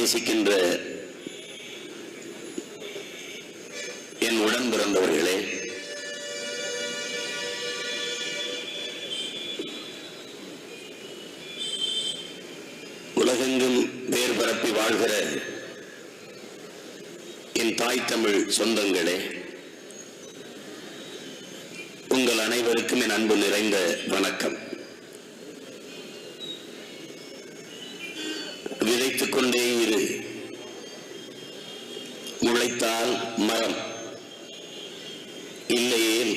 நேசிக்கின்ற என் உடன் பிறந்தவர்களே, உலகெங்கும் வேர் பரப்பி வாழ்கிற என் தாய் தமிழ் சொந்தங்களே, உங்கள் அனைவருக்கும் என் அன்பு நிறைந்த வணக்கம். விதைத்துக் கொண்டே இரு, முளைத்தால் மரம், இல்லையேல்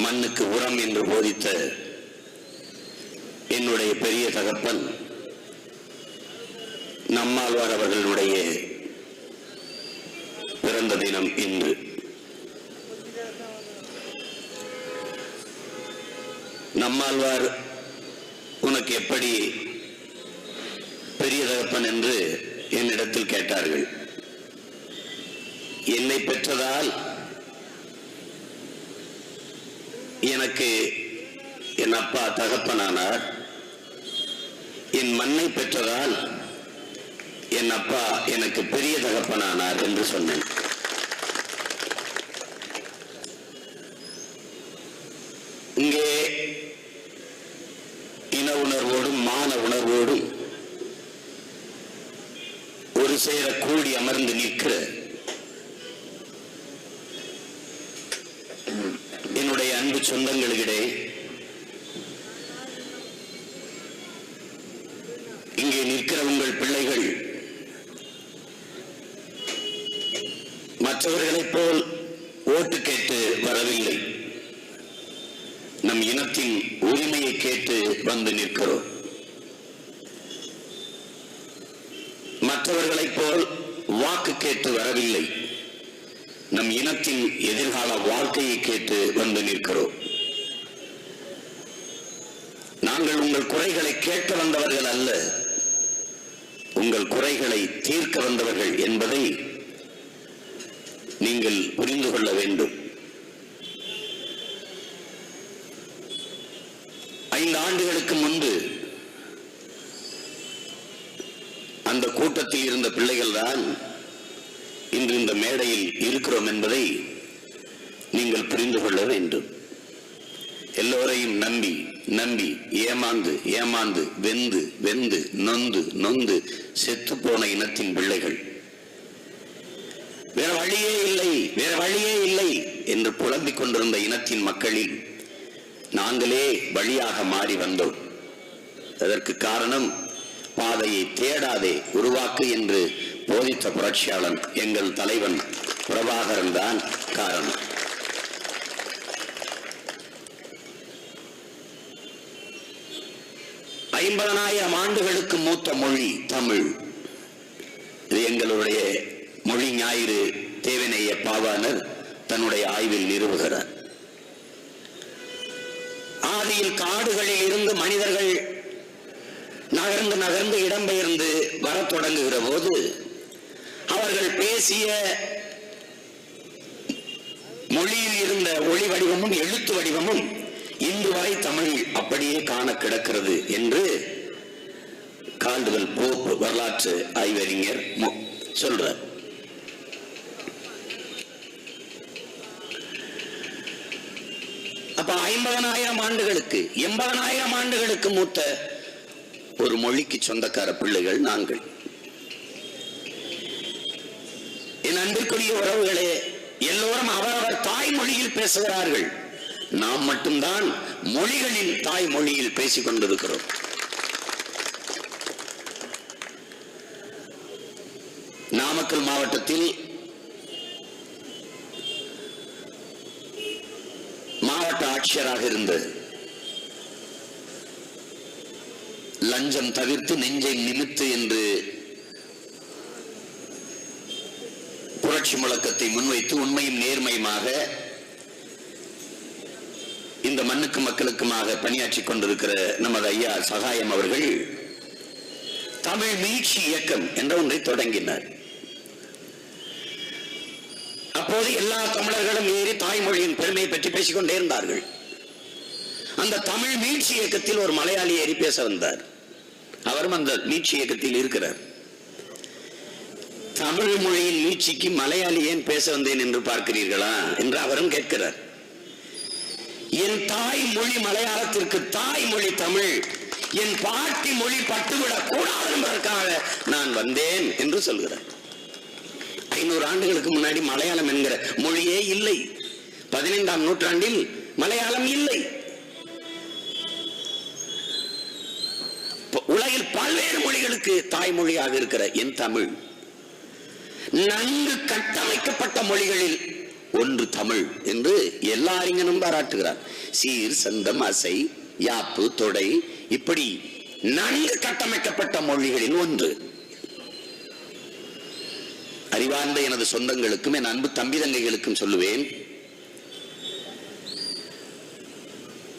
மண்ணுக்கு உரம் என்று போதித்த என்னுடைய பெரிய தகப்பன் நம்மாழ்வார் அவர்களுடைய பிறந்த தினம் இன்று. நம்மாழ்வார் உனக்கு எப்படி பெரிய தகப்பன் என்று என்னிடத்தில் கேட்டார்கள். என்னை பெற்றதால் எனக்கு என் அப்பா தகப்பனானார், என் மண்ணை பெற்றதால் என் அப்பா எனக்கு பெரிய தகப்பனானார் என்று சொன்னேன். இங்கே இன உணர்வோடும் மான உணர்வோடும் ஒரு சேர கூடி அமர்ந்து நிற்கிற என்னுடைய அன்பு சொந்தங்களிடையே இங்கே நிற்கிற உங்கள் பிள்ளைகள் மற்றவர்களைப் போல் ஓட்டு கேட்டு வரவில்லை. நம் இனத்தின் உரிமையை கேட்டு வந்து நிற்கிறோம். மற்றவர்களைப் போல் வாக்கு கேட்டு வரவில்லை. நம் இனத்தின் எதிர்கால வாழ்க்கையை கேட்டு வந்து நிற்கிறோம். நாங்கள் உங்கள் குறைகளை கேட்க வந்தவர்கள் அல்ல, உங்கள் குறைகளை தீர்க்க வந்தவர்கள் என்பதை நீங்கள் புரிந்து கொள்ள வேண்டும். 5 ஆண்டுகளுக்கு முன்பு அந்த கூட்டத்தில் இருந்த பிள்ளைகள் தான் இன்று இந்த மேடையில் இருக்கிறோம் என்பதை நீங்கள் புரிந்து கொள்ள வேண்டும். எல்லோரையும் நம்பி நம்பி ஏமாந்து ஏமாந்து வெந்து வெந்து நொந்து நொந்து செத்து போன இனத்தின் பிள்ளைகள், வேற வழியே இல்லை வேற வழியே இல்லை என்று புலம்பிக் கொண்டிருந்த இனத்தின் மக்களில் நாங்களே வழியாக மாறி வந்தோம். அதற்கு காரணம் பாதையை தேடாதே உருவாக்கு என்று போதித்த புரட்சியாளன் எங்கள் தலைவன் பிரபாகரன் தான் காரணம். ஐம்பதனாயிரம் ஆண்டுகளுக்கு மூத்த மொழி தமிழ். இது எங்களுடைய மொழி ஞாயிறு தேவனைய பாவாணர் தன்னுடைய ஆய்வில் நிறுவுகிறார். ஆதியில் காடுகளில் இருந்து மனிதர்கள் நகர்ந்து நகர்ந்து இடம்பெயர்ந்து வர தொடங்குகிற போது அவர்கள் பேசிய மொழியில் இருந்த ஒளி வடிவமும் எழுத்து வடிவமும் இன்று வரை தமிழ் அப்படியே காண கிடக்கிறது என்று கால்டுவெல் போப் வரலாற்று ஆய்வறிஞர் சொல்றார். அப்ப 50,000 ஆண்டுகளுக்கு 80,000 ஆண்டுகளுக்கு மூத்த ஒரு மொழிக்கு சொந்தக்கார பிள்ளைகள் நாங்கள். என் அன்பிற்குரிய உறவுகளே, எல்லோரும் அவரவர் தாய்மொழியில் பேசுகிறார்கள். நாம் மட்டும்தான் மொழிகளில் தாய்மொழியில் பேசிக் கொண்டிருக்கிறோம். நாமக்கல் மாவட்டத்தில் மாவட்ட ஆட்சியராக இருந்த லஞ்சம் தவிர்த்து நெஞ்சை நிமித்து என்று புரட்சி முழக்கத்தை முன்வைத்து உண்மையும் நேர்மையுமாக இந்த மண்ணுக்கு மக்களுக்குமாக பணியாற்றிக் கொண்டிருக்கிற நமது ஐயா சகாயம் அவர்கள் தமிழ் மீட்சி இயக்கம் என்ற ஒன்றை தொடங்கினார். அப்போது எல்லா தமிழர்களும் ஏறி தாய்மொழியின் பெருமையை பற்றி பேசிக் கொண்டே இருந்தார்கள். அந்த தமிழ் மீட்சி இயக்கத்தில் ஒரு மலையாளி ஏறி பேச வந்தார். அவரும் அந்த மீட்சி இயக்கத்தில் இருக்கிறார். தமிழ் மொழியின் மீட்சிக்கு மலையாளி ஏன் பேச வந்தேன் என்று பார்க்கிறீர்களா என்று அவரும் கேட்கிறார். என் தாய் மொழி மலையாளத்திற்கு தாய்மொழி தமிழ், என் பாட்டி மொழி பட்டுவிடக் கூடாது என்பதற்காக நான் வந்தேன் என்று சொல்கிறார். 500 ஆண்டுகளுக்கு முன்னாடி மலையாளம் என்கிற மொழியே இல்லை. 15ஆம் நூற்றாண்டில் மலையாளம் இல்லை. உலகில் பல்வேறு மொழிகளுக்கு தாய்மொழியாக இருக்கிற என் தமிழ், நன்கு கட்டமைக்கப்பட்ட மொழிகளில் ஒன்று தமிழ் என்று எல்லா அறிஞனும் பாராட்டுகிறார். சீர், சந்தம், அசை, யாப்பு, தொடை, இப்படி நன்கு கட்டமைக்கப்பட்ட மொழிகளில் ஒன்று. அறிவார்ந்த எனது சொந்தங்களுக்கும் என் அன்பு தம்பி தங்கைகளுக்கும் சொல்லுவேன்,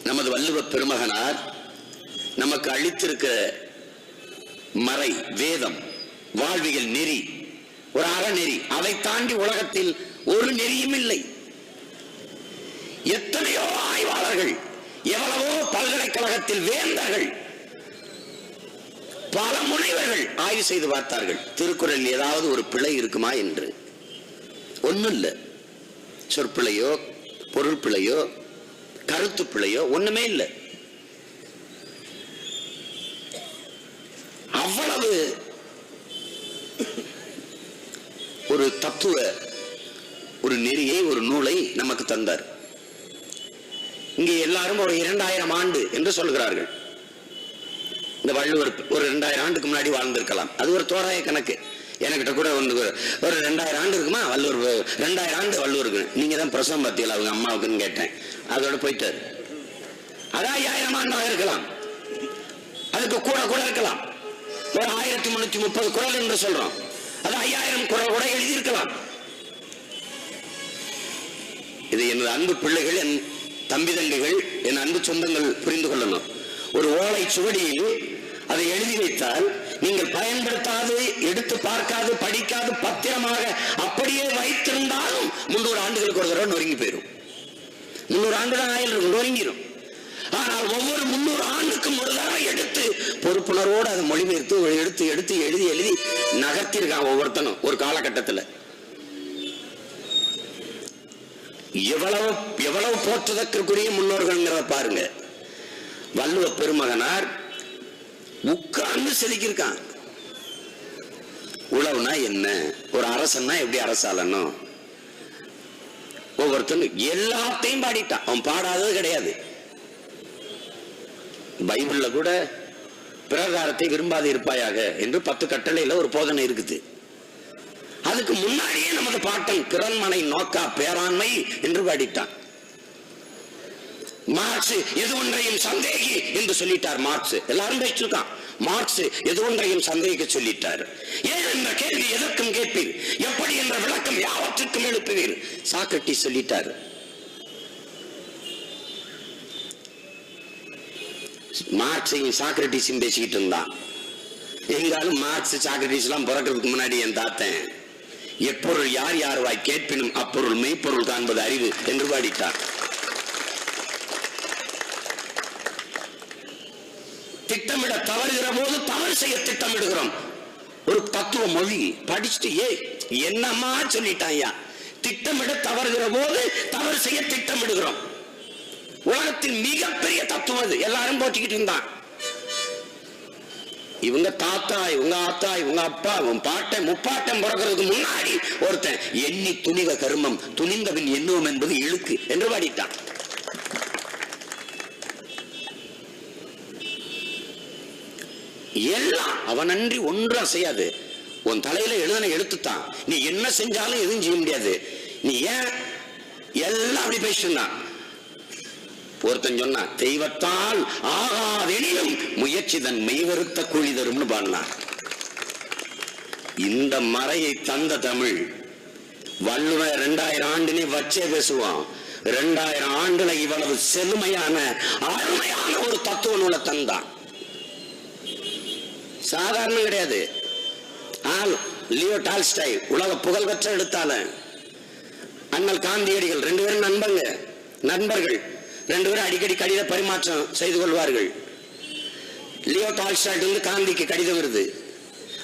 நமது வள்ளுவ பெருமகனார் நமக்கு அளித்திருக்கிற மறை வேதம், வாழ்வியல் நெறி, ஒரு அறநெறி, அதை தாண்டி உலகத்தில் ஒரு நெறியும் இல்லை. எத்தனையோ ஆய்வாளர்கள், எவ்வளவோ பல்கலைக்கழகத்தில் வேந்தர்கள், பல முனைவர்கள் ஆய்வு செய்து பார்த்தார்கள், திருக்குறள் ஏதாவது ஒரு பிழை இருக்குமா என்று. ஒண்ணும் இல்லை. சொற்பிழையோ பொருள் பிழையோ கருத்து பிழையோ ஒண்ணுமே இல்லை. அவ்வளவு ஒரு தத்துவ ஒரு நெறியை, ஒரு நூலை நமக்கு தந்தார். இங்கே எல்லாரும் ஒரு 2000 ஆண்டு என்று சொல்கிறார்கள். இந்த வள்ளுவர் ஒரு 2000 ஆண்டுக்கு முன்னாடி வாழ்ந்திருக்கலாம், அது ஒரு தோராய கணக்கு. என்கிட்ட கூட வந்து ஒரு 2000 ஆண்டு இருக்குமா வள்ளுவர், 2000 ஆண்டு வள்ளுவருக்கு. நீங்க தான் பிரசவம் பார்த்தீங்களா அவங்க அம்மாவுக்குன்னு கேட்டேன். அதோட போயிட்டாரு. அதான் 5000 ஆண்டாக இருக்கலாம், அதுக்கு கூட கூட இருக்கலாம். ஒரு 1330 குறள் என்று சொல்றோம், அது 5000 குறள் கூட எழுதியிருக்கலாம். இது எனது அன்பு பிள்ளைகள், என் தம்பி தங்கைகள், என் அன்பு சொந்தங்கள் புரிந்து கொள்ளணும். ஒரு ஓலை சுவடியில் அதை எழுதி வைத்தால் நீங்கள் பயன்படுத்தாது, எடுத்து பார்க்காது, படிக்காது, பத்திரமாக அப்படியே வைத்திருந்தாலும் 300 ஆண்டுகளுக்கு ஒரு தடவை நொறுங்கி போயிடும். 300 ஆண்டு தான் ஆயில் இருக்கும், நொறுங்கிடும். ஆனால் ஒவ்வொரு 300 ஆண்டுக்கும் ஒரு தடவை எடுத்து பொறுப்புணர்வோடு அதை மொழிபெயர்த்து எடுத்து எடுத்து எழுதி எழுதி நகர்த்திருக்கான் ஒவ்வொருத்தனும் ஒரு காலகட்டத்தில். எவ்வளவு எவ்வளவு போற்றுதற்குரிய முன்னோர்கள்ங்கிறத பாருங்க. வள்ளுவ பெருமகனார் உட்கார்ந்து செதுக்கியிருக்கான். உழவுனா என்ன, ஒரு அரசன்னா எப்படி அரசாளனும், ஒவ்வொருத்தனும் எல்லாத்தையும் பாடிட்டான். அவன் பாடாதது கிடையாது. பைபிள்ல கூட பிரகாரத்தை விரும்பாது இருப்பாயாக என்று 10 கட்டளையில ஒரு போதனை இருக்குது. அதுக்கு முன்னாடியே நமது பாட்டன் பிறன்மனை நோக்கா பேராண்மை என்று பாடிட்டான். மார்க்ஸ் எது ஒன்றையும் சந்தேகி என்று சொல்லிட்டார். மார்க்ஸ் எல்லாரும் பேசிருக்கான். மார்க்ஸ் எது ஒன்றையும் சந்தேகிக்க சொல்லிட்டார். ஏன் என்ற கேள்வி எதற்கும் கேட்பீர், எப்படி என்ற விளக்கம் யாவற்றுக்கும் எழுப்புவீர், சாக்ரட்டிஸ் சொல்லிட்டார். மார்க்ஸையும் சாக்ரட்டிஸும் பேசிக்கிட்டு இருந்தான். எங்காலும் மார்க்ஸ் சாக்ரட்டிஸ் எல்லாம் பிறக்கிறதுக்கு முன்னாடி என் தாத்தன் எப்பொருள் யார் யார் வாய் கேட்பினும் அப்பொருள் மெய்ப்பொருள் காண்பது அறிவு என்று பாடிட்டார். திட்டமிட தவறுகிற போது தவறு செய்ய திட்டமிடுகிறோம். ஒரு தத்துவ மொழி படிச்சுட்டு என்னமா சொல்லிட்டாயா, திட்டமிட தவறுகிற போது தவறு செய்ய திட்டமிடுகிறோம். உலகத்தில் மிகப்பெரிய தத்துவம் அது. எல்லாரும் போட்டிக்கிட்டு இருந்தான். இவங்க தாத்தா, இவங்க ஆத்தா, இவங்க அப்பா, இவன் பாட்டன் முப்பாட்டன் பிறக்கிறதுக்கு முன்னாடி ஒருத்தன் எண்ணி துணிவ கருமம் துணிந்தவன் எண்ணுவோம் என்பது இழுக்கு என்று பாடிட்டான். எல்லாம் அவனன்றி ஒன்று அசையாது. உன் தலையில எழுதின எழுத்துத்தான். நீ என்ன செஞ்சாலும் எதுவும் செய்ய முடியாது. நீ ஏன் எல்லாம் அப்படி பேசிட்டு இருந்தான். ஒருத்தன் சொன்னா தெய்வத்தால் ஆகாதெனினும் முயற்சி தன் மெய்வருத்த கூலி தரும்னு பாடினான். இந்த மறையை தந்த தமிழ் வள்ளுவ 2000 ஆண்டுனே வச்சே பேசுவான். 2000 ஆண்டுல இவ்வளவு செழுமையான அருமையான ஒரு தத்துவ நூலை தந்தான். சாதாரணம் கிடையாது. லியோ டால்ஸ்டாய் உலக புகழ்பெற்ற எழுத்தாளர், அண்ணல் காந்தியடிகள் 2 பேரும் நண்பர்கள். 2 பேரும் அடிக்கடி கடித பரிமாற்றம் செய்து கொள்வார்கள். லியோ டால்ஸ்டாய் காந்திக்கு கடிதம் வருது.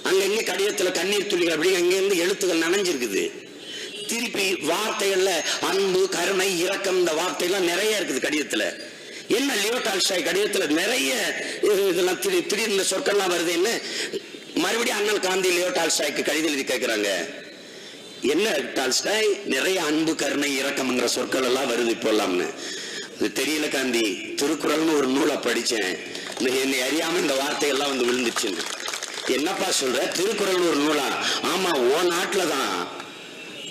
அங்கங்க கடிதத்துல கண்ணீர் துளிகள் அப்படி அங்கிருந்து எழுத்துக்கள் நனைஞ்சிருக்குது. திருப்பி வார்த்தைகள்ல அன்பு, கருணை, இரக்கம், இந்த வார்த்தைகள்லாம் நிறைய இருக்குது கடிதத்துல. என்ன லியோ டால்ஸ்டாய் கடிதத்துல நிறைய இதெல்லாம் திடீர்னு சொற்கள்லாம் வருது. என்ன மறுபடியும் அண்ணல் காந்தி லியோ டால்ஸ்டாய்க்கு கடிதம் எழுதி கேட்கிறாங்க, என்ன டால்ஸ்டாய் நிறைய அன்பு, கருணை, இரக்கம்ங்கிற சொற்கள் எல்லாம் வருது இப்போல்லாம்னு. இது தெரியல காந்தி, திருக்குறள்னு ஒரு நூலை படிச்சேன், என்னை அறியாம இந்த வார்த்தைகள்லாம் வந்து விழுந்துச்சுன்னு. என்னப்பா சொல்ற, திருக்குறள் ஒரு நூலா? ஆமா, ஓ நாட்டுல தான்,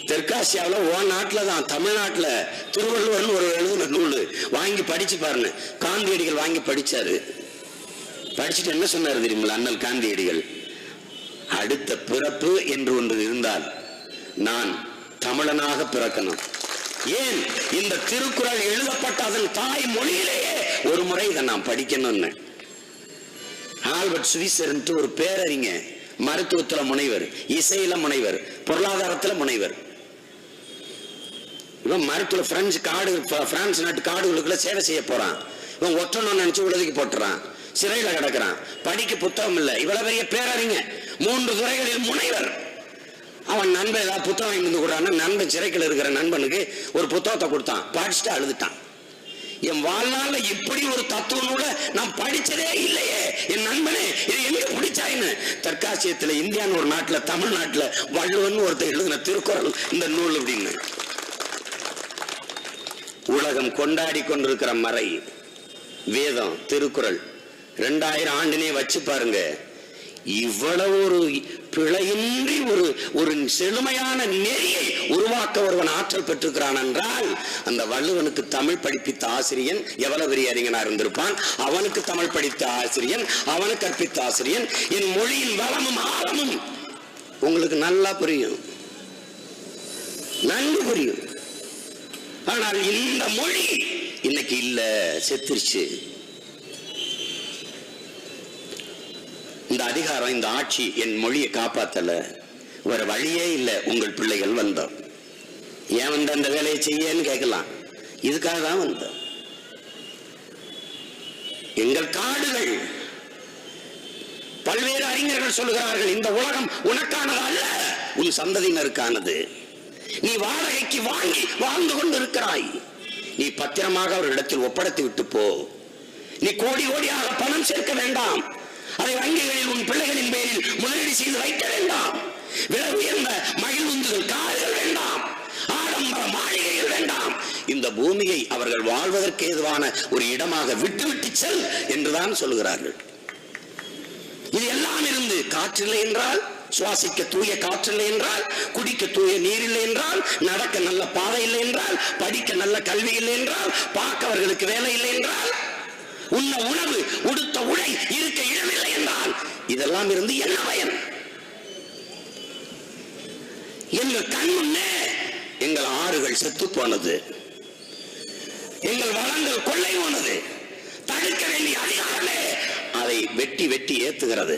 தெற்காசியாவில் ஓ நாட்டுல தான், தமிழ்நாட்டுல திருவள்ளுவர்னு ஒரு எழுதுன நூல், வாங்கி படிச்சு பாருங்க. காந்தியடிகள் வாங்கி படிச்சாரு. படிச்சுட்டு என்ன சொன்னாரு தெரியுங்களா அண்ணல் காந்தியடிகள்? அடுத்த பிறப்பு என்று ஒன்று இருந்தால் நான் தமிழனாக பிறக்கணும். ஏன், இந்த திருக்குறள் எழுதப்பட்ட அதன் தாய் மொழியிலேயே ஒரு முறை இதை நான் படிக்கணும்னு. ஆல்பர்ட் ஸ்வீசர் ஒரு பேரறிஞர், மருத்துவத்துல முனைவர், இசையில முனைவர், பொருளாதாரத்துல முனைவர். இவன் மருத்துவ பிரான்ஸ் நாட்டு காடுகளுக்குள்ள சேவை செய்ய போறான். இவன் ஒற்றணும் நினைச்சு உலகத்துக்கு போட்டுறான், சிறையில கிடக்கிறான், படிக்க புத்தகம் இல்லை. இவ்வளவு பெரிய பேரறிஞர், 3 துறைகளில் முனைவர். அவன் நண்பன் ஏதாவது புத்தகம் வாங்கி கொடுறான்னு நண்பன் சிறைக்கில் இருக்கிற நண்பனுக்கு ஒரு புத்தகத்தை கொடுத்தான், படிச்சுட்டு அழுதுட்டான். என் வாழ்நாள்ல இப்படி ஒரு தத்துவ நூலை நான் படிச்சதே இல்லையே, என் நண்பனே இது எங்க பிடிச்சாயின்னு. தெற்காசியத்துல இந்தியான்னு ஒரு நாட்டுல, தமிழ்நாட்டுல வள்ளுவன் ஒருத்தர் எழுதின திருக்குறள் இந்த நூல் அப்படின்னு. உலகம் கொண்டாடி கொண்டிருக்கிற மறை வேதம் திருக்குறள் 2000 ஆண்டினே வச்சு பாருங்க. இவ்வளவு ஒரு பிழையின்றி ஒரு செழுமையான நெறியை உருவாக்க ஒருவன் ஆற்றல் பெற்றிருக்கிறான் என்றால், அந்த வள்ளுவனுக்கு தமிழ் படிப்பித்த ஆசிரியன் எவ்வளவு பெரிய அறிஞனா இருந்திருப்பான். அவனுக்கு தமிழ் படித்த ஆசிரியன், அவனுக்கு கற்பித்த ஆசிரியன். என் மொழியின் வளமும் ஆழமும் உங்களுக்கு நல்லா புரியும், நன்கு புரியும். ஆனால் இந்த மொழி இன்னைக்கு இல்ல, செத்துருச்சு. இந்த அதிகாரம், இந்த ஆட்சி என் மொழியை காப்பாத்தல, ஒரு வழியே இல்லை. உங்கள் பிள்ளைகள் வந்தோம், ஏன் வந்த அந்த வேலையை செய்யன்னு கேட்கலாம். இதுக்காக தான் வந்தோம். எங்கள் காடுகள், பல்வேறு அறிஞர்கள் சொல்லுகிறார்கள், இந்த உலகம் உனக்கானது அல்ல, உன் சந்ததியினருக்கானது. நீ வாடகைக்கு வாங்கி வாழ்ந்து கொண்டு இருக்கிறாய். நீ பத்திரமாக அவரிடத்தில் ஒப்படைத்து விட்டு போ. நீ கோடி கோடியாக பணம் சேர்க்க வேண்டாம். அதை வங்கிகளில் உன் பிள்ளைகளின் பேரில் முதலீடு செய்து வைக்க வேண்டாம். விலை உயர்ந்த மகிழ்வுந்துகள் கார்கள் வேண்டாம், ஆடம்பர மாளிகைகள் வேண்டாம். இந்த பூமியை அவர்கள் வாழ்வதற்கு ஏதுவான ஒரு இடமாக விட்டுவிட்டு செல் என்றுதான் சொல்லுகிறார்கள். இது எல்லாம் இருந்து காற்றில்லை என்றால், சுவாசிக்க தூய காற்றில்லை என்றால், குடிக்க தூய நீர் இல்லை என்றால், நடக்க நல்ல பாதை இல்லை என்றால், படிக்க நல்ல கல்வி இல்லை என்றால், பார்க்கவர்களுக்கு வேலை இல்லை என்றால், உண்ண உணவு, உடுத்த உடை, இருக்க இடமில்லை என்றால், இதெல்லாம் இருந்து என்ன பயன்? எங்கள் கண் முன்னே எங்கள் ஆறுகள் செத்து போனது, எங்கள் வளங்கள் கொள்ளை போனது. தடுக்க வேண்டிய அதிகாரமே அதை வெட்டி வெட்டி ஏத்துகிறது.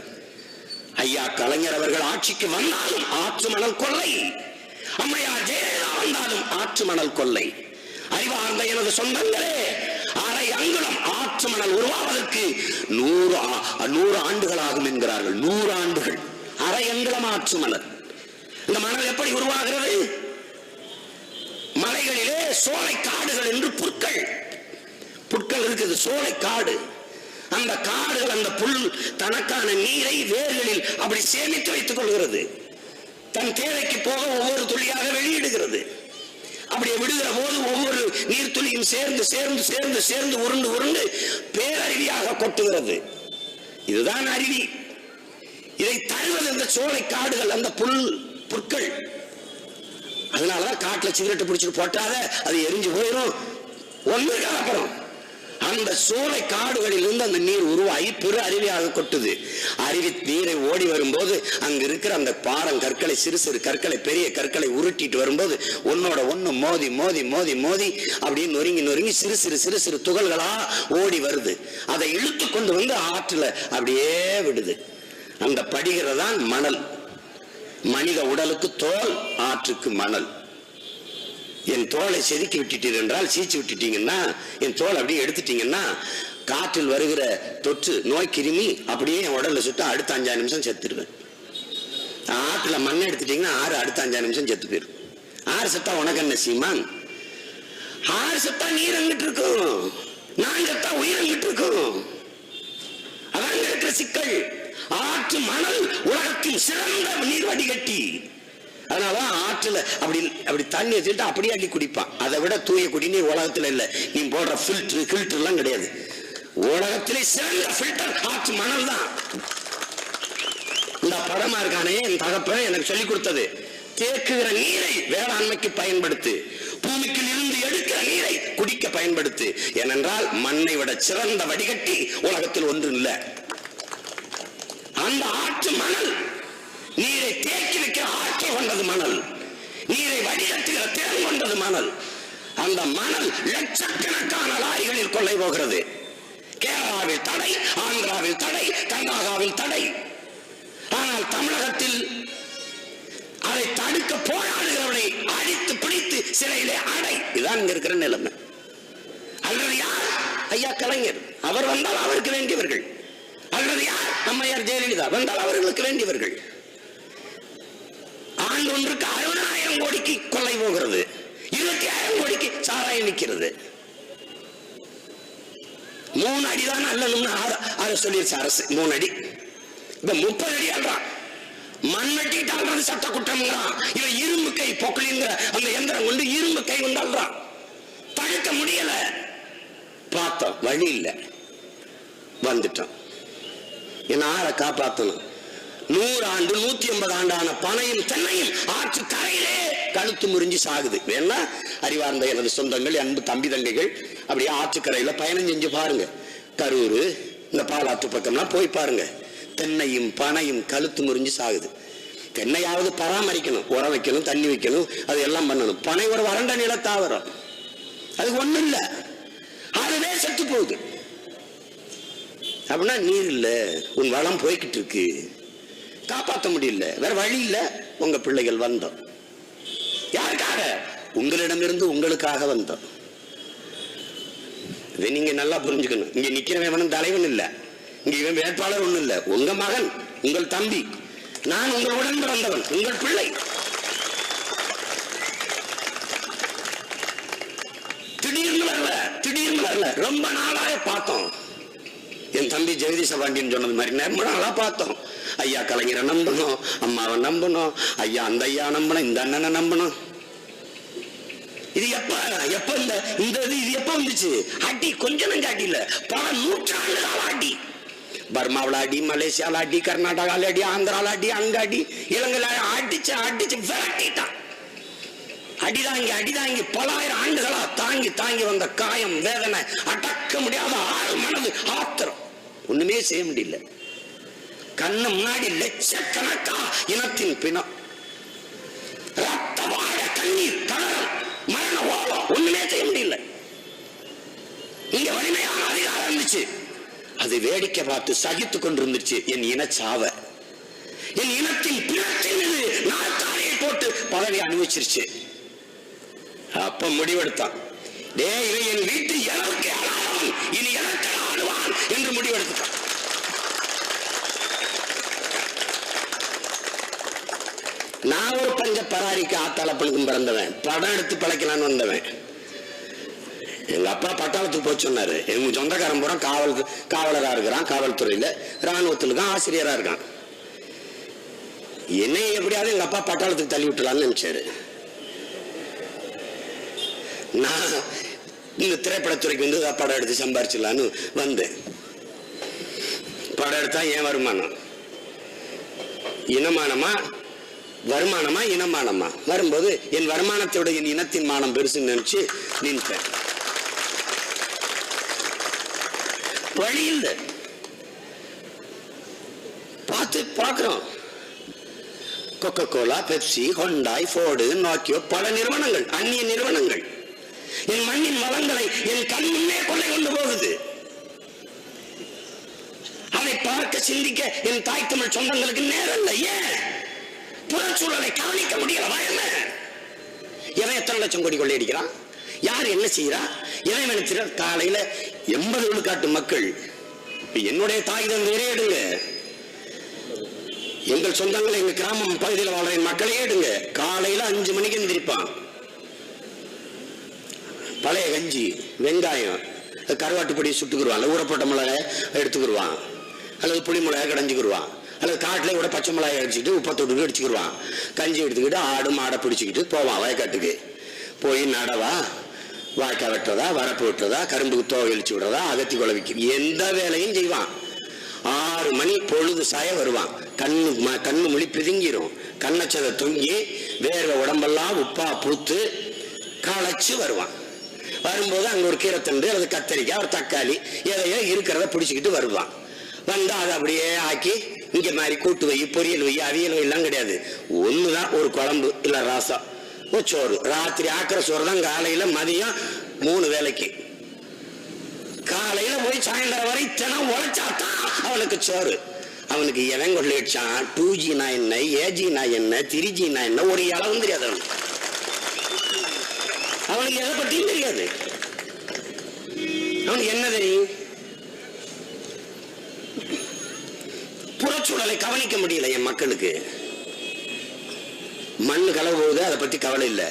ஐயா கலைஞர் அவர்கள் ஆட்சிக்கு வந்தாலும் ஆற்று மணல் கொள்ளை, அம்மையார் ஜெயலலிதா வந்தாலும் ஆற்று மணல் கொள்ளை. அறிவார்ந்த எனது சொந்தங்களே, அரை அங்குலம் ஆற்று மணல் உருவாவதற்கு 100 ஆண்டுகள் ஆகும் என்கிறார்கள். 100 ஆண்டுகள். அரை அங்குலம் ஆற்று மணல். இந்த மணல் எப்படி உருவாகிறது? மலைகளிலே சோலை காடுகள் என்று புற்கள் இருக்குது, சோலை காடு. அந்த காடுகள், அந்த புல் தனக்கான நீரை வேர்களில் அப்படி சேமித்து வைத்துக் கொள்கிறது. தன் தேவைக்கு போக ஒவ்வொரு துளியாக வெளியிடுகிறது. அப்படி விடுகிற போது ஒவ்வொரு நீர்த்துளியும் சேர்ந்து சேர்ந்து சேர்ந்து சேர்ந்து உருண்டு உருண்டு பேரருவியாக கொட்டுகிறது. இதுதான் அருவி. இதை தருவது இந்த சோலை காடுகள், அந்த புற்கள். அதனாலதான் காட்டுல சிகரெட்டு பிடிச்சிட்டு போட்டாத, அது எரிஞ்சு போயிடும். ஒன்று அப்புறம் அந்த சோலை காடுகளில் இருந்து அந்த நீர் உருவாகி பெரு அருவியாக கொட்டுது. அருவி நீரை ஓடி வரும்போது அங்க இருக்கிற அந்த பாறங்கற்களை, சிறு சிறு கற்களை, பெரிய கற்களை உருட்டிட்டு வரும்போது ஒன்னோட ஒண்ணு மோதி மோதி மோதி மோதி அப்படியே நொறுங்கி நொறுங்கி சிறு சிறு சிறு சிறு துகள்களா ஓடி வருது. அதை இழுத்து கொண்டு வந்து ஆற்றுல அப்படியே விடுது. அந்த படிகிறதான் மணல். மனித உடலுக்கு தோல், ஆற்றுக்கு மணல். என் தோலை செதுக்கி விட்டுட்டீர்கள் என்றால், சீச்சு விட்டுட்டீங்கன்னா, என் தோல் அப்படியே எடுத்துட்டீங்கன்னா, காற்றில் வருகிற தொற்று நோய் கிருமி அப்படியே என் உடல்ல சுட்ட அடுத்த 5 நிமிஷம் செத்துருவேன். ஆற்றுல மண்ணை எடுத்துட்டீங்கன்னா ஆறு அடுத்த 5 நிமிஷம் செத்து போயிடும். ஆறு செத்தா உனக்கு என்ன சீமான்? ஆறு செத்தா நீர் அங்கிட்டு இருக்கும், நான் செத்தா உயிர் அங்கிட்டு இருக்கும். அதான் இருக்கிற சிக்கல். ஆற்று மணல் உலகத்தின் சிறந்த நீர் வடிகட்டி. அதனாலதான் ஆற்றுல அப்படி தண்ணி வச்சுட்டு அப்படியே அள்ளி குடிப்பான். அதை விட தூய குடிநீர் உலகத்துல இல்ல. நீ போடுற ஃபில்டர் எல்லாம் கிடையாது. உலகத்திலே சிறந்த ஃபில்டர் ஆற்று மணல் தான். இந்த படமா இருக்கானே என் தகப்பன் எனக்கு சொல்லிக் கொடுத்தது. தேக்குகிற நீரை வேளாண்மைக்கு பயன்படுத்து, பூமிக்கு இருந்து எடுக்கிற நீரை குடிக்க பயன்படுத்து. ஏனென்றால் மண்ணை விட சிறந்த வடிகட்டி உலகத்தில் ஒன்று இல்லை. அந்த ஆற்று மணல் நீரை தேக்கி வைக்கிற ஆற்றல் கொண்டது மணல், நீரை வடிகட்டுகிற திறன் கொண்டது மணல். அந்த மணல் லட்சக்கணக்கான லாரிகளில் கொள்ளை போகிறது. கேரளாவில் தடை, ஆந்திராவில் தடை, கர்நாடகாவில் தடை. ஆனால் தமிழகத்தில் அதை தடுக்க போராடுகிறவனை அடித்து பிடித்து சிறையிலே அடை. இதுதான் இங்க இருக்கிற நிலைமை. அல்லது யார்? ஐயா கலைஞர். அவர் வந்தால் அவருக்கு வேண்டியவர்கள். அல்லது யார்? அம்மையார் ஜெயலலிதா வந்தால் அவர்களுக்கு வேண்டியவர்கள். ஆண்டு ஒன்றுக்கு 60,000 கோடிக்கு கொள்ளை போகிறது, 20,000 கோடிக்கு சாராயம் நிற்கிறது. 3 அடிதான் அல்லணும்னு அதை சொல்லிருச்சு அரசு. 3 அடி. இப்ப 30 அடி அல்றான். மண் வெட்டிட்டால் சட்ட குற்றம்ங்கிறான். இவன் இரும்பு கை பொக்கலிங்கிற அந்த எந்திரம் கொண்டு இரும்பு கை கொண்டு அல்றான். தடுக்க முடியல. பார்த்தோம், வழி இல்லை, வந்துட்டோம். என்ன ஆளை காப்பாற்றணும். 100 ஆண்டு 180 ஆண்டான பனையும் தென்னையும் ஆற்று கரையிலே கழுத்து முறிஞ்சு சாகுது. வேணா அறிவார்ந்த எனது சொந்தங்கள், அன்பு தம்பி தங்கைகள் அப்படியே ஆற்றுக்கரையில பயணம் செஞ்சு பாருங்க. கரூர் இந்த பாலாற்று பக்கம்லாம் போய் பாருங்க. தென்னையும் பனையும் கழுத்து முறிஞ்சு சாகுது. தென்னையாவது பராமரிக்கணும், உரம் வைக்கணும், தண்ணி வைக்கணும், அது எல்லாம் பண்ணணும். பனை ஒரு வறண்ட நிலத்தாவரம், அது ஒண்ணும் இல்லை, அதுவே செத்து போகுது. அப்படின்னா நீர் இல்லை, உன் வளம் போய்கிட்டு இருக்கு, காப்பாற்ற முடியல, வேற வழி இல்லை. உங்க பிள்ளைகள் வந்தோம். யாருக்காக? உங்களிடமிருந்து உங்களுக்காக வந்தோம். இதை நீங்க நல்லா புரிஞ்சுக்கணும். இங்க நிக்கிறவன் தலைவன் இல்ல, இங்க இவன் வேட்பாளர் ஒண்ணும் இல்ல. உங்க மகன், உங்கள் தம்பி, நான் உங்களுடன் பிறந்தவன், உங்கள் பிள்ளை. திடீர்னு வரல, ரொம்ப நாளாக பார்த்தோம். என் தம்பி ஜெகதீச பாண்டியன் சொன்னது மாதிரி ரொம்ப நாளா பார்த்தோம். ஐயா கலைஞரை நம்பணும், அம்மாவை நம்பணும், ஐயா அந்த ஐயா நம்பணும், இந்த அண்ணனை நம்பணும். இது எப்ப இந்த இது எப்ப வந்துச்சு? அடி கொஞ்சம் நஞ்ச அடி இல்ல, பல நூற்றாண்டுகள் அடி. பர்மாவில் அடி, மலேசியாவில் அடி, கர்நாடகாவில் அடி, ஆந்திராவில் அடி, அங்க அடி, இலங்கையில அடிச்சு விரட்டிட்டான். அடிதாங்கி பலாயிரம் ஆண்டுகளா தாங்கி வந்த காயம், வேதனை, அடக்க முடியாத ஆறு மனது ஆத்திரம், ஒண்ணுமே செய்ய முடியல. கண்ணு முன்னாடி லட்சக்கணக்கா இனத்தின் பிணம், ரத்த வாழ, கண்ணீர், கணல், மரண ஓலம், ஒண்ணுமே செய்ய முடியல. இங்க வலிமையான அதிகாரம் இருந்துச்சு, அது வேடிக்கை பார்த்து சகித்துக் கொண்டிருந்துச்சு. என் இனச்சாவ, என் இனத்தின் பிணத்தின் மீது நாற்காலியை போட்டு பதவி அனுபவிச்சிருச்சு. அப்ப முடிவெடுத்தான், இவன் என் வீட்டு எனக்கு ஆளாதவன், இனி எனக்கு ஆடுவான் என்று முடிவெடுத்தான். நான் ஒரு பஞ்ச பராரிக்கு ஆத்தாளப்பனுக்கும் பிறந்தவன், படம் எடுத்து பழைக்கலான்னு வந்தவன். எங்க அப்பா பட்டாளத்துக்கு போய் சொன்னாரு. எங்க சொந்தக்காரன் பூரா காவலரா இருக்கிறான், காவல்துறையில ராணுவத்துல இருக்கான், ஆசிரியரா இருக்கான். என்னை எப்படியாவது எங்க அப்பா பட்டாளத்துக்கு தள்ளி விட்டுலான்னு நினைச்சாரு. நான் இந்த திரைப்படத்துறைக்கு வந்து படம் எடுத்து சம்பாரிச்சிடலான்னு வந்தேன். படம் எடுத்தா ஏன் வருமானம்? இனமானமா வருமானமா இனமானமா? வரும்போது என் வருமானத்தோட என் இனத்தின் மானம் பெருசுன்னு நினைச்சு நின்றேன். வழி இல்லை, பார்க்கிறோம். Coca Cola, Pepsi, Hyundai, Ford, Nokia, பல நிறுவனங்கள், அந்நிய நிறுவனங்கள் என் மண்ணின் வளங்களை என் கண் முன்னே கொள்ளை கொண்டு போகுது. அதை பார்க்க சிந்திக்க என் தாய் தமிழ் சொந்தங்களுக்கு நேரம் இல்லை. ஏன்? புறச்சூழலை கவனிக்க முடியல. எவன் எத்தனை லட்சம் கோடி கொள்ளையடிக்கிறான்? யார் என்ன செய்யறா? எவன் நினைச்சிட? காலையில 80 விழுக்காட்டு மக்கள், என்னுடைய தாய் தந்தையரே எடுங்க, எங்கள் சொந்தங்கள் எங்க கிராமம் பகுதியில் வாழ்ற மக்களையே எடுங்க, காலையில 5 மணிக்கு எந்திரிப்பான். பழைய கஞ்சி, வெங்காயம், கருவாட்டுப்படி சுட்டுக்குருவான், ஊறப்பட்ட மிளகாய் எடுத்துக்கிடுவான், அல்லது புளி மிளகாய் கடைஞ்சிக்கிடுவான், அல்லது காட்டில் கூட பச்சை மிளகாய் அடிச்சுட்டு உப்பத்தொட்டு அடிச்சுக்கிடுவான். கஞ்சி எடுத்துக்கிட்டு ஆடு மாடை பிடிச்சிக்கிட்டு போவான் வயக்காட்டுக்கு. போய் நடவா, வாய்க்காய் வெட்டுறதா, வரப்பு வெட்டுறதா, கரும்புக்கு தோகை இழிச்சு விடுறதா, அகத்தி குழவிக்கு எந்த வேலையும் செய்வான். 6 மணி பொழுது சாய வருவான். கண்ணு மொழி பிதுங்கிரும், கண்ணச்சதை தொங்கி வேர்வை உடம்பெல்லாம் உப்பா பூத்து களைச்சு வருவான். வரும்போது அங்க ஒரு கீரைத்தண்டு அல்லது கத்தரிக்காய் ஒரு தக்காளி எதையோ இருக்கிறத பிடிச்சிக்கிட்டு வருவான். வந்து அதை அப்படியே ஆக்கி இங்க மாதிரி கூட்டு வை, பொரியல் வை, அவியல் வை எல்லாம் கிடையாது. ஒண்ணுதான், ஒரு குழம்பு இல்ல ரசம், ஒரு சோறு. ராத்திரி ஆக்கிற சோறு தான் காலையில மதியம் 3 வேளைக்கு. காலையில போய் சாயந்தரம் வரை தினம் உழைச்சாத்தான் அவனுக்கு சோறு. அவனுக்கு எவன் கொள்ள அடிச்சான், 2Gனா என்ன, AGனா என்ன, 3Gனா என்ன ஒரு இளவும் தெரியாது. அவனுக்கு எதை பற்றியும் தெரியாது. அவனுக்கு என்ன தெரியும்? புறச்சூழலை கவனிக்க முடியல என் மக்களுக்கு. மண்ணு களவு போகுது, அதை பத்தி கவலை இல்லை.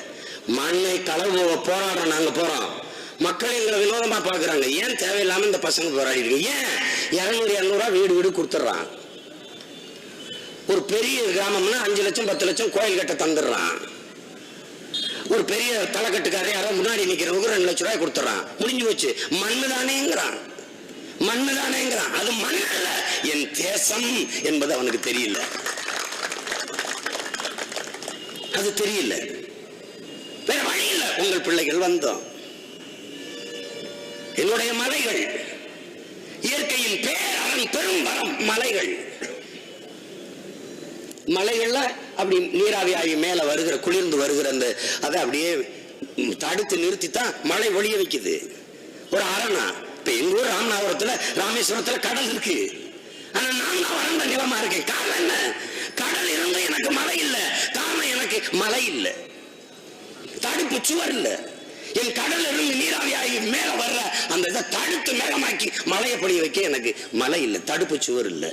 மண்ணை களவு போக போராடுறோம், நாங்க போறோம். மக்கள் எங்களை வினோதமா பாக்குறாங்க. ஏன் தேவையில்லாம இந்த பசங்க போராடி இருக்கு? ஏன் 200-200 வீடு வீடு கொடுத்துட்றான்? ஒரு பெரிய கிராமம்னா 5 லட்சம் 10 லட்சம் கோயில் கட்ட தந்துடுறான். ஒரு பெரிய தலைக்கட்டுக்காரே யாரோ முன்னாடி நிக்கிறவங்க 2 லட்சம் ரூபாய் கொடுத்துறான். முடிஞ்சு போச்சு. மண்ணு தானேங்கிறான், மண்ணு தானேங்கிறான். அது மண் அல்ல, என் தேசம் என்பது அவனுக்கு தெரியல. அது தெரியல. வேற வழி இல்ல. உங்கள் பிள்ளைகள் வந்தோம். என்னுடைய மலைகள், இயற்கையின் பேரன் பெரும் வரம் மலைகள். மலைகள்ல அப்படி நீராவி ஆகி மேல வருகிற குளிர்ந்து வருகிற அந்த அதை அப்படியே தடுத்து நிறுத்தித்தான் மழை ஒளிய வைக்குது. ஒரு அரணா இப்ப எங்க ஊர் ராமநாதபுரத்துல ராமேஸ்வரத்துல கடல் இருக்கு. ஆனா நான் வறண்ட நிலமா இருக்கேன். காரணம் என்ன? கடல் இருந்து எனக்கு மழை இல்லை. காரணம் எனக்கு மழை இல்லை, தடுப்பு சுவர் இல்லை. என் கடல் இருந்து நீராவி ஆகி மேல வர்ற அந்த இதை தடுத்து மேகமாக்கி மழையை பொழிய வைக்க எனக்கு மழை இல்லை, தடுப்பு சுவர் இல்லை.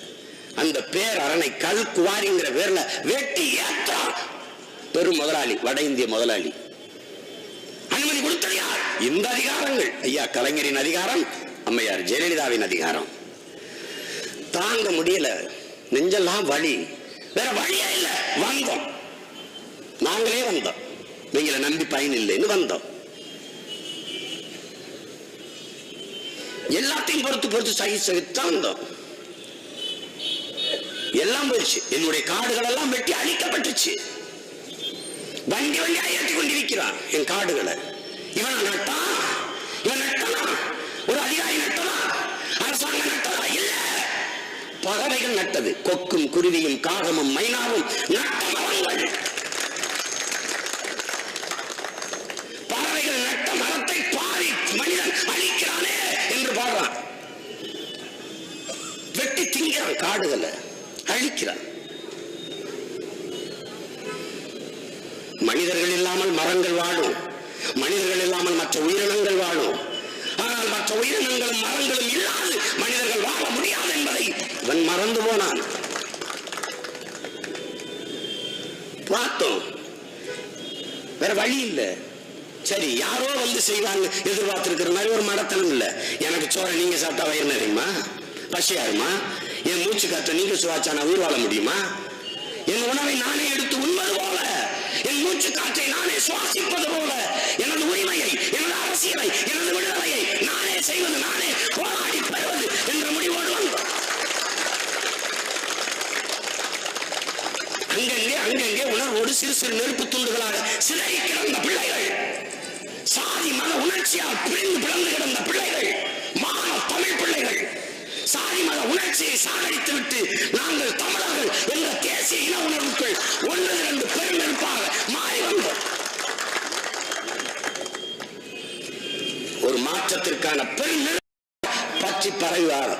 அந்த பேர் அரணை கல் குவாரிங்கிற பேர்ல வெட்டி ஏற்றான் பெரும் முதலாளி, வட இந்திய முதலாளி. அனுமதி கொடுத்தது யார்? இந்த அதிகாரங்கள். ஐயா கலைஞரின் அதிகாரம், அம்மையார் ஜெயலலிதாவின் அதிகாரம். தாங்க முடியல, நெஞ்செல்லாம் வலி. வேற வழியே இல்ல. வந்தோம், நாங்களே வந்தோம். நீங்களை நம்பி பயன் இல்லைன்னு வந்தோம். எல்லாத்தையும் பொறுத்து சகித்தான் வந்தோம். எல்லாம் போயிடுச்சு. என்னுடைய காடுகள் எல்லாம் வெட்டி அழிக்கப்பட்டுச்சு. வண்டி வண்டியா ஏற்றி கொண்டிருக்கிறான் என் காடுகளை. இவன் நட்டான், இவன் நட்டனா? ஒரு அதிகாரி நட்டனா? அரசாங்கம் நட்டதா? இல்ல, பறவைகள் நட்டது. கொக்கும் குருவியும் காகமும் மைனாவும் நட்டவங்கள். பறவைகள் நட்ட மரத்தை பாரி மனிதன் அழிக்கிறானே என்று பாடுறான். வெட்டி திங்கிறான், காடுகளை அழிக்கிறான். மனிதர்கள் இல்லாமல் மரங்கள் வாழும், மனிதர்கள் இல்லாமல் மற்ற உயிரினங்கள் வாழும். ஆனால் மற்ற உயிரினங்களும் மரங்களும் இல்லாது மனிதர்கள் வாழ முடியாது என்பதை அவன் மறந்து போனான். பார்த்தோம், வேற வழி இல்லை. சரி, யாரோ வந்து செய்வாங்க எதிர்பார்த்திருக்கிற மாதிரி ஒரு மடத்தனம் இல்லை. எனக்கு சோறை நீங்க சாப்பிட்டா வயிறு நிறையுமா? பசியாருமா? என் மூச்சு காற்றை நீங்க சுவாச்சா நான் உயிர் வாழ முடியுமா? என் உணவை நானே எடுத்து உண்பது போல, என் மூச்சு காற்றை நானே சுவாசிப்பது போல, எனது உரிமையை, எனது அரசியலை, எனது விடுதலையை நானே செய்வது, நானே போராடி பெறுவது என்ற முடிவோடு வந்தோம். அங்கங்கே உணர்வோடு சிறு சிறு நெருப்பு துண்டுகளாக சிதறி கிடந்த பிள்ளைகள், சாதி மத உணர்ச்சியால் பிளந்து கிடந்த பிள்ளைகள், மாணவ தமிழ் பிள்ளைகள், சாதி மத உணர்ச்சியை சாகடித்து விட்டு நாங்கள் தமிழர்கள் என்ற தேசிய இன உணர்வுக்குள் 1-2 பெருநெருப்பாக மாறி வந்தோம். ஒரு மாற்றத்திற்கான பெருநெருப்பு பற்றி பரவிவார்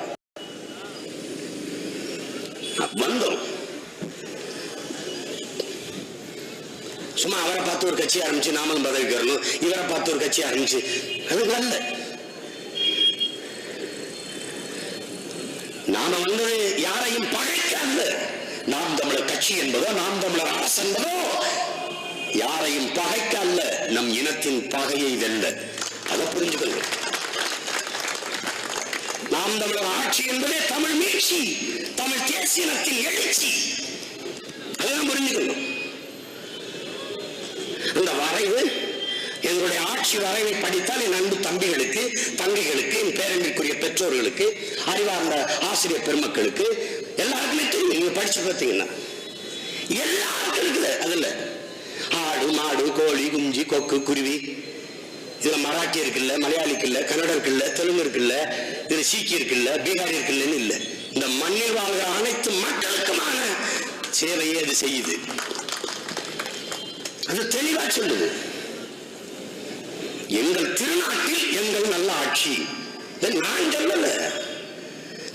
வந்தோம். சும்மா அவரை பார்த்து ஒரு கட்சி ஆரம்பிச்சு நாமளும் பதவிக்கு வரணும், இவரை பார்த்து ஒரு கட்சி ஆரம்பிச்சு, அது நல்ல. நாம வந்தது யாரையும் பகைக்க அல்ல, நாம் தமிழர் கட்சி என்பதோ நாம் தமிழர் அரசு என்பதோ யாரையும் பகைக்க அல்ல, நம் இனத்தின் பகையை வெல்ல. அதை புரிஞ்சுக்கொள்ள. நாம் தமிழர் ஆட்சி என்பதே தமிழ் மீட்சி, தமிழ் தேசியத்தின் எழுச்சி. அதெல்லாம் புரிஞ்சுக்கணும். இந்த வரைவு, எங்களுடைய ஆட்சி வரைவை படித்தால் என் அன்பு தம்பிகளுக்கு, தங்கைகளுக்கு, என் பேரன்பிற்குரிய பெற்றோர்களுக்கு, அறிவார்ந்த ஆசிரியர் பெருமக்களுக்கு எல்லாருக்குமே தெரியும். நீங்க படிச்சு பார்த்தீங்கன்னா எல்லாருக்கும் இருக்குது. அதுல ஆடு, மாடு, கோழி, குஞ்சு, கொக்கு, குருவி, இதுல மராட்டி இருக்குல்ல, மலையாளிக்கு இல்ல, கன்னடருக்கு இல்ல, தெலுங்கு இருக்குல்ல, இதுல சீக்கிய இருக்குல்ல, பீகாரி இருக்குல்லன்னு இல்ல. இந்த மண்ணில் வாழ்கிற அனைத்து மக்களுக்குமான சேவையை அது செய்யுது. அது தெளிவா சொல்லுது. எங்கள் திருநாட்டில் எங்கள் நல்ல ஆட்சி. நான் சொல்லல,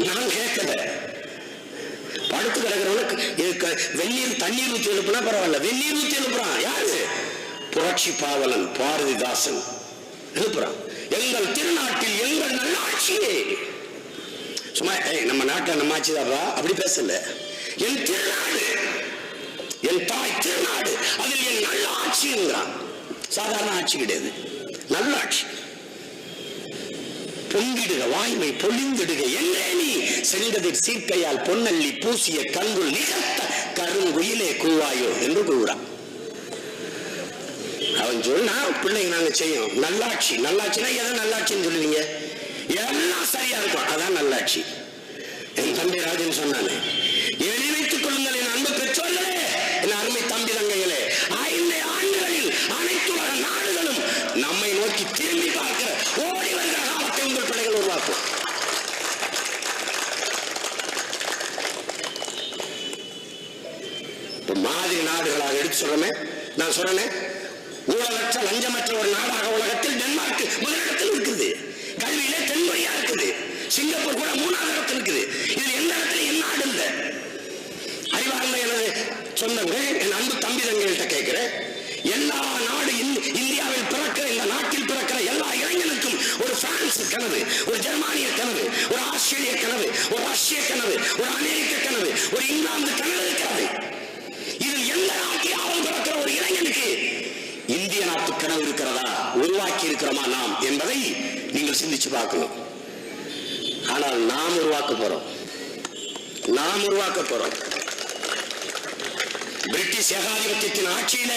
நான் கேட்கல. படுத்து கிடக்கிறவனுக்கு வெந்நீர் தண்ணீர் ஊற்றி எழுப்புனா பரவாயில்ல, வெந்நீர் ஊற்றி எழுப்புறான். யாரு? புரட்சி பாவலன் பாரதிதாசன் எழுப்புறான். எங்கள் திருநாட்டில் எங்கள் நல்ல ஆட்சியே. சும்மா நம்ம நாட்டில் நம்ம ஆட்சிதாரா அப்படி பேசல. என் திருநாடு, என் தாய் திருநாடு, அதில் என் நல்ல ஆட்சிங்கிறான். சாதாரண ஆட்சி கிடையாது, நல்ல ஆட்சி. பொங்கிடுக வாய்மை பொழிந்திடுக என்றே நீ செங்கதிர் சீர்க்கையால் பொன்னல்லி பூசிய கண்குள் நிகழ்த்த கருங்குயிலே கூவாயோ என்று கூறுறான். அவன் சொன்னா பிள்ளைங்க நாங்க செய்யும் நல்லாட்சி. நல்லாட்சினா எதை நல்லாட்சின்னு சொல்லுவீங்க? எல்லாம் சரியா இருக்கும், அதான் நல்லாட்சி. என் தம்பி ராஜன் சொன்னானே, நினைத்துக் கொள்ளுங்கள் என் அன்பு பெற்றோர்களே, என் அருமை தம்பி தங்கைகளே, 5 ஆண்டுகளில் அனைத்து உலக நாடுகளும் நம்மை நோக்கி திரும்பி பார்க்கிற ஓடி வருகிற காலத்தை உங்கள் பிள்ளைகள் உருவாக்கும். மாதிரி நாடுகளாக எடுத்து சொல்றேன். நான் சொல்றேன், ஊழலற்ற லஞ்சமற்ற ஒரு நாடாக உலகத்தில் டென்மார்க் முதலிடத்தில் இருக்குது. கல்வியிலே தென்கொரியா இருக்குது. சிங்கப்பூர் கூட 3வது இடத்தில் இருக்குது. இது எந்த இடத்துல என்ன நாடு இல்லை. அறிவார்ந்த எனது சொந்தங்கள், என் அன்பு தம்பி தங்கைகள்கிட்ட கேட்கிறேன், எல்லா நாடு இந்தியாவில் பிறக்கிற, இந்த நாட்டில் பிறக்கிற எல்லா இளைஞனுக்கும் ஒரு பிரான்ஸ் கனவு, ஒரு ஜெர்மானிய கனவு, ஒரு ஆஸ்திரேலிய கனவு, ஒரு ரஷ்ய கனவு, ஒரு அமெரிக்க கனவு, ஒரு இங்கிலாந்து கனவு இருக்கிறது. இதில் எந்த நாட்டிலாவது பிறக்கிற ஒரு இளைஞனுக்கு இந்திய நாட்டு கனவு இருக்கிறதா, உருவாக்கி இருக்கிறோமா நாம் என்பதை நீங்கள் சிந்திச்சு பார்க்கணும். ஆனால் நாம் உருவாக்க போறோம். பிரிட்டிஷ் ஏகாதிபத்தியத்தின் ஆட்சியில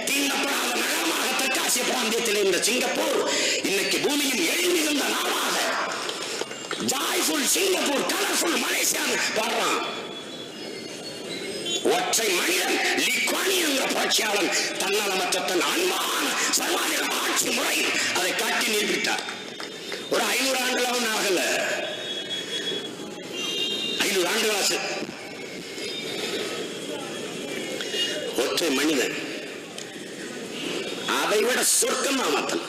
தீண்டப்படாத நகரமாக தெற்காசிய பிராந்தியத்தில் இருந்த சிங்கப்பூர் இன்னைக்கு பூமியின் எழில்மிகுந்த நாடாக, ஜாய்ஃபுல் சிங்கப்பூர், கலர்ஃபுல் மலேசியா பாடுறான். ஒற்றை மனிதன் லீ குவான் யூ என்ற புரட்சியாளன் தன்னலமற்ற தன் அன்பான சர்வாதிகார ஆட்சி முறையில் அதை காட்டி நிரூபித்தார். ஒரு 500 ஆண்டுகளாகவும் ஆகல, 500 ஆண்டுகளாச்சு. ஒற்றை மனிதன், அதை விட சொர்க்கம் மாத்தம்.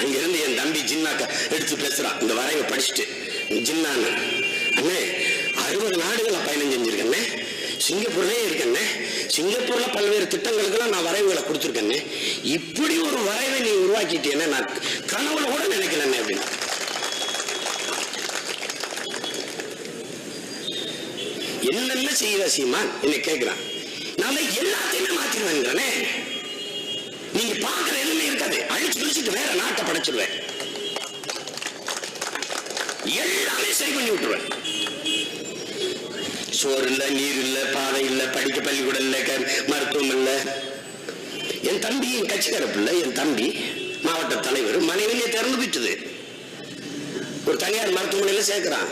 அங்கிருந்து என் தம்பி ஜின்னாக்க எடுத்து பேசுறான். இந்த வரைவை படிச்சுட்டு ஜின்னான்னு, அண்ணே 60 நாடுகளை பயணம் செஞ்சிருக்கேன்னே, சிங்கப்பூர்லயே இருக்கேன்னே, சிங்கப்பூர்ல பல்வேறு திட்டங்களுக்கெல்லாம் நான் வரைவுகளை கொடுத்துருக்கேன்னே, இப்படி ஒரு வரைவை நீ உருவாக்கிட்டேன்னு நான் கனவுல கூட நினைக்கலன்னே அப்படின்னு. என்னென்ன செய்வ சீமான் என்ன கேட்கிறான். நான் எல்லாத்தையுமே மாத்திருவேன். நீங்க பாக்குற எதுவுமே இருக்காது, அழிச்சு குளிச்சுட்டு வேற நாட்டை படைச்சிருவேன், எல்லாமே சரி பண்ணி விட்டுருவேன். சோறு இல்ல, நீர் இல்ல, பாதை இல்ல, படிக்க பள்ளிக்கூடம் இல்ல, மருத்துவம் இல்ல. என் தம்பி, என் கட்சிக்கார பிள்ளை, என் தம்பி மாவட்ட தலைவர் மனைவியே திறந்து போயிட்டுது. ஒரு தனியார் மருத்துவமனையில சேர்க்கிறான்.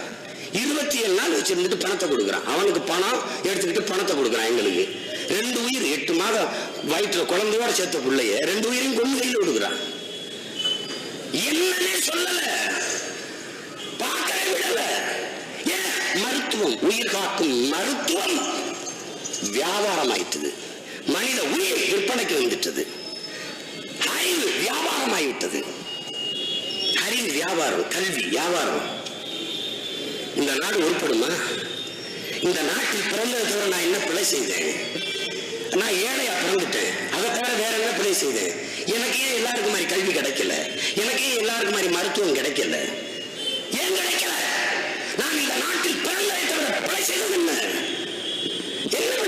27 நாள் வச்சிருந்துட்டு பணத்தை கொடுக்குறான். அவனுக்கு பணம் எடுத்துக்கிட்டு பணத்தை கொடுக்குறான். எங்களுக்கு 2 உயிர் 8 மாதம் வயிற்றுல குழந்தையோட சேர்த்த பிள்ளைய 2 உயிரையும் கொண்டு கையில் கொடுக்குறான். என்னன்னே சொல்லல, பார்க்கவே விடல. ஏன்? மருத்துவம், உயிர் காக்கும் மருத்துவம் வியாபாரம் ஆயிட்டது. மனித உயிர் விற்பனைக்கு வந்துட்டது. அறிவு வியாபாரம் ஆகிவிட்டது. அறிவு வியாபாரம், கல்வி வியாபாரம். இந்த நாடு உருப்படுமா? இந்த நாட்டில் பிறந்ததை தவிர நான் என்ன பிழை செய்தேன்? நான் ஏழையா பிறந்துட்டேன், அதை தவிர வேற என்ன பிழை செய்தேன்? எனக்கு ஏன் எல்லாருக்கும் மாதிரி கல்வி கிடைக்கல? எனக்கு ஏன் எல்லாருக்கும் மாதிரி மருத்துவம் கிடைக்கல? ஏன் கிடைக்கல? நான் இந்த நாட்டில் பிறந்ததை தவிர பிழை செய்தது என்ன?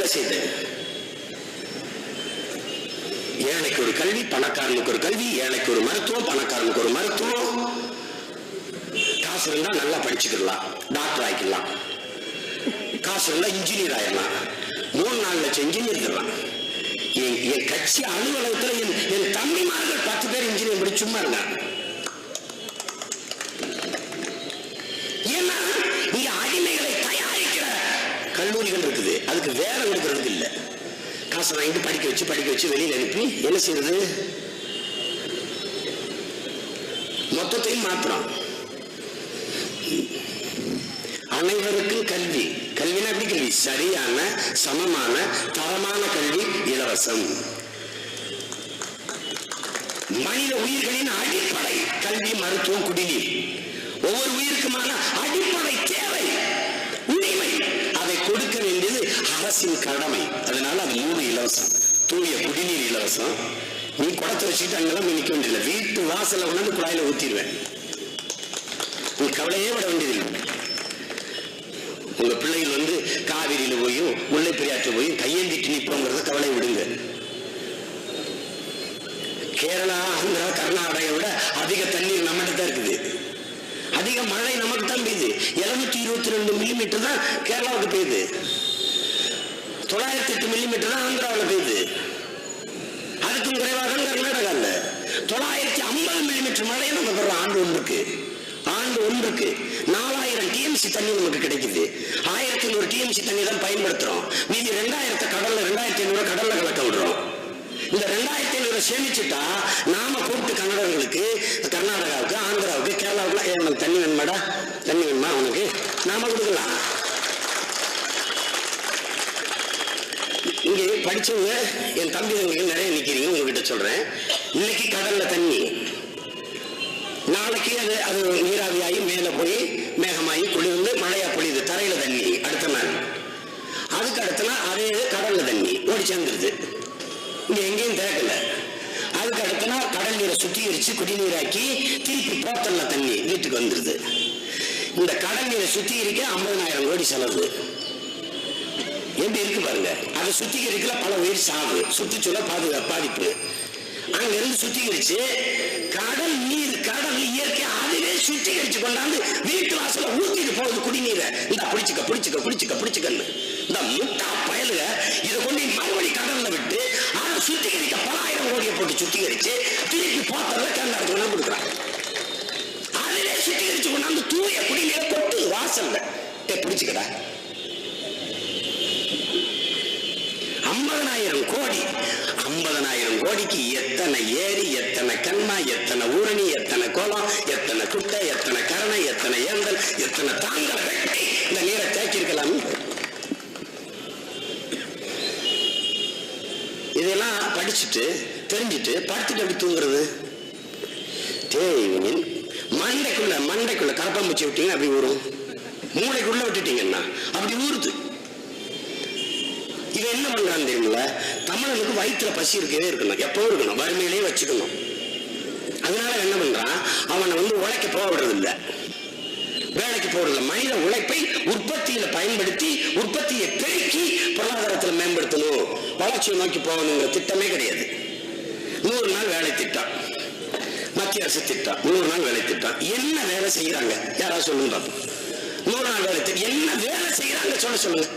வேலை செய்யுது. ஏழைக்கு ஒரு கல்வி, பணக்காரனுக்கு ஒரு கல்வி, ஏழைக்கு ஒரு மருத்துவம், பணக்காரனுக்கு ஒரு மருத்துவம். காசு இருந்தா நல்லா படிச்சுக்கலாம், டாக்டர் ஆகிக்கலாம். காசு இருந்தா இன்ஜினியர் ஆயிடலாம். 3-4 லட்சம் இன்ஜினியர் தரலாம். என் கட்சி அலுவலகத்தில் என் தம்பிமார்கள் 10 பேர் இன்ஜினியர் படி சும்மா இருந்தாங்க. ஏன்னா இங்க அடிமைகளை தயாரிக்கிற கல்லூரிகள் இருக்குது, அதுக்கு வேலை கொடுக்கறதுக்கு இல்லை. காசை வாங்கிட்டு படிக்க வச்சு வெளியில் அனுப்பி என்ன செய்யறது? மொத்தத்தையும் மாத்திரம். அனைவருக்கும் கல்வி. கல்வினா எப்படி கல்வி? சரியான, சமமான, தரமான கல்வி, இலவசம். மனித உயிர்களின் அடிப்படை கல்வி, மருத்துவம், குடிநீர். ஒவ்வொரு உயிருக்குமான அடிப்படை தேவை, உரிமை. அதை கொடுக்க வேண்டியது அரசின் கடமை. அதனால அது 3 இலவசம். தூய குடிநீர் இலவசம். நீ குடத்தை வச்சுக்கிட்டு அங்கெல்லாம் நிற்க வேண்டியதில்லை, வீட்டு வாசல கொண்டு குழாயில ஊத்திடுவேன். நீ கவலையே விட வேண்டியதில்லை. உங்க பிள்ளைகள் காவிரியில போயும் முல்லை பெரியாற்று போயும் கையேந்திட்டு நிற்போங்கிறத கவலை விடுங்க. கேரளா, ஆந்திரா, கர்நாடகை விட அதிக தண்ணீர் நம்மகிட்ட தான் இருக்குது. அதிக மழை நமக்கு தான் பெய்யுது. 722 மில்லிமீட்டர் தான் கேரளாவுக்கு பெய்யுது. 908 மில்லிமீட்டர் தான் ஆந்திராவில் பெய்யுது. அதுக்கும் குறைவாக கர்நாடகா இல்ல. 950 மில்லிமீட்டர் மழை நம்ம பெறோம் ஆண்டு ஒன்றுக்கு. 4000 டிஎம்சி தண்ணி நமக்கு கிடைக்குது. 1100 டிஎம்சி தண்ணி தான் பயன்படுத்துறோம். மீதி 2000 கடல்ல 2500 கடல்ல கலக்க விடுறோம். இந்த 2500 சேமிச்சுட்டா நாம கூப்பிட்டு கன்னடர்களுக்கு, கர்நாடகாவுக்கு, ஆந்திராவுக்கு, கேரளாவுக்கு உனக்கு தண்ணி வேணுமாடா, தண்ணி வேணுமா உனக்கு, நாம கொடுக்கலாம். இங்கே படிச்சவங்க என் தம்பி தங்கைகள் நிறைய நிக்கிறீங்க. உங்ககிட்ட சொல்றேன், இன்னைக்கு கடல்ல தண்ணி, நாளைக்கு அது நீராவியாகி மேல போய் மேகமாகி குளிர்ந்து மழையா பொழியுது, தரையில தண்ணி. அடுத்த நாள் அதுக்கு அடுத்த நாள் அதே கடல்ல தண்ணி ஓடி சேர்ந்துருது. இங்க எங்கேயும் தேக்கல. அதுக்கு அடுத்த நாள் கடல் நீரை சுத்திகரிச்சு குடிநீராக்கி திருப்பி போத்தல்ல தண்ணி வீட்டுக்கு வந்துருது. இந்த கடல் நீரை சுத்திகரிக்க 50,000 கோடி செலவு. எப்படி இருக்கு பாருங்க. அதை சுத்திகரிக்கல பல உயிர் சாவு, சுற்றுச்சூழல் பாதிப்பு. அங்க இருந்து சுத்திகரிச்சு கடல் நீர், கடல் இயற்கை அதுவே சுத்திகரிச்சு கொண்டாந்து வீட்டு வாசல ஊத்திட்டு போகுது குடிநீரை. இந்த பிடிச்சுக்கன்னு இந்த முட்டா பயலுக இதை கொண்டு மறுபடி கடல்ல விட்டு அதை சுத்திகரிக்க பல ஆயிரம் கோடியை போட்டு சுத்திகரிச்சு திருப்பி போத்தல கேரளாவுக்கு கொடுக்குறாங்க. அதுவே சுத்திகரிச்சு கொண்டாந்து தூய குடிநீரை கொட்டு வாசல்ல பிடிச்சுக்கடா. 50,000 கோடி. 50,000 கோடிக்கு எத்தனை ஏரி, எத்தனை கண்மா, எத்தனை ஊரணி, எத்தனை குளம், எத்தனை குட்டை, எத்தனை கரணை, எத்தனை ஏந்தல், எத்தனை தாங்கல் வெட்டி இந்த நீரை தேக்கிருக்கலாம். இதெல்லாம் படிச்சுட்டு தெரிஞ்சுட்டு படுத்துட்டு எப்படி தூங்குறது? மண்டைக்குள்ள கரப்பாம்பூச்சி விட்டீங்க அப்படி ஊறும். மூளைக்குள்ள விட்டுட்டீங்கன்னா அப்படி ஊறுது. இவன் என்ன பண்றான்னு தெரியுமில்ல, தமிழனுக்கு வயிற்றுல பசி இருக்கவே இருக்கணும், எப்பவும் இருக்கணும், வறுமையிலேயே வச்சுக்கணும். அதனால என்ன பண்றான், அவனை உழைக்க போடுறது இல்லை, வேலைக்கு போடுறது. மனித உழைப்பை உற்பத்தியில பயன்படுத்தி உற்பத்தியை பெருக்கி பொருளாதாரத்தில் மேம்படுத்தணும், வளர்ச்சியை நோக்கி போகணுங்கிற திட்டமே கிடையாது. 100 நாள் வேலை திட்டம், மத்திய அரசு திட்டம். 100 நாள் வேலை திட்டம் என்ன வேலை செய்யறாங்க யாராவது சொல்லுங்க பார்ப்போம். 100 நாள் வேலை திட்டம் என்ன வேலை செய்யறாங்க சொல்லுங்க.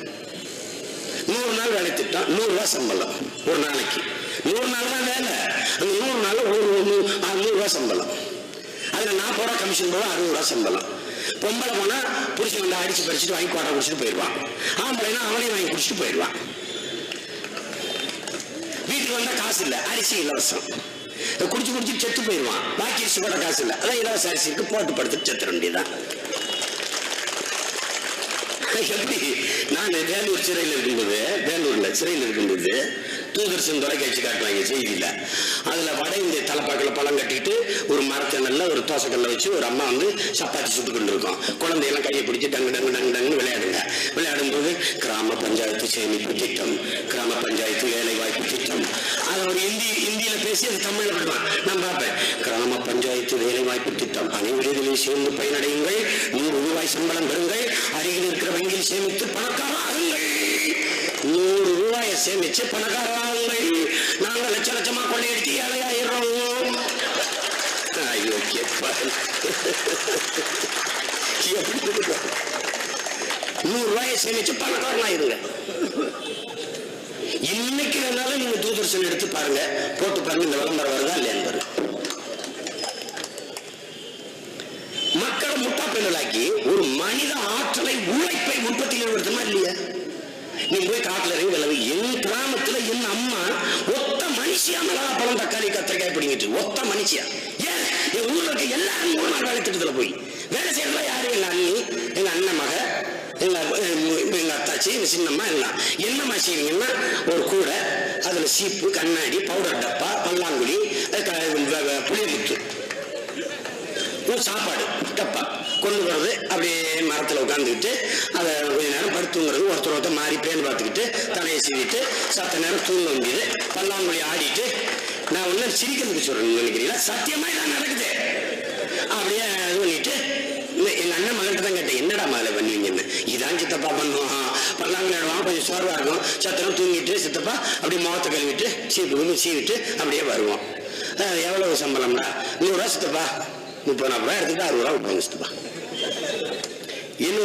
100 நாள் வேலை திட்டம், 100 ரூபாய் சம்பளம் ஒரு நாளைக்கு. 100 நாள் தான் வேலை. அந்த 100 நாள் 100 ரூபாய் சம்பளம். அதுல 40 ரூபாய் கமிஷன் போக 60 ரூபாய் சம்பளம். பொம்பளை போனா புருஷன் அடிச்சு பறிச்சுட்டு வாங்கி கோட்டை குடிச்சிட்டு போயிடுவான். ஆம்பளைனா அவனையும் வாங்கி குடிச்சிட்டு போயிடுவான். வீட்டுக்கு வந்தா காசு இல்லை, அரிசி இலவசம், குடிச்சு செத்து போயிடுவான். பாக்கி அரிசி போட காசு இல்லை, அதான் இலவச அரிசி இருக்கு, போட்டு படுத்துட்டு செத்துற வேண்டியதான். எப்படி நான் வேலூர் சிறையில் இருக்கும்போது, வேலூர்ல சிறையில் இருக்கும்போது தூதர்சன் தொலைக்காட்சி காட்டுவாங்க செய்தியில. அதுல வட இந்திய தலைப்பாக்கில் பழம் கட்டிட்டு ஒரு மரத்தனல்ல ஒரு தோசைக்கல்ல வச்சு ஒரு அம்மா சப்பாத்தி சுட்டு கொண்டு இருக்கும். குழந்தையெல்லாம் கையை பிடிச்சி டங்கு விளையாடுங்க. விளையாடும் போது கிராம பஞ்சாயத்து சேமிப்பு திட்டம், கிராம பஞ்சாயத்து வேலை வாய்ப்பு திட்டம், அதை ஒரு இந்தியில பேசி அது தமிழ்ல விடுவான். நான் பார்ப்பேன், கிராம பஞ்சாயத்து வேலை வாய்ப்பு திட்டம், அனைவரிலும் சேர்ந்து பயனடையுங்கள், 100 ரூபாய் சம்பளம் பெறுங்கள், அருகில் இருக்கிற வங்கியில் சேமித்து பணக்கார ஆகுங்கள். 100 சேமிச்சு பணக்காரங்கள் நாங்க லட்ச லட்சமா கொள்ளையடிச்சு ஏழையாயிடுறோம். ஐயோ ₹100 சேமிச்சு பணக்காரனாயிருங்க. இன்னைக்கு வேணாலும் நீங்க தூர்தர்ஷன் எடுத்து பாருங்க, போட்டு பாருங்க, இந்த விளம்பரம் வருதா இல்லையான்னு பாருங்க. மக்களை முட்டாப்பெண்களாக்கி ஒரு மனித ஆற்றலை உழைப்பை உற்பத்தியில் ஏற்படுத்தமா இல்லையா? நீங்க போய் காட்டுல இறங்கி விளைவு. என் கிராமத்துல என் அம்மா ஒத்த மனுஷியா மிளகாப்பழம் தக்காளி கத்திரிக்காய் பிடிங்கிட்டு ஒத்த மனுஷியா. ஏன் என் ஊர்ல இருக்க எல்லாரும் 3 நாள் வேலை திட்டத்துல போய் வேலை செய்யறதா யாரு? எங்க அண்ணி, எங்க அண்ணன் மக, எங்க அத்தாச்சி, எங்க சின்னம்மா எல்லாம். என்னம்மா செய்வீங்கன்னா ஒரு கூடை, அதுல சீப்பு, கண்ணாடி, பவுடர் டப்பா, பல்லாங்குழி, புளியமுத்து, சாப்பாடு டப்பா கொண்டு வர்றது. அப்படியே மரத்துல உட்காந்துக்கிட்டு அதை கொஞ்ச நேரம் படுத்துங்கிறது, ஒருத்தர் மாறி பேன் பார்த்துக்கிட்டு தலையை சீவிட்டு சத்த நேரம் தூங்க வேண்டியது, பல்லாங்குழி ஆடிட்டு. நான் ஒண்ணு சிரிக்கிறதுக்கு சொல்றேன் நினைக்கிறீங்களா? சத்தியமா இதான் நடக்குது. அப்படியே இது பண்ணிட்டு எங்க அண்ணன் மகன்கிட்ட தான் கேட்டேன், என்னடா மகளை பண்ணுவீங்கன்னு. இதான் சித்தப்பா பண்ணுவோம், பல்லாங்குழி ஆடுவான், கொஞ்சம் சோர்வா இருக்கும், சத்தனம் தூங்கிட்டு சித்தப்பா அப்படியே முகத்தை கழுவிட்டு சீவிட்டு அப்படியே வருவோம். எவ்வளவு சம்பளம்டா? ₹100 சித்தப்பா. 30-40 எடுத்துட்டு ₹60 விட்டுவாங்க சித்தப்பா. எங்க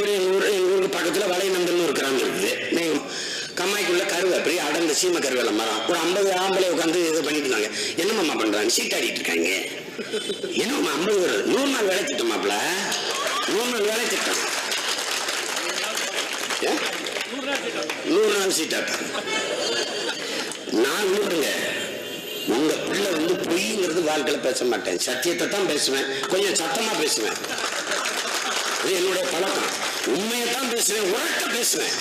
ஊருக்கு பக்கத்துல வளையநந்தன் ஒரு கிராமம் இருக்குது. கம்மாய்க்குள்ள கருவேப்பிலை அடர்ந்த சீம கருவேல மரம். ஒரு 50 ஆம்பளை உட்காந்து இதை பண்ணிட்டு இருந்தாங்க. என்னம்மா பண்றாங்க? சீட்டாடிட்டு இருக்காங்க. என்னம்மா 50 100 நாள் வேலை திட்டமாப்ல, 100 நாள் வேலை திட்டம், 100 நாள் சீட்டாட்டம். நான் விடுறேங்க, உங்க பிள்ளை பொய்ங்கிறது வாழ்க்கையில பேச மாட்டேன், சத்தியத்தை தான் பேசுவேன், கொஞ்சம் சத்தமா பேசுவேன். என்னுடைய பழக்கம். உண்மையை தான் பேசுவேன், உறக்க பேசுவேன்.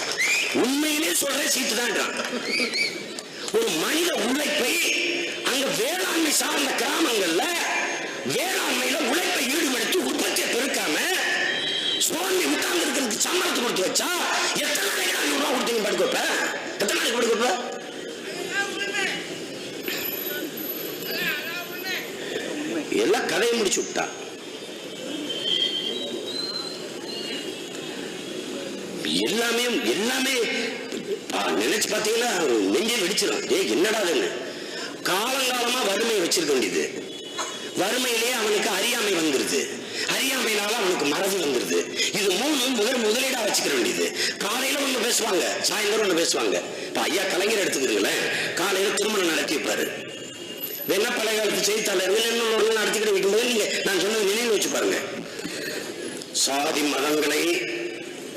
உண்மையிலே சொல்றேன், சீட்டு தான். ஒரு மனித உழைப்பை அங்க வேளாண்மை சார்ந்த கிராமங்கள்ல வேளாண்மையில உழைப்பை ஈடுபடுத்தி உற்பத்தியை பெருக்காம சோழனை உட்கார்ந்து இருக்கிறதுக்கு சம்பளத்தை கொடுத்து வச்சா எத்தனை நாளைக்கு ₹100 கொடுத்தீங்க படுக்கப்ப? எத்தனை நாளைக்கு படுக்கப்ப? எல்லாம் கதையை முடிச்சு விட்டா. எல்லாமே நினைச்சு பாத்தீங்கன்னா நெஞ்சே வெடிச்சிடும். என்னடா காலங்காலமா வறுமை வச்சிருக்க வேண்டியது, வறுமையிலேயே அவனுக்கு அறியாமை வந்துருது, அறியாமையினால அவனுக்கு மறதி வந்துருது. இது 3 முதலீடா வச்சுக்க வேண்டியது. காலையில ஒண்ணு பேசுவாங்க, சாயந்தரம் ஒண்ணு பேசுவாங்க. இப்ப ஐயா கலைஞர் எடுத்துக்கிறீங்களேன், காலையில திருமணம் நடத்தி வைப்பாரு. வேணா பழைய காலத்து செய்தித்தாளர்கள் இன்னொரு நடத்திக்கிட்டு வைக்கும்போது நீங்க நான் சொன்னது நினைவு வச்சு பாருங்க. சாதி மதங்களை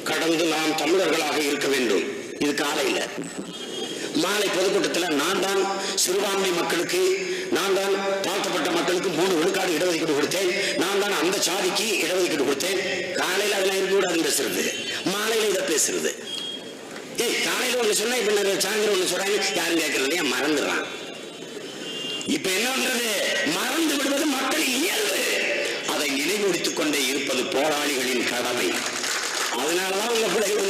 கடந்து நாம் தமிழர்களாக இருக்க வேண்டும். இது காலையில. மாலை பொதுக்கூட்டத்தில் நான் தான் சிறுபான்மை மக்களுக்கு, நான் தான் தாழ்த்தப்பட்ட மக்களுக்கு 3 விழுக்காடு இடஒதுக்கீடு கொடுத்தேன், நான் தான் அந்த சாதிக்கு இடஒதுக்கீடு கொடுத்தேன். காலையில அதெல்லாம் இருக்கக்கூடாதுன்னு பேசுறது, மாலையில இதை பேசுறது. காலையில ஒண்ணு சொன்னா இப்ப சாயந்தரம் ஒண்ணு சொல்றாங்க, யாரும் கேட்கறது, மறந்துடுறான். இப்ப என்ன பண்றது? மறந்து விடுவது மக்களின் இயல்பு. அதை நினைவுறுத்திக் கொண்டே இருப்பது போராளிகளின் கடமை. அதனாலதான் உங்க பிள்ளைகள்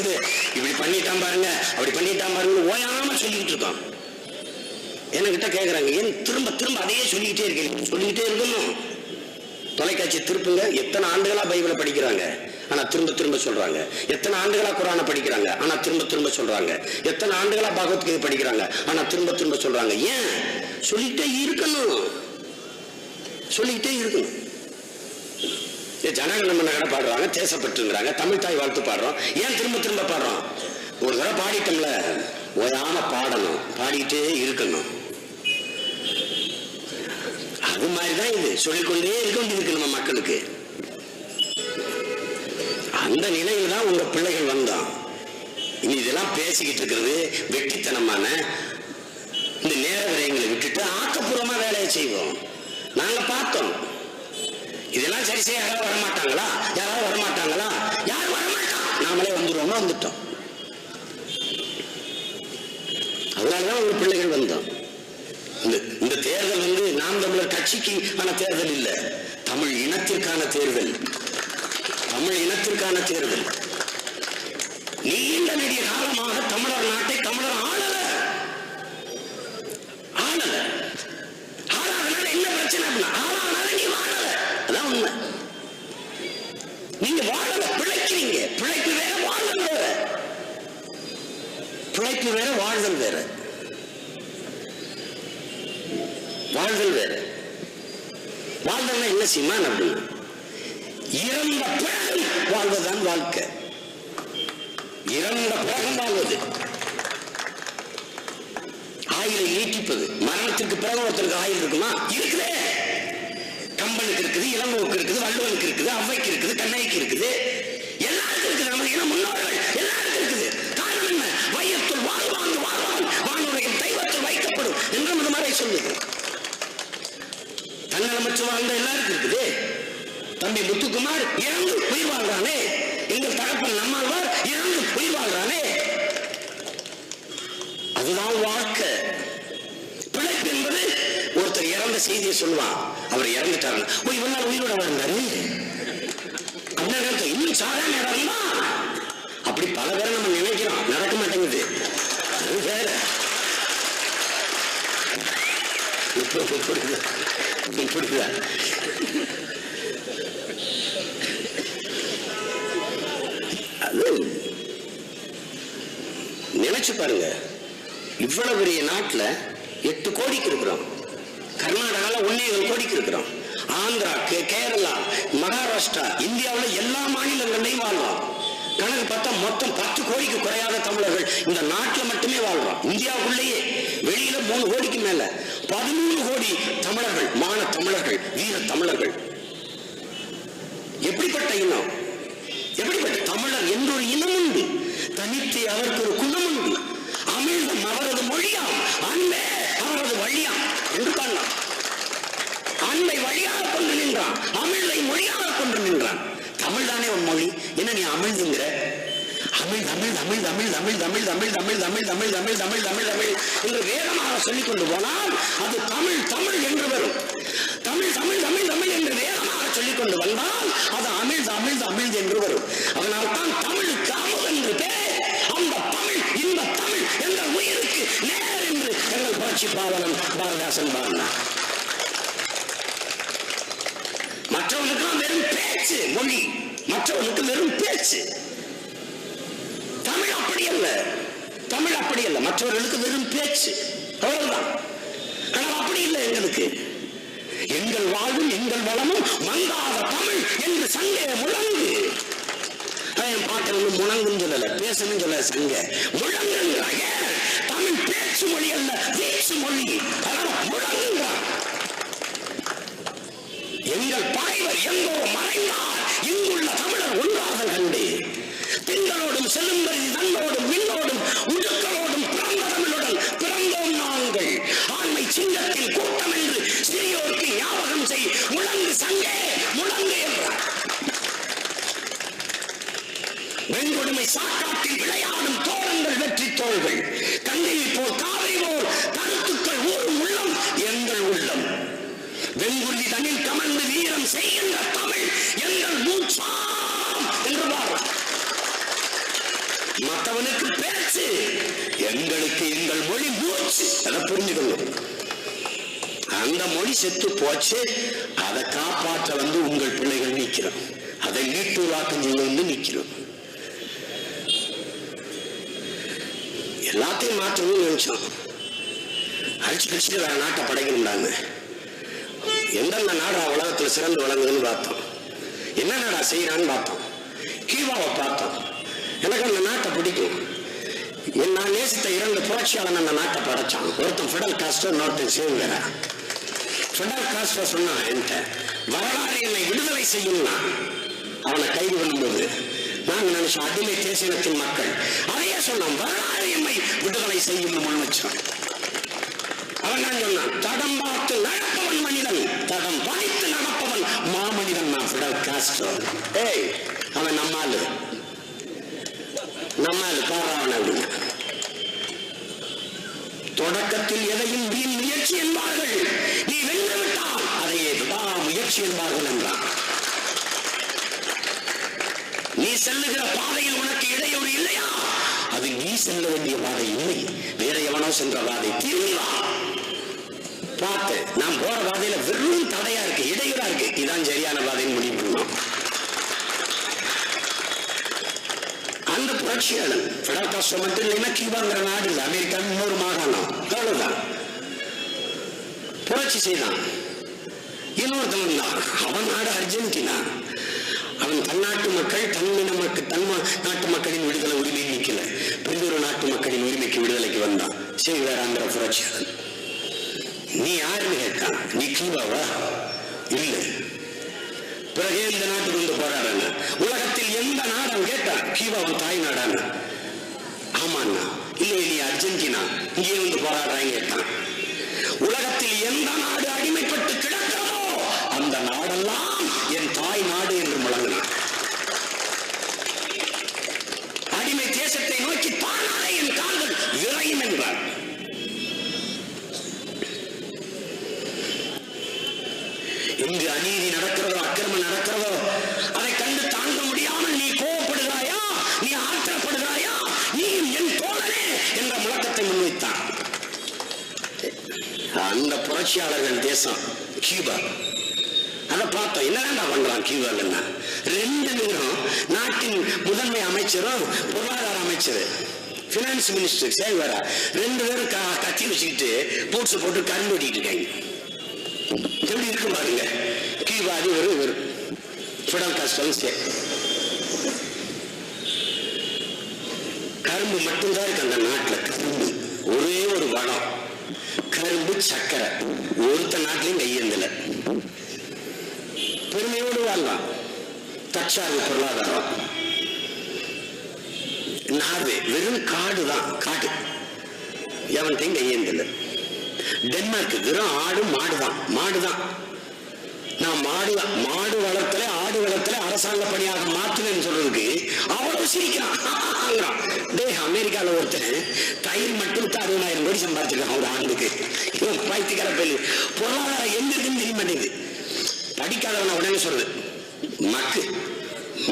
இப்படி பண்ணிட்டான் பாருங்க, அப்படி பண்ணிட்டான் பாருங்க ஓயாம சொல்லிக்கிட்டு இருக்கோம். என்கிட்ட கேக்குறாங்க, ஏன் திரும்ப திரும்ப அதையே சொல்லிக்கிட்டே இருக்கீங்க? சொல்லிக்கிட்டே இருக்கணும். தொலைக்காட்சி திருப்புங்க. எத்தனை ஆண்டுகளா பைபிளை படிக்கிறாங்க, ஆனா திரும்ப திரும்ப சொல்றாங்க. எத்தனை ஆண்டுகளா குரானை படிக்கிறாங்க, ஆனா திரும்ப திரும்ப சொல்றாங்க. எத்தனை ஆண்டுகளா பகவத்கீதை படிக்கிறாங்க, ஆனா திரும்ப திரும்ப சொல்றாங்க. ஏன்? சொல்லிட்டே இருக்கணும், சொல்லிக்கிட்டே இருக்கணும். ஜனகணமன பாடுறாங்க, தேசப்பட்டுங்கிறாங்க, தமிழ் தாய் வாழ்த்து பாடுறோம். ஏன் திரும்ப திரும்ப பாடுறோம்? ஒரு தடவை பாடிட்டோம்ல, ஓயாம பாடணும், பாடிட்டே இருக்கணும். அது மாதிரிதான் இது, சொல்லிக்கொண்டே இருக்க வேண்டியிருக்கு நம்ம மக்களுக்கு. அந்த நிலையில தான் உங்க பிள்ளைகள் வந்தோம். இனி இதெல்லாம் பேசிக்கிட்டு இருக்கிறது வெட்டித்தனமான இந்த நேர விரயங்களை விட்டுட்டு ஆக்கப்பூர்வமா வேலையை செய்வோம். நாங்க பார்த்தோம். இதெல்லாம் சரி செய்ய யாராவது வரமாட்டாங்களா? யாராவது வரமாட்டாங்களா? யாரும் வரமாட்டான். நாமளே வந்துட்டோம். அதனாலதான் உங்க பிள்ளைகள் வந்தோம். இந்த தேர்தல் நாம் தமிழர் கட்சிக்கு ஆன தேர்தல் இல்ல, தமிழ் இனத்திற்கான தேர்தல். தமிழ் இனத்திற்கான தேர்தல். நீண்ட நெடிய காலமாக தமிழர் நாட்டை தமிழர் ஆளல. ஆளாதனால என்ன பிரச்சனை? ஆளாதனால நீ வாழல. அதான் உண்மை. நீங்க வாழல, பிழைக்கிறீங்க. பிழைப்பு வேற, வாழ்தல் வேற. பிழைப்பு வேற, வாழ்தல் வேற. வாழ்தல் வேற. வாழ்தல்னா என்ன சீமான் அப்படின்னா இறந்த பிறகு வாழ்வதுதான் வாழ்க்கை. இறந்த பிறகு வாழ்வது, ஆயுளை நீட்டிப்பது. மரணத்துக்கு பிறகு ஒருத்தருக்கு ஆயுள் இருக்குமா? இருக்குதே. கம்பனுக்கு இருக்குது, இளங்கோவுக்கு இருக்குது, வள்ளுவனுக்கு இருக்குது, அவ்வைக்கு இருக்குது, கண்ணைக்கு இருக்குது, எல்லாருக்கும் இருக்குது. நம்ம இன முன்னோர்கள் எல்லாருக்கும் இருக்குது. காரணம் என்ன? வையத்துள் வாழ்வாங்கு வாழ்வான் வானுடைய தெய்வத்தில் வைக்கப்படும் என்று முதுமறை சொல்லுது. தன்னலமற்ற வாழ்ந்த எல்லாருக்கும் இருக்குது. தம்பி முத்துக்குமார் இறந்து உயிர் வாழ்றானே, எங்கள் தகப்பன் நம்மாழ்வார் இறந்து உயிர் வாழ்றானே. அதுதான் வாழ்க்கை. பிழைப்பு என்பது ஒருத்தர் இறந்த செய்தியை சொல்லுவான், அவர் இறந்துட்டாரு, இவ்வளவு நாள் உயிரோட வாழ்ந்தாரு, இன்னும் சாதாரண இடம். அப்படி பல பேரை நம்ம நினைக்கிறோம், நடக்க மாட்டேங்குது. அது வேற. புரியுதா? அது நினைச்சு பாருங்க. இவ்வளவு பெரிய நாட்டுல 8 கோடிக்கு இருக்கிறோம். கர்நாடகால 1.7 கோடிக்கு இருக்கிறோம். ஆந்திரா, கேரளா, மகாராஷ்டிரா, இந்தியாவில் எல்லா மாநிலங்களையும் வாழ்வோம். கணக்கு பார்த்தா மொத்தம் 10 கோடிக்கு குறையாத தமிழர்கள் இந்த நாட்டில் மட்டுமே வாழ்வோம். இந்தியாவுக்குள்ளேயே வெளியில 3 கோடிக்கு மேல 13 கோடி தமிழர்கள், மான தமிழர்கள், வீர தமிழர்கள். எப்படிப்பட்ட இனம்? எப்படிப்பட்ட தமிழர் என்று ஒரு இனம் உண்டு. தனித்து அவருக்கு ஒரு குணம் உண்டு. அமிழ்தம் அவரது மொழியாம், அன்பே அவரது வழியாம் என்று காணலாம். அன்பை வழியாக கொண்டு நின்றான், அமிழ்தை மொழியாக கொண்டு நின்றான். தமிழ் தானே உன் மொழி, என்ன நீ அமிழ்துங்கிற? அமிழ் தமிழ் தமிழ் தமிழ் தமிழ் தமிழ் தமிழ் தமிழ் தமிழ் தமிழ் தமிழ் தமிழ் தமிழ் தமிழ் என்று வேகமாக சொல்லிக் கொண்டு போனால் அது தமிழ் தமிழ் என்று வரும். தமிழ் தமிழ் தமிழ் தமிழ் என்று வேகமாக சொல்லிக் கொண்டு வந்தால் அது அமிழ் அமிழ் அமிழ் என்று வரும். அதனால் தான் தமிழுக்கு அமுது என்று பேர். அந்த தமிழ், இந்த தமிழ் எங்கள் உயிருக்கு நேர் என்று எங்கள் புரட்சி பாவலன் பாரதிதாசன் பாடினார். மற்றவனுக்கு வெறும் பேச்சு மொழி, மற்றவனுக்கு வெறும் பேச்சு. தமிழ் அப்படி அல்ல, தமிழ் அப்படி அல்ல. மற்றவர்களுக்கு வெறும் பேச்சு, அவ்வளவுதான். ஆனால் அப்படி இல்லை எங்களுக்கு. எங்கள் வாழ்வும் எங்கள் வளமும் மங்காத தமிழ் என்று சங்கே முழங்கு. பாட்டு முழங்குன்னு சொல்லல, பேசணும் சொல்ல, சங்க முழங்குங்கிறாங்க. தமிழ் பேச்சு மொழி அல்ல, பேச்சு மொழி. அதனால முழங்குங்கிறான். எங்கள் பகைவர் எங்கோ மறைந்தார், இங்குள்ள தமிழர் ஒன்றாக கண்டு பெண்களோடும் செல்லும்பரி தன்னோடும் விண்ணோடும் உடுக்களோடும் பிறந்த தமிழுடன் பிறந்தோம் நாங்கள். ஆண்மை சிங்கத்தின் கூட்டம் என்று சிறியோருக்கு ஞாபகம் செய், முழங்கு சங்கே முழங்கு என்றார். வெண்கொடுமை சாக்காட்டில் விளையாடும் தோழங்கள் வெற்றி தோள்கள், கண்ணில் போல் காவிரி போல் கருத்துக்கள் ஊரும் உள்ளம் எங்கள் உள்ளம். வெண்குருதி தண்ணில் கமழ்ந்து வீரம் செய்கின்ற தமிழ் எங்கள் மூச்சாம் என்று பாடுறார். மற்றவனுக்கு பேச்சு, எங்களுக்கு எங்கள் மொழி மூச்சு. அதை புரிஞ்சுக்கணும். அந்த மொழி செத்து போச்சு, அதை காப்பாற்ற வந்து உங்கள் பிள்ளைகள் நிற்கிறோம். அதை நீட்டுவாக்கம் செய்ய வந்து நிற்கிறோம். எல்லாத்தையும் மாற்றணும்னு நினைச்சோம். அடிச்சு கழிச்சுட்டு வேற நாட்டை படைக்கணும்டாங்க. எந்தெந்த நாடு உலகத்துல சிறந்து வழங்குதுன்னு பார்த்தோம். என்ன நாடா செய்யறான்னு பார்த்தோம். கீவாவை பார்த்தோம். எனக்கு அந்த நாட்டை பிடிக்கும். நான் நேசித்த 2 புரட்சியாளன் அந்த நாட்டை படைச்சான். ஒருத்தன் ஃபிடல் காஸ்ட்ரோ, இன்னொருத்தன் சேவியரா. ஃபிடல் காஸ்ட்ரோ சொன்னான் என்கிட்ட, வரலாறு என்னை விடுதலை செய்யும்னா. அவனை கைது பண்ணும்போது நாங்க நினைச்சோம் அடிமை தேசியத்தின் மக்கள். அதையே சொன்னான், வரலாறு என்னை விடுதலை செய்யும் முன் வச்சான். அவன் தான் சொன்னான், தடம் பார்த்து நடப்பவன் மனிதன், தடம் படித்து நடப்பவன் மாமனிதன். நான் ஃபிடல் காஸ்ட்ரோ. ஏய், அவன் நம்மாலு பாராவன. தொடக்கத்தில் எதையும் வீண் முயற்சி என்பார்கள், நீ வென்றுவிட்டால் அதையே விடா முயற்சி என்பார்கள் என்றான். நீ செல்லுகிற பாதையில் உனக்கு இடையூறு இல்லையா? அது நீ செல்ல வேண்டிய பாதை இல்லை, வேற எவனோ சென்ற பாதை. திரும்பிவா. பார்த்து நாம் போற பாதையில வெறும் தடையா இருக்கு, இடையூறா இருக்கு, இதான் சரியான பாதைன்னு முடிவு பண்ணோம். அந்த புரட்சியாளன் ஃபிடல் காஸ்ட்ரோ மட்டும் இல்லைன்னா கியூபாங்கிற நாடு இல்லை, அமெரிக்கா இன்னொரு மாகாணம், அவ்வளவுதான். புரட்சி செய்தான். இன்னொருத்தவன் தான், அவன் நாடு அர்ஜென்டினா. அவன் தன்னாட்டு மக்கள் நாட்டு மக்களின் விடுதலை உரிமை நிக்கல, பெரிய நாட்டு மக்களின் உரிமைக்கு விடுதலைக்கு வந்தான். சேவியராங்கிற புரட்சியாளன். நீ யாருன்னு கேட்டான். நீ கியூபாவா? இல்லை. பிறகு இந்த நாட்டுக்கு வந்து போராடுறாங்க. உலகத்தில் எந்த நாடும் கேட்டான். கியூபாவின் தாய் நாடான. ஆமாண்ணா. இல்லை, நீ அர்ஜென்டினா, இங்கே வந்து போராடுறாங்க கேட்டான். உலகத்தில் எந்த நாடு அடிமைப்பட்டு கிடக்கிறதோ அந்த நாடெல்லாம் என் தாய் நாடு என்று முழங்கினான். அடிமை தேசத்தை நோக்கி தானாலே என் கால்கள் விரையும் என்றார். இங்கு அநீதி நடக்கிறதோ, அக்கிரமம் நடக்கிறதோ, அதை கண்டு தாங்க முடியாமல் நீ கோவப்படுகிறாயா, நீ ஆத்திரப்படுகிறாயா, நீ என் தோழனே என்ற முழக்கத்தை முன்வைத்தான். அந்த புரட்சியாளர்கள் தேசம் கியூபா. அதை பார்த்தோம். என்ன பண்றான் கியூபால? 2 பேரும் நாட்டின் முதன்மை அமைச்சரும் பொருளாதார அமைச்சர், பினான்ஸ் மினிஸ்டர் சேவரா, 2 பேரும் கத்தி வச்சுக்கிட்டு பூட்ஸ் போட்டு கரும்பு வெட்டிட்டு இருக்காங்க. எப்படி இருக்கு பாருங்க. கியூபா அதிபர் இவர் ஃபிடல் காஸ்ட்ரோ. கரும்பு மட்டும்தான் இருக்கு அந்த நாட்டில். கரும்பு ஒரே ஒரு வளம், கரும்பு, சக்கரை. ஒருத்த நாட்டிலையும் கையேந்தல. பெருமையோடு வாழலாம். தற்சார்பு பொருளாதாரம். நார்வே வெறும் காடு தான், காடு. எவன்கிட்டையும் கையேந்தல. டென்மார்க் வெறும் ஆடு, மாடுதான். நான் மாடு வளர்த்தல, ஆடு வளர்த்தல அரசாங்க பணியாக மாற்றுவேன்னு சொல்றதுக்கு அவ்வளவு சிரிக்கிறான். அமெரிக்காவில் ஒருத்தர் தயிர் மட்டும் 60,000 கோடி சம்பாதிச்சிருக்கான் ஒரு ஆண்டுக்கு. இவன் பைத்தியக்கார பேரு. பொருளாதாரம் எங்க இருக்குன்னு தெரிய மாட்டேங்குது. படிக்காதவன உடனே சொல்றது மக்கு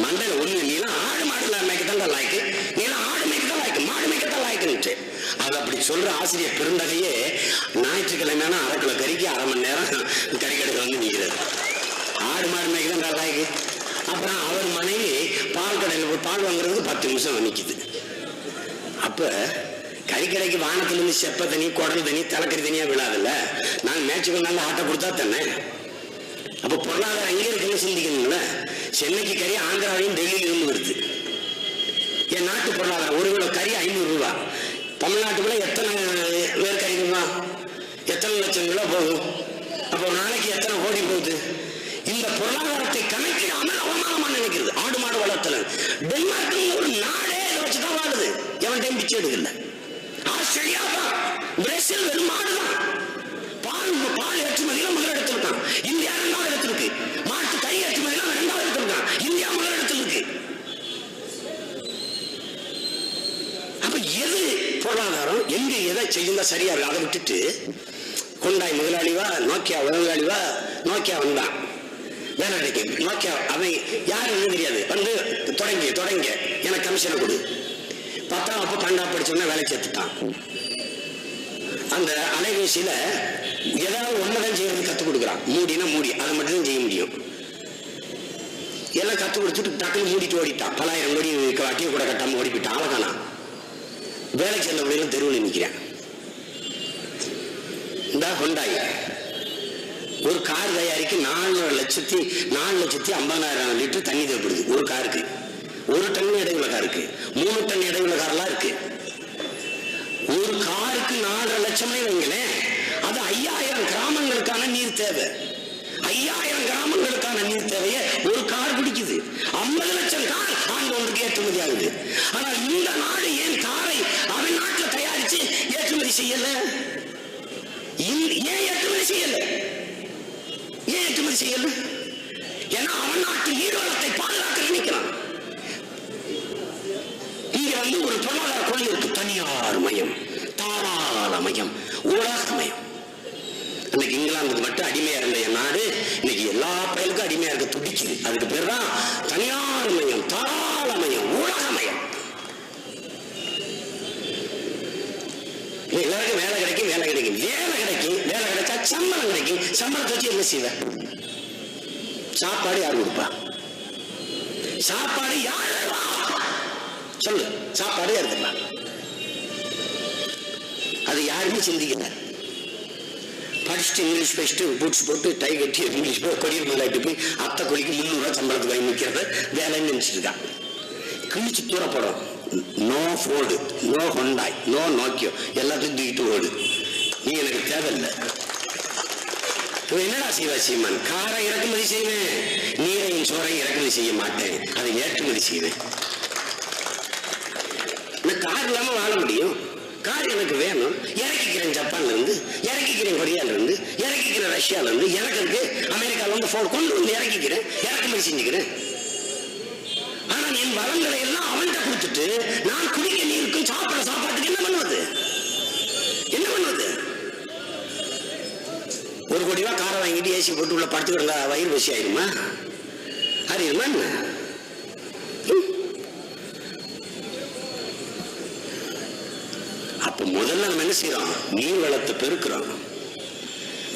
மண்டையில ஒண்ணு. நீலாம் ஆடு மாடுல மேய்க்கத்தான் லாய்க்கு, நீலாம் ஆடு மேய்க்கத்தான் லாய்க்கு, மாடு மேய்க்கத்தான் லாய்க்குன்னுட்டு அது அப்படி சொல்ற ஆசிரியர் பெருந்தகையே ஞாயிற்றுக்கிழமை 1/2 கிலோ கறிக்கு 1/2 மணி நேரம் கறிக்கடையில் வந்து நிற்கிறார். ஆடு மாடு மேய்க்கதான் லாய்க்கு. அப்புறம் அவர் மனைவி பால் கடையில் பால் வாங்குறதுக்கு 10 நிமிஷம் நிற்குது. அப்ப கறிக்கடைக்கு வானத்திலிருந்து செப்ப தனி, குடல் தனி, தலைக்கறி தனியா விழாதுல்ல. நான் மேட்சுக்கு நல்ல ஆட்டை கொடுத்தா தானே. அப்ப பொருளாதாரம் எங்க இருக்குன்னு சிந்திக்கணும்ல. சென்னைக்கு கறி ஆந்திராவையும் டெல்லியில இருந்து வருது. என் நாட்டு பொருளாதாரம் 1 கிலோ கறி 500 ரூபாய். தமிழ்நாட்டுக்குள்ள எத்தனை வேறு கறி ரூபாய், எத்தனை லட்சம் கிலோ போகும். அப்போ ஒரு நாளைக்கு எத்தனை கோடி போகுது. இந்த பொருளாதாரத்தை கணக்கிடாமல் அவமானமா நினைக்கிறது ஆடு மாடு வளர்த்தல. டென்மார்க் ஒரு நாடே வச்சுதான் வாழுது. எவன் டைம் பிச்சை எடுக்கல. ஆஸ்திரேலியா தான், பிரேசில் வெறும் மாடுதான். பால் ஏற்றுமதியில முதலிடத்தில் இருக்கான். இந்தியா 2வது இடத்துல இருக்கு. மாட்டு கறி ஏற்றுமதியில 2வது இடத்துல இருக்கான். இந்தியா முதலிடத்தில் இருக்கு. அப்ப எது பொருளாதாரம், எங்க எதை செய்யுந்தா சரியா இருக்கு. அதை விட்டுட்டு கொண்டாய் முதலாளிவா, நோக்கியா முதலாளிவா. நோக்கியா வந்தான், வேலை கிடைக்கும். நோக்கியா அவன் யாருன்னு தெரியாது. வந்து தொடங்க எனக்கு கமிஷனை கொடு. 10ஆம் வகுப்பு 12ஆம் படிச்சோன்னா வேலை சேர்த்துட்டான். அந்த அலைபேசியில ஏதாவது ஒன்னதான் செய்யறது கத்துக் கொடுக்குறான். மூடினா மூடி, அதை மட்டும் தான் செய்ய முடியும். எல்லாம் கத்துக் கொடுத்துட்டு டக்குன்னு மூடிட்டு ஓடிட்டான். 1000 கோடி வட்டியை கூட கட்டாம ஓடி போயிட்டான். அழகானா வேலை சேர்ந்த முடியல தெருவில் நிற்கிறேன். இந்த ஹொண்டாய் ஒரு கார் தயாரிக்க 4,50,000 லிட்டர் தண்ணி தேவைப்படுது ஒரு காருக்கு. 1 டன் எடையுள்ள காருக்கு, 3 டன் எடையுள்ள காரெல்லாம் இருக்கு. ஒரு காருக்கு 4.5 லட்சமே வைங்களேன். அது 5000 கிராமங்களுக்கான நீர் தேவை. 5000 கிராமங்களுக்கான நீர் தேவையை ஒரு கார் பிடிக்குது. 50 லட்சம் கார் ஆண்டு ஒன்றுக்கு ஏற்றுமதி ஆகுது. ஆனால் இந்த நாடு ஏன் காரை அவன் நாட்டில் தயாரிச்சு ஏற்றுமதி செய்யல? ஏன் ஏற்றுமதி செய்யல? ஏன்னா அவன் நாட்டு நீர்வளத்தை பாதுகாக்க நினைக்கிறான். இங்க வந்து ஒரு பொருளாதார கொள்கை இருக்கு. தனியார் மயம், தாராள மயம், உலகமயம். இன்னைக்கு இங்கிலாந்துக்கு மட்டும் அடிமையா இருந்த என் நாடு இன்னைக்கு எல்லா பயலுக்கும் அடிமையா இருக்க துடிக்குது. அதுக்கு பேர் தான் தனியார் மயம், தாராள மயம், உலகமயம். எல்லாருக்கும் வேலை கிடைக்கும், வேலை கிடைச்சா சம்பளம் கிடைக்கும். சம்பளத்தை வச்சு என்ன செய்வேன்? சாப்பாடு யாரு கொடுப்பா? சாப்பாடு யாரு சொல்லு? சாப்பாடு யாருக்குப்பா? அது யாருமே சிந்திக்கல. படிச்சுட்டு இங்கிலீஷ் பேசிட்டு பூட்ஸ் போட்டு டை கட்டி இங்கிலீஷ் கொடியில் மேலாட்டு போய் அத்தை கொடிக்கு 300 ரூபா சம்பளத்துக்கு வாங்கி நிற்கிறத வேலைன்னு நினைச்சிட்டு இருக்கான். கிழிச்சு தூரப்படும். No Ford, no Hyundai, no Nokia, எல்லாத்தையும் தூக்கிட்டு ஓடு. நீ எனக்கு தேவையில்லை. என்னடா செய்வா சீமான்? காரை இறக்குமதி செய்வேன், நீரையும் சோறையும் இறக்குமதி செய்ய மாட்டேன், அதை ஏற்றுமதி செய்வேன். கார் இல்லாம வாழ முடியும். கார் எனக்கு வேணும். இறக்கிக்கிறேன் ஜப்பான்ல இருந்து, இறக்கிக்கிறேன் கொரியால இருந்து, இறக்கிக்கிறேன் ரஷ்யால இருந்து, எனக்கு இருக்கு அமெரிக்கால இருந்து ஃபோர்டு கொண்டு வந்து இறக்கிக்கிறேன், இறக்குமதி செஞ்சுக்கிறேன். ஆனா என் வளங்களை எல்லாம் அவன்கிட்ட கொடுத்துட்டு நான் குடிக்க நீருக்கும் சாப்பிட சாப்பாட்டுக்கு என்ன பண்ணுவது? என்ன பண்ணுவது? 1 கோடி ரூபாய் காரை வாங்கிட்டு ஏசி போட்டு உள்ள படுத்துக்கிறதா வயிறு பசி ஆயிருமா? அறியுமா என்ன? அப்ப முதல்ல நம்ம என்ன செய்யறோம்? நீர் வளத்தை பெருக்கிறோம்,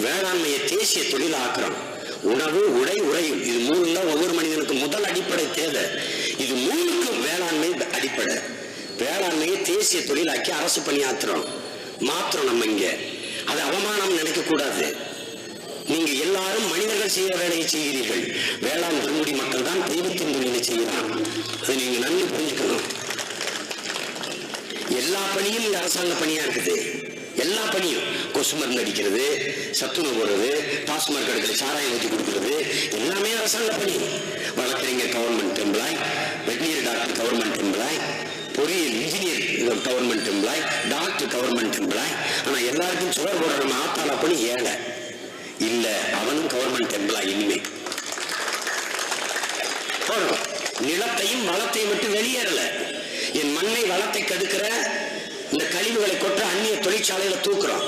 வேளாண்மையை தேசிய தொழில் ஆக்குறோம். உணவு, உடை, உறையும், இது 3 தான் ஒவ்வொரு மனிதனுக்கு முதல் அடிப்படை தேவை. இது 3க்கும் வேளாண்மை அடிப்படை. வேளாண்மையை தேசிய தொழிலாக்கி அரசு பணியாற்றுறோம், மாத்திரம். நம்ம இங்க அது அவமானம் நினைக்க கூடாது. நீங்க எல்லாரும் மனிதர்கள் செய்ய வேலையை செய்கிறீர்கள். வேளாண் பெருங்குடி மக்கள் தான் தெய்வத்தின் தொழிலை செய்யறாங்க. அதை நீங்க நன்கு புரிஞ்சுக்கணும். எல்லா பணியும் இந்த அரசாங்க பணியா இருக்குது. எல்லா பணியும், கொசு மருந்து அடிக்கிறது, சத்துணவு போடுறது, டாஸ்மாக் எடுக்கிற சாராயம் ஊற்றி கொடுக்கிறது, எல்லாமே அரசாங்க பணி. வழக்கறிஞர் government employee, veterinary doctor government employee, பொறியியல் engineer government employee, doctor government employee. ஆனா எல்லாருக்கும் சுவர் போடுற நம்ம ஆத்தாள பணி ஏழை இல்ல, அவனும் கவர்மெண்ட் எம்ப்ளாய். இனிமே நிலத்தையும் வளத்தையும் விட்டு வெளியேறல. என் மண்ணை வளத்தை கெடுக்கிற இந்த கழிவுகளை கொட்ட அந்நிய தொழிற்சாலையில தூக்குறோம்.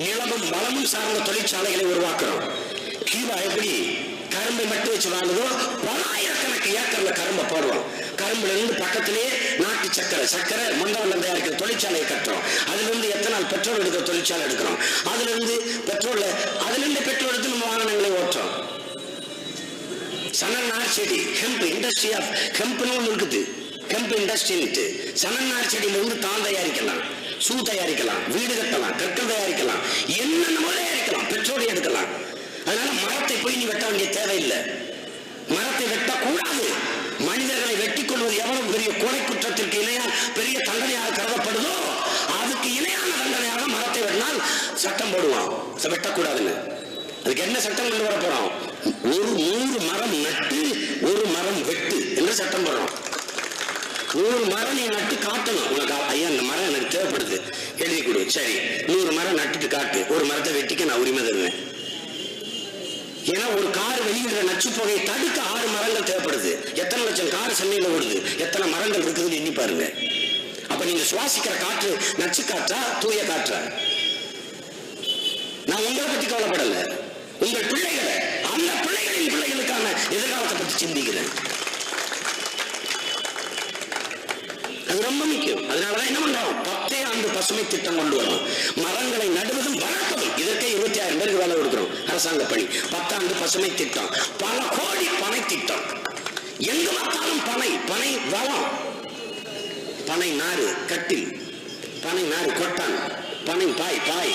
நிலமும் வளமும் சார்ந்த தொழிற்சாலைகளை உருவாக்குறோம். கீழே எப்படி கரும்பை மட்டும் வச்சு வாழுதோ, பல ஆயிரக்கணக்கு ஏக்கர்ல கரும்பை போடுவோம். கரும்புல இருந்து பக்கத்திலேயே நாட்டு சக்கரை மண்டலம் தயாரிக்கிற தொழிற்சாலையை கட்டுறோம். அதுல இருந்து எத்தனால் பெட்ரோல் எடுக்கிற தொழிற்சாலை எடுக்கிறோம். அதுல இருந்து பெட்ரோல் எடுத்து நம்ம வாகனங்களை ஓட்டுறோம். சணல் செடி, ஹெம்ப் இண்டஸ்ட்ரி ஆஃப் ஹெம்ப்னு ஒன்று இருக்குது. ஹெம்ப் இண்டஸ்ட்ரி சணல் செடியில இருந்து தான் தயாரிக்கலாம், ஷூ தயாரிக்கலாம், வீடு கட்டலாம், கற்கள் தயாரிக்கலாம், என்னென்னமோ தயாரிக்கலாம், பெட்ரோல் எடுக்கலாம். அதனால மரத்தை போய் நீ வெட்ட வேண்டிய தேவையில்லை. மரத்தை வெட்டக்கூடாது. மனிதர்களை வெட்டிக் கொள்வது எவ்வளவு பெரிய கொலை குற்றத்திற்கு இணையான பெரிய தண்டனையாக கருதப்படுதோ, அதுக்கு இணையான தண்டனையாக மரத்தை வெட்டினால் சட்டம் போடுவோம். வெட்டக்கூடாதுன்னு. அதுக்கு என்ன சட்டம் கொண்டு வர போறோம்? 100 மரம் நட்டு 1 மரம் வெட்டு என்று சட்டம் போடுறோம். 100 மரம் நீ நட்டு காட்டணும். உனக்கு ஐயா இந்த மரம் எனக்கு தேவைப்படுது, எழுதி கொடு. சரி, 100 மரம் நட்டுட்டு காட்டு. 1 மரத்தை வெட்டிக்க நான் உரிமை தருவேன். ஏன்னா ஒரு கார் வெளியிடுற நச்சு புகையை தடுக்க 6 மரங்கள் தேவைப்படுது. எத்தனை லட்சம் கார் சென்னையில ஓடுது, எத்தனை மரங்கள் இருக்குதுன்னு எண்ணி பாருங்க. அப்ப நீங்க சுவாசிக்கிற காற்று நச்சு காற்றா தூய காற்றா? நான் உங்களை பத்தி கவலைப்படல, உங்கள் பிள்ளைகளை, அந்த பிள்ளைகளின் பிள்ளைகளுக்கான எதிர்காலத்தை பத்தி சிந்திக்கிறேன். அது ரொம்ப முக்கியம். அதனாலதான் என்ன பண்றோம்? 10 ஆண்டு பசுமை திட்டம் கொண்டு வரும். மரங்களை நடுவதும் வளர்ப்பதும். இதற்கே 26 பேருக்கு வேலை கொடுக்கிறோம். அரசாங்க பணி. 10 ஆண்டு பசுமை திட்டம், பல கோடி பனை திட்டம். எங்கு பார்த்தாலும் பனை வளம், பனை நாறு கட்டில், பனை நாறு கொட்டான், பனை பாய்,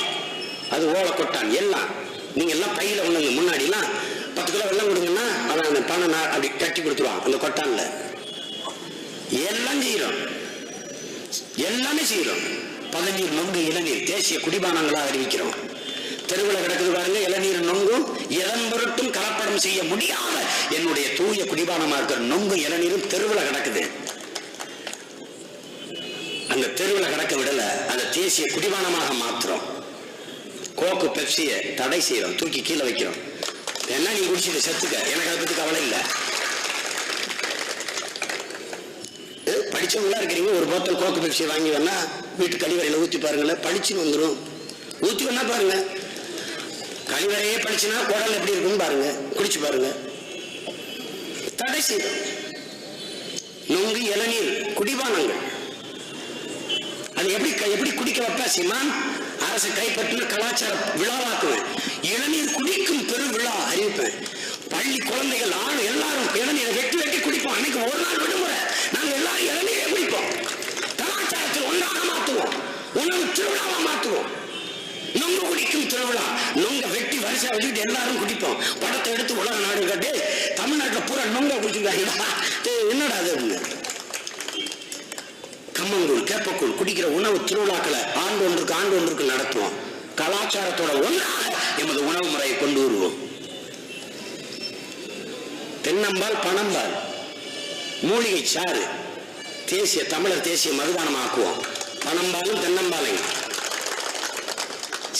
அது ஓலை கொட்டான், எல்லாம் நீங்க எல்லாம் பையில ஒண்ணுங்க. முன்னாடி எல்லாம் 10 கிலோ வெள்ளம் கொடுங்கன்னா அவன் அந்த பனை நார் அப்படி கட்டி கொடுத்துருவான் அந்த கொட்டான்ல. எல்லாம் செய்யறோம், எல்லாமே செய்யறோம். பதநீர், நொங்கு, இளநீர் தேசிய குடிபானங்களா அறிவிக்கிறோம். தெருவில் கிடக்குது பாருங்க, இளநீர் நொங்கும். எதன் பொருட்டும் கலப்படம் செய்ய முடியாத என்னுடைய தூய குடிபானமா இருக்கிற நொங்கு இளநீரும் தெருவில் கிடக்குது. அந்த தெருவில் கிடக்க விடல, அந்த தேசிய குடிபானமாக மாத்துறோம். கோக்கு பெப்சியை தடை செய்யறோம், தூக்கி கீழே வைக்கிறோம். என்ன நீ குடிச்சிட்டு செத்துக்க, எனக்கு அதை பத்தி கவலை இல்லை. படிச்சவங்களா இருக்கிறீங்க, ஒரு போத்தல் கோக்கு பெப்சி வாங்கி வேணா வீட்டு கழிவறையில ஊத்தி பாருங்களேன், பளிச்சுன்னு வந்துடும். ஊத்தி வேணா பாருங்க, கழிவறையே பளிச்சுன்னா குடல் எப்படி இருக்குன்னு பாருங்க, குடிச்சு பாருங்க. தடை செய்யும். நொங்கு, இளநீர் குடிபானங்கள் அது எப்படி குடிக்க வைப்ப சீமான்? அரசு கைப்பற்றின கலாச்சார விழாவாக்குவேன். இளநீர் குடிக்கும் பெரு விழா அறிவிப்பேன். பள்ளி குழந்தைகள் ஆண் எல்லாரும் இளநீரை வெட்டி குடிப்போம். அன்னைக்கு ஒரு நாள் விடுமுறை, நாங்க எல்லாரும் இளநீரை குடிப்போம். கலாச்சாரத்தில் ஒன்றாக மாற்றுவோம், உணவு திருவிழாவா மாற்றுவோம். நொங்கு குடிக்கும் திருவிழா, நொங்க வரிசையா வச்சுக்கிட்டு எல்லாரும் குடிப்போம். படத்தை எடுத்து உலக நாடு காட்டி தமிழ்நாட்டில் பூரா நொங்க குடிச்சுட்டாங்களா, என்னடா அது? கம்மங்கூழ், கேப்பக்கூழ் குடிக்கிற உணவு திருவிழாக்களை ஆண்டு ஒன்றுக்கு நடத்துவோம். கலாச்சாரத்தோட ஒன்றாக எமது உணவு முறையை கொண்டு வருவோம். தென்னம்பால், பனம்பால், மூலிகை சாறு தமிழர் தேசிய மதுபானம் ஆக்குவோம். பனம்பாலும் தென்னம்பாலையும்.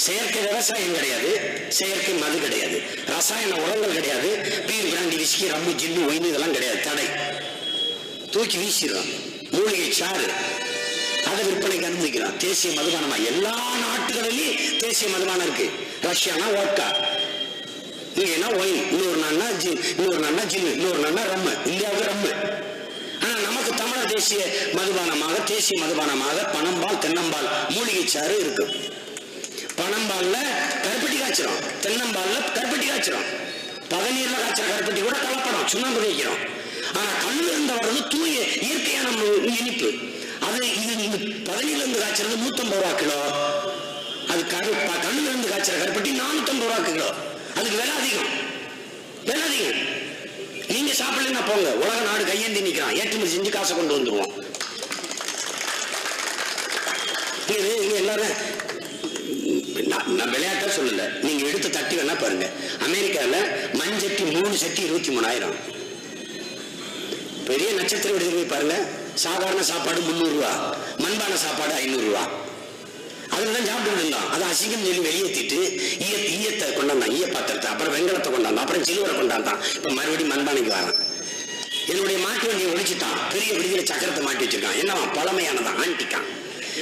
செயற்கை விவசாயம் கிடையாது, செயற்கை மது கிடையாது, ரசாயன உரங்கள் கிடையாது, பீர், பிராண்டி, விஸ்கி, ரம்மு, ஜின்னு, ஒயின் இதெல்லாம் கிடையாது. தடை தூக்கி வீசிடுறோம். மூலிகை சாறு அதை விற்பனைக்கு அனுமதிக்கிறோம். தேசிய மதுபானமா எல்லா நாட்டுகளிலும் தேசிய மதுபானம் இருக்கு. ரஷ்யானா வோட்கா, இங்கன்னா ஒயின், இன்னொரு நாள்னா ஜின்னு, இன்னொரு நாள்னா ரம்மு. இந்தியாவுக்கு ரம்மு. ஆனா நமக்கு தமிழர் தேசிய மதுபானமாக பனம்பால், தென்னம்பால், மூலிகை சாறு இருக்கு. பனம்பால்ல கருப்பட்டி காய்ச்சிரும், தென்னம்பால்ல கருப்பட்டி காய்ச்சிரும், பதநீர்ல காய்ச்சற கருப்பட்டி கூட கலப்படம், சுண்ணாம்பு வைக்கிறோம். ஆனா கல்லுல இருந்து வர்றது தூய இயற்கையான இனிப்பு. அது இது பதநீர்ல இருந்து காய்ச்சறது 150 ரூபா கிலோ. அது கல்லுல இருந்து காய்ச்சற கருப்பட்டி 450 ரூபா கிலோ. அதுக்கு விலை அதிகம். நீங்க சாப்பிடலன்னா போங்க, உலக நாடு கையேந்தி நிக்கிறான், ஏற்றுமதி செஞ்சு காசை கொண்டு வந்துருவோம். எல்லாரும் நான் விளையாட்டா சொல்லல, நீங்க எடுத்து தட்டி வேணா பாருங்க. அமெரிக்கால மண்சட்டி 3 சட்டி 23,000. பெரிய நட்சத்திர விடுதலை போய் பாருங்க, சாதாரண சாப்பாடு 300 ரூபா, மண்பான சாப்பாடு 500 ரூபா. அதுலதான் சாப்பிட்டு இருந்தோம். அதை அசிங்கம் சொல்லி வெளியேற்றிட்டு ஈயத்தை கொண்டாந்தான், ஈய பாத்திரத்தை, அப்புறம் வெங்கலத்தை கொண்டாந்தான், அப்புறம் சிலுவரை கொண்டாந்தான். இப்ப மறுபடியும் மண்பானைக்கு வரான். என்னுடைய மாட்டு வண்டியை ஒழிச்சுட்டான், பெரிய விடுதலை சக்கரத்தை மாட்டி வச்சிருக்கான். என்ன பழமையானதான் ஆண்டிக்கான்.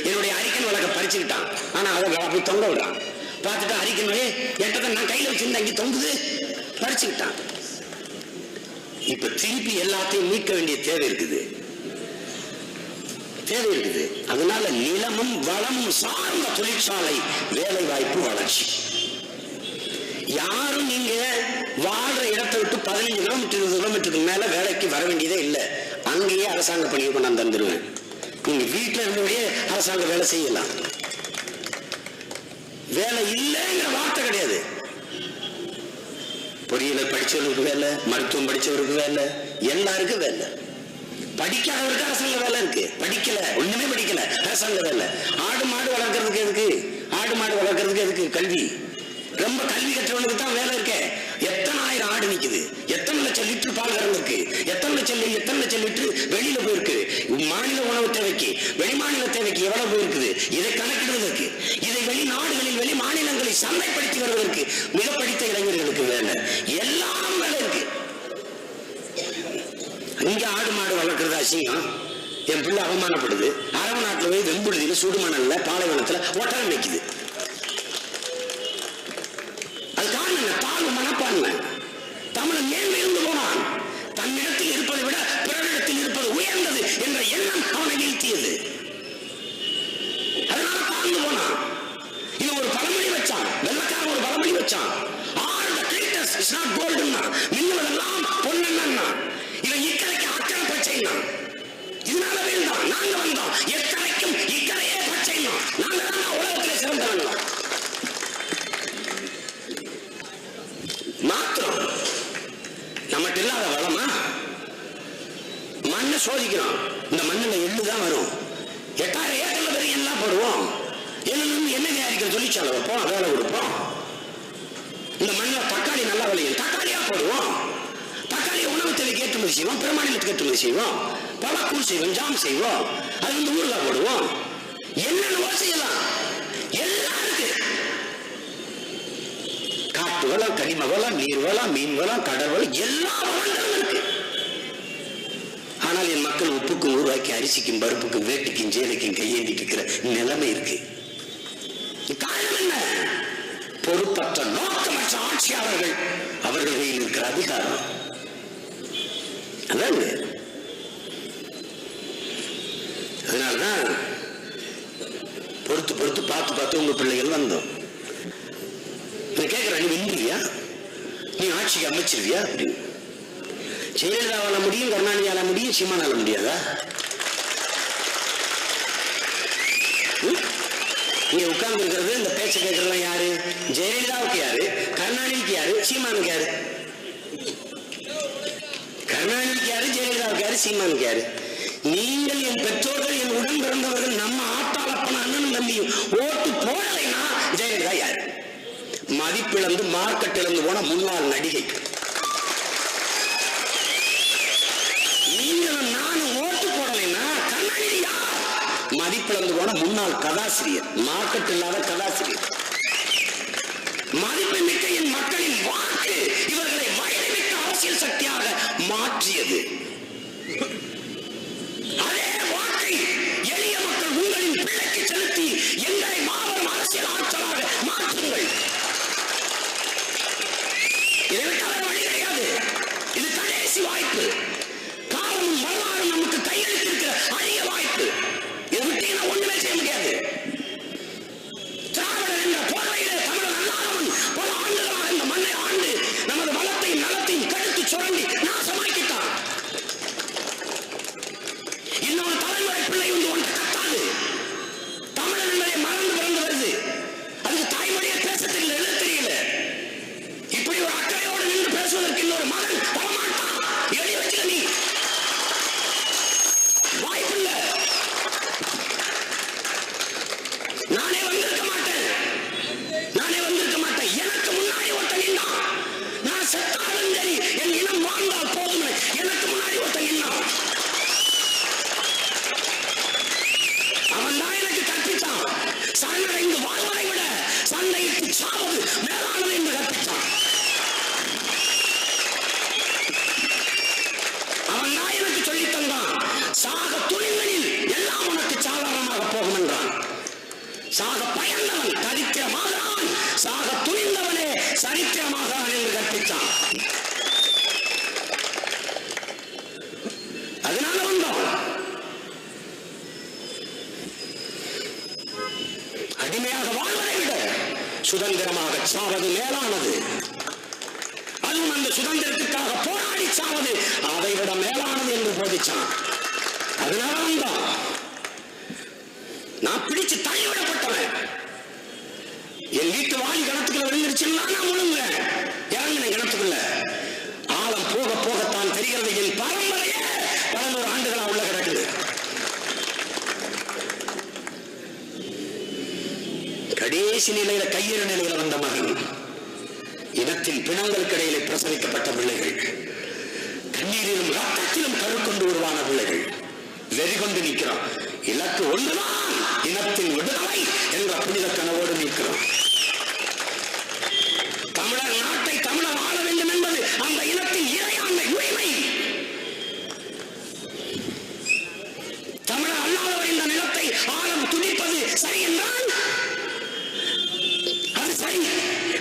என்னுடைய அரிக்கன் வழக்க பறிச்சுக்கிட்டான். ஆனா அதை அப்படி தொங்க விடுறான். பார்த்துட்டு அரிக்கன் வழி எட்டத்தை நான் கையில வச்சிருந்தேன், அங்கே தொங்குது, பறிச்சுக்கிட்டான். இப்ப திருப்பி எல்லாத்தையும் மீட்க வேண்டிய தேவை இருக்குது. அதனால நிலமும் வளமும் சார்ந்த தொழிற்சாலை, வேலை வாய்ப்பு, வளர்ச்சி. யாரும் நீங்க வாழ்ற இடத்தை விட்டு 15 கிலோமீட்டர் 20 கிலோமீட்டருக்கு மேல வேலைக்கு வர வேண்டியதே இல்லை. அங்கேயே அரசாங்க பணியை கொண்டாந்து தந்துருவேன். நீங்க வீட்டுல இருந்தபடியே அரசாங்க வேலை செய்யலாம். வேலை இல்லைங்கிற வார்த்தை கிடையாது. பொறியியல் படிச்சவருக்கு வேலை, மருத்துவம் படிச்சவருக்கு வேலை, எல்லாருக்கும் வேலை. படிக்காதவருக்கு அரசாங்க வேலை இருக்கு. படிக்கல, ஒண்ணுமே படிக்கல, அரசாங்க வேலை. ஆடு மாடு வளர்க்கறதுக்கு எதுக்கு கல்வி? ரொம்ப கல்வி கற்றவனுக்கு தான் வேலை இருக்கு. எத்தனை ஆயிரம் ஆடு நிக்குது, எத்தனை லட்சம் லிட்டர் பால் கறந்துருக்கு, எத்தனை லட்சம் லிட்டர் வெளியில போயிருக்கு. மாநில உணவு தேவைக்கு, வெளிமாநில தேவைக்கு எவ்வளவு போயிருக்குது, இதை கணக்கிடுவதற்கு, இதை வெளிநாடுகளில் வெளி மாநிலங்களை சந்தைப்படுத்தி வருவதற்கு மிக படித்த இளைஞர்களுக்கு வேலை. எல்லாம் வேலை இருக்கு. இங்க ஆடு மாடு வளர்க்கறது அசிங்கம், என் பிள்ளை அவமானப்படுது. அரபு நாட்டுல போய் வெம்புடுதியில, சுடுமணல்ல, பாலைவனத்துல ஒட்டகம் நிக்குது. அது காரணம் தாழ்வு மனப்பான்மை. தமிழன் மேன்மையிருந்து போனான். தன்னிடத்தில் இருப்பதை விட பிறரிடத்தில் இருப்பது உயர்ந்தது என்ற எண்ணம் அவனை வீழ்த்தியது. அதனால தாழ்ந்து போனான். இது ஒரு பழமொழி வச்சான், வெள்ளக்காரன் ஒரு பழமொழி வச்சான். All the glitters is not கோல்டுன்னா, மின்னுவதெல்லாம் பொன்னன்னா. இவன் இக்கரைக்கு அக்கறை பச்சைன்னா. இதனால வேண்டாம், நாங்க வந்தோம் எக்கரைக்கும் இக்கரையே பச்சைன்னா. நாங்க தான் உலகத்திலே சிறந்தவங்க. மாத்திரம் நம்மகிட்ட இல்லாத வளமா மண்ணை சோதிக்கிறோம். இந்த மண்ணில் எள்ளுதான் வரும். 8000 ஏக்கர்ல பெரிய எல்லாம் போடுவோம். என்ன தயாரிக்கிற தொழிற்சாலை வைப்போம், வேலை கொடுப்போம். இந்த மண்ணில் தக்காளி நல்லா விளையும், தக்காளியா போடுவோம். தக்காளியை உணவு தேவைக்கு ஏற்றுமதி செய்வோம், பிற மாநிலத்துக்கு ஏற்றுமதி செய்வோம். பழக்கூழ் செய்வோம், ஜாம் செய்வோம், அது வந்து ஊர்ல போடுவோம். என்னென்னவோ செய்யலாம், எல்லாம் இருக்கு. காட்டு வளம், கனிம வளம், நீர் வளம், மீன் வளம், கடல் வளம், எல்லா வளங்களும் இருக்கு. ஆனால் என் மக்கள் உப்புக்கும் ஊறுகாய்க்கு, அரிசிக்கும் பருப்புக்கும், வேட்டிக்கும் ஜேலைக்கும் கையேந்திட்டு இருக்கிற நிலைமை இருக்கு. காரணம் என்ன? பொறுப்பற்ற நோக்கமற்ற ஆட்சியாளர்கள், அவர்கள் கையில் இருக்கிற அதிகாரம். அதான் அதனாலதான் பொறுத்து பார்த்து உங்க பிள்ளைகள் வந்தோம். கேட்கிறேன், நீ வென்றியா, நீ ஆட்சிக்கு அமைச்சிருவியா அப்படின்னு. ஜெயலலிதாவால முடியும், கருணாநிதியால முடியும், சீமானால முடியாதா? இங்க உட்கார்ந்து இருக்கிறது, இந்த பேச்சை கேட்கறதுலாம் யாரு? ஜெயலலிதாவுக்கு யாரு, கருணாநிதி கருணாநிதிக்கு யாரு, சீமானுக்கு யாரு? கருணாநிதிக்கு யாரு, ஜெயலலிதாவுக்கு யாரு, சீமானுக்கு யாரு? நீங்கள் என் பெற்றோர்கள், என் உடன் பிறந்தவர்கள், நம்ம ஆத்தாளப்பன அண்ணனும் தம்பியும் ஓட்டு போடலைன்னா ஜெயலலிதா யாரு? மதிப்பிழந்து மார்க்கெட் இழந்து போன முன்னாள் நடிகை. நீங்களும் நானும் ஓட்டு போடலைன்னா கருணாநிதி யார்? மதிப்பிழந்து போன முன்னாள் கதாசிரியர், மார்க்கெட் இல்லாத கதாசிரியர். மதிப்பு மிக்க என் மக்களின் வாக்கு இவர்களை வயதுமிக்க அரசியல் சக்தியாக மாற்றியது. அதே வாக்கை எளிய மக்கள் உங்களின் பிள்ளைக்கு செலுத்தி எங்களை மாபெரும் அரசியல் ஆற்றலாக மாற்றுங்கள். இதை தவிர வழி கிடையாது. இது கடைசி வாய்ப்பு. காலமும் வரலாறும் நமக்கு கையெழுத்திருக்கிற அரிய வாய்ப்பு. இதை விட்டீங்கன்னா ஒண்ணுமே செய்ய முடியாது. திராவிடர் என்ற போர்வையிலே தமிழர் அல்லாதவன் பல ஆண்டுகளாக இந்த மண்ணை ஆண்டு நமது வளத்தையும் நலத்தையும் கடுத்து சுரண்டி நாசமாக்கிட்டான். இன்னொரு தலைமுறை பிள்ளை வந்து ஒன்று கத்தாது. தமிழர் என்பதை மறந்து பிறந்து வருது. அதுக்கு தாய்மொழியை பேச தெரியல, எழுத தெரியல. இப்படி ஒரு அக்கறையோடு நின்று பேசுவதற்கு இன்னொரு மகன் வரமாட்டான். எழுதி வச்சுக்க, நீ வாய்ப்பில்லை. நானே வந்திருக்க மாட்டேன். எனக்கு முன்னாடி ஒருத்தன் நின்னான். நான் செத்தாலும் சரி, என் இனம் வாழ்ந்தால் போதும். எனக்கு முன்னாடி ஒருத்தன் நின்னான். அவன் தான் எனக்கு கற்பித்தான். சரணடைந்து வாழ்வதை விட சண்டையிட்டு சாவது மேலானது என்று கற்பித்தான். அவன் தான் எனக்கு சொல்லித் தந்தான். சாக துணிந்தனில் எல்லாம் உனக்கு சாதாரணமாக போகும் என்றான். சாக பயந்தவன் சரித்திரமாகிறான், சாக துணிந்தவனே சரித்திரமாகிறான் என்று கற்பித்தான். அதனால வந்தோம். அடிமையாக வாழ்வதை விட சுதந்திரமாக சாவது மேலானது. அதுவும் அந்த சுதந்திரத்துக்காக போராடி சாவது அதை விட மேலானது என்று போதிச்சான். அதனால வந்தோம். நான் பிடிச்சு தள்ளிவிடப்பட்டவன். என் வீட்டு வாலி கிணத்துக்குள்ள விழுந்துருச்சுன்னா நான் முழுங்குவேன். இறங்கின கிணத்துக்குள்ள ஆழம் போக போகத்தான் தெரிகிறது. என் பரம்பரையே 11 ஆண்டுகளா உள்ள கிடக்குது. கடைசி நிலையில கையெழு நிலையில வந்த மகன், இனத்தின் பிணங்களுக்கு இடையிலே பிரசவிக்கப்பட்ட பிள்ளைகள், கண்ணீரிலும் ரத்தத்திலும் கருக்கொண்டு உருவான பிள்ளைகள், வெறி கொண்டு நிற்கிறோம். இலக்கு ஒன்றுதான், இனத்தின் விடுதலை என்ற புனித கனவோடு நிற்கிறோம். தமிழர் நாட்டை தமிழர் ஆள வேண்டும் என்பது அந்த இனத்தின் இறையாண்மை உரிமை. தமிழர் அல்லாதவர் இந்த நிலத்தை ஆள துடிப்பது சரி என்றால் அது சரி.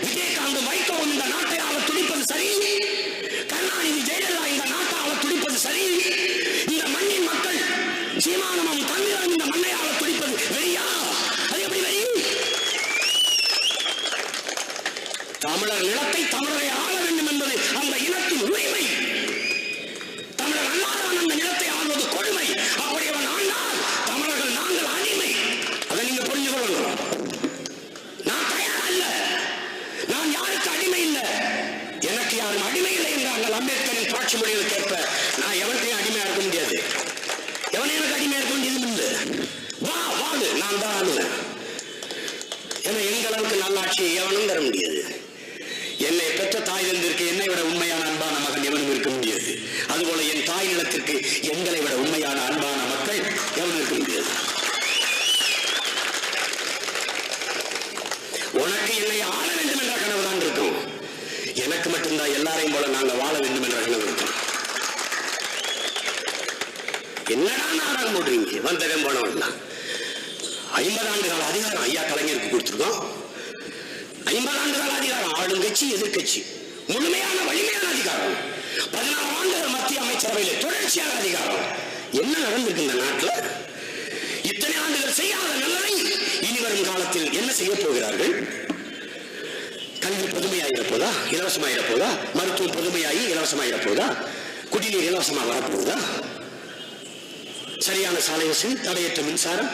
விஜயகாந்த் வைகோவும் இந்த நாட்டை ஆள துடிப்பது சரி. கருணாநிதி ஜெயலலிதா இந்த நாட்டை ஆள துடிப்பது சரி. இந்த மண்ணின் மக்கள் சீமானமும் தமிழரும் இந்த மண்ணை ஆள துடிப்பது வெறியா? அது எப்படி வெறி? தமிழர் நிலத்தை தமிழரை ஆள வேண்டும் என்பது அந்த இனத்தின் உரிமை. தமிழர் அல்லாதவன் அந்த நிலத்தை ஆள்வது கொடுமை. அப்படி அவன் ஆண்டால் தமிழர்கள் நாங்கள் அடிமை. அதை நீங்க புரிஞ்சு கொள்ளணும். நான் தயார் அல்ல. நான் யாருக்கு அடிமை இல்லை. எனக்கு யாரும் அடிமை இல்லை என்றார்கள் அம்பேத்கரின் புரட்சி மொழியில் கேட்ப. நான் எவருக்கையும் அடிமையா இருக்க முடியாது. எவனை எனக்கு அடிமையா இருக்க வேண்டியது இல்லை. வா வாடு, நான் தான் ஆளுவேன். ஏன்னா எங்களுக்கு நல்லாட்சியை எவனும் தர முடியாது. என்னை பெற்ற தாய் தந்திற்கு என்னை விட உண்மையான அன்பான மகன் எவனும் இருக்க முடியாது. அதுபோல என் தாய் நிலத்திற்கு எங்களை விட உண்மையான அன்பான மக்கள் எவனும் இருக்க முடியாது. உனக்கு என்னை ஆள வேண்டும் என்ற கனவு தான் இருக்கும். எனக்கு மட்டும்தான் எல்லாரையும் போல நாங்கள் வாழ வேண்டும் என்ற கனவு இருக்கும். என்னடா நாடகம் போடுறீங்க? வந்தகம் போனவன் 50 ஆண்டு கால அதிகாரம் ஐயா கலைஞருக்கு கொடுத்திருக்கோம். 50 ஆண்டு கால அதிகாரம் ஆளுங்கட்சி எதிர்கட்சி முழுமையான வலிமையான அதிகாரம். 16 ஆண்டுகள் மத்திய அமைச்சரவையில் தொடர்ச்சியான அதிகாரம். என்ன நடந்திருக்கு இந்த நாட்டில்? இத்தனை ஆண்டுகள் செய்யாத நல்லதை இனி வரும் காலத்தில் என்ன செய்ய போகிறார்கள்? கல்வி பொதுமையாயிரப்போதா? இலவசமாயிரப்போதா? மருத்துவம் பொதுமையாகி இலவசமாயிரப்போதா? குடிநீர் இலவசமாக வரப்போகுதா? சரியான சாலை வசதி, தடையற்ற மின்சாரம்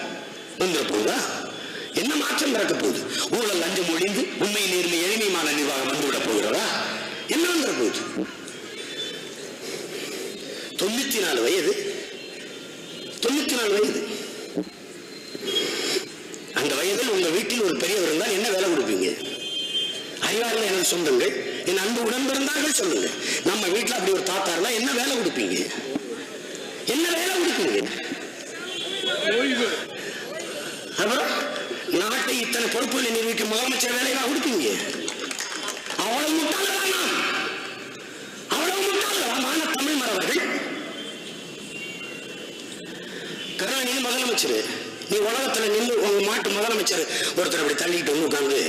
வந்துட போகுதா? என்ன மாற்றம் பிறக்க போகுது? ஊழல் லஞ்சம் ஒழிந்து உண்மை நேர்மை எளிமையான நிர்வாகம் வந்துவிட போகிறதா? 14 வயது. அந்த வயதில் உங்க வீட்டில் ஒரு பெரியவர் இருந்தால் என்ன வேலை கொடுப்பீங்க? அறிவார்கள் எனது சொந்தங்கள், என் அன்பு உடன்பிறந்தார்கள் சொல்லுங்க. நம்ம வீட்டில் அப்படி ஒரு தாத்தா இருந்தா என்ன வேலை கொடுப்பீங்க? என்ன வேலை கொடுப்பீங்க? அப்புறம் நாட்டை இத்தனை பொறுப்புகளை நிர்வகிக்கும் முதலமைச்சர் வேலையெல்லாம் கொடுப்பீங்க? அவ்வளவு முட்டாள்களா நாம்? அவ்வளவு முட்டாள்களா தமிழ் மறவர்கள்? கருணாநிதி முதலமைச்சர், நீ உலகத்துல நின்று உங்க மாட்டு முதலமைச்சர் ஒருத்தர் அப்படி தள்ளிட்டு வந்து உட்காந்து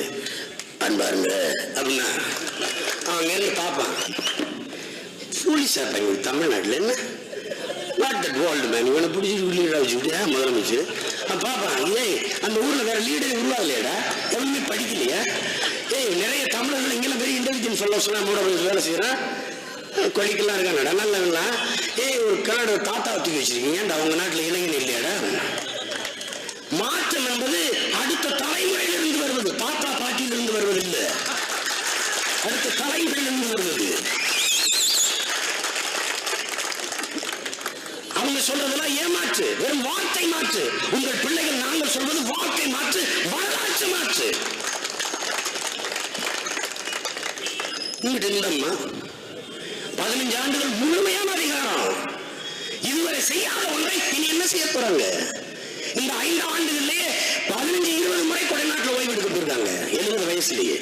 அன்பாருங்க அப்படின்னா அவன் நேரில் பார்ப்பான். போலீஸா பையன் தமிழ்நாட்டில் என்ன நாட் தட் வேர்ல்டு மேன், இவனை பிடிச்சிட்டு லீடர் வச்சுக்கிட்டு முதலமைச்சர் பார்ப்பான். ஏய் அந்த ஊர்ல வேற லீடர் உருவாகலையாடா, எவனுமே படிக்கலையா? ஏய் நிறைய தமிழர்கள் இங்கெல்லாம் பெரிய இன்டெலிஜென்ஸ் சொல்ல மூட வேலை செய்யறான், கொலிக்கெல்லாம் இருக்காங்கடா நல்லவங்களா. ஏய் ஒரு கன்னட தாத்தா தூக்கி வச்சிருக்கீங்க, அவங்க நாட்டில் இளைஞன் இல்லையாடா? மாற்றம் என்பது அடுத்த தலைமுறையிலிருந்து வருவது, தாத்தா பாட்டியிலிருந்து வருவது இல்லை, அடுத்த தலைமுறையிலிருந்து வருவது. அவங்க சொல்றதெல்லாம் ஏமாற்று, வெறும் வார்த்தை மாற்று. உங்கள் பிள்ளைகள் நாங்கள் சொல்வது வார்த்தை மாற்று, வரலாற்று மாற்று. இங்கிட்ட இல்லம்மா 15 ஆண்டுகள் முழுமையான அதிகாரம், இதுவரை செய்யாத ஒன்றை இனி என்ன செய்ய போறாங்க? இந்த 5 ஆண்டுகளிலேயே 15-20 முறை கொடைநாட்டில் ஓய்வு எடுக்க போயிருக்காங்க 70 வயசுலயே.